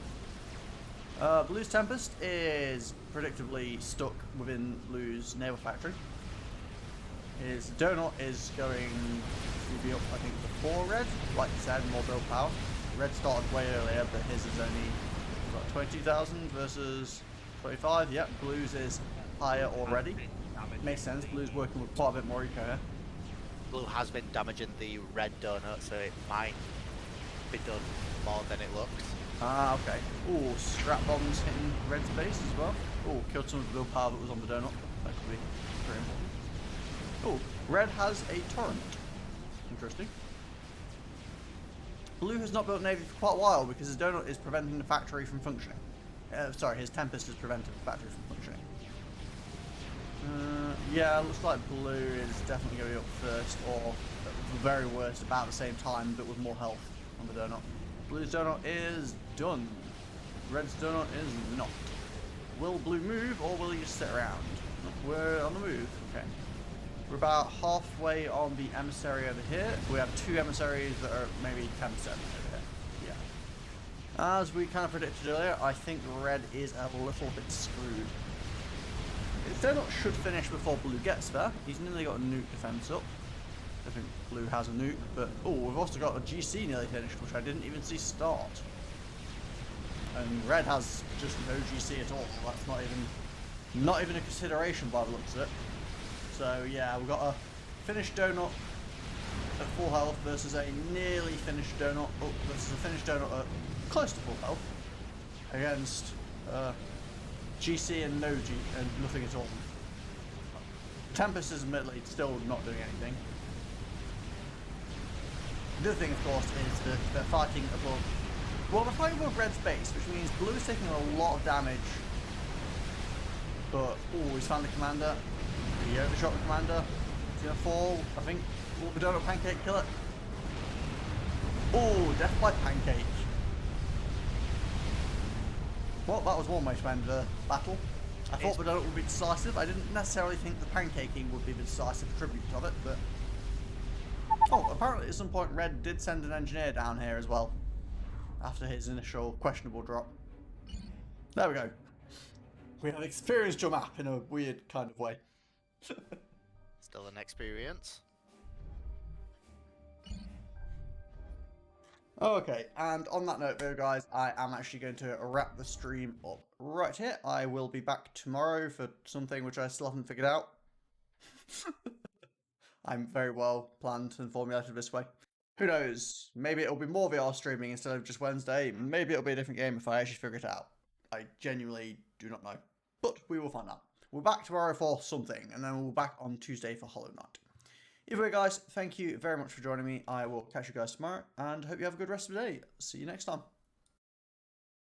Blue's Tempest is predictably stuck within blue's naval factory. His donut is going to be up, I think, before red. Like you said, more build power. Red started way earlier, but his is only about 20,000 versus 25. Yep, blue's is higher already. Makes sense. Blue's working with quite a bit more eco here. Blue has been damaging the red donut, so it might be done more than it looks. Ah, okay. Ooh, scrap bombs hitting red's base as well. Ooh, killed some of the build power that was on the donut. That could be very important. Ooh, red has a torrent. Interesting. Blue has not built a navy for quite a while because his donut is preventing the factory from functioning. Sorry, his Tempest is preventing the factory from functioning. Yeah, looks like blue is definitely going to be up first, or at the very worst about the same time, but with more health on the donut. Blue's donut is done. Red's donut is not. Will blue move, or will he just sit around? We're on the move. Okay. We're about halfway on the emissary over here. We have 2 emissaries that are maybe 10% over here. Yeah. As we kind of predicted earlier, I think red is a little bit screwed. His donut should finish before blue gets there. He's nearly got a nuke defense up. I think blue has a nuke, but oh, we've also got a GC nearly finished, which I didn't even see start. And red has just no GC at all. That's not even a consideration by the looks of it. So yeah, we've got a finished donut at full health versus a nearly finished donut. Oh, versus a finished donut at close to full health against GC and no G and nothing at all. Tempest is admittedly still not doing anything. The other thing, of course, is that they're fighting above. Well, they're fighting above red's base, which means blue is taking a lot of damage. But oh, he's found the commander. He overshot the commander. He's gonna fall. I think. Will the donut pancake kill it? Oh, death by pancake. Well, that was one way to end the battle. I thought the donut would be decisive. I didn't necessarily think the pancaking would be the decisive tribute of it, but... Oh, apparently at some point red did send an engineer down here as well. After his initial questionable drop. There we go. We have experienced your map in a weird kind of way. Still an experience. Okay, and on that note though guys, I am actually going to wrap the stream up right here. I will be back tomorrow for something which I still haven't figured out. I'm very well planned and formulated this way. Who knows, maybe it'll be more VR streaming instead of just Wednesday. Maybe it'll be a different game if I actually figure it out. I genuinely do not know. But we will find out. We're back tomorrow for something, and then we'll be back on Tuesday for Hollow Knight. Either way, guys, thank you very much for joining me. I will catch you guys tomorrow, and hope you have a good rest of the day. See you next time.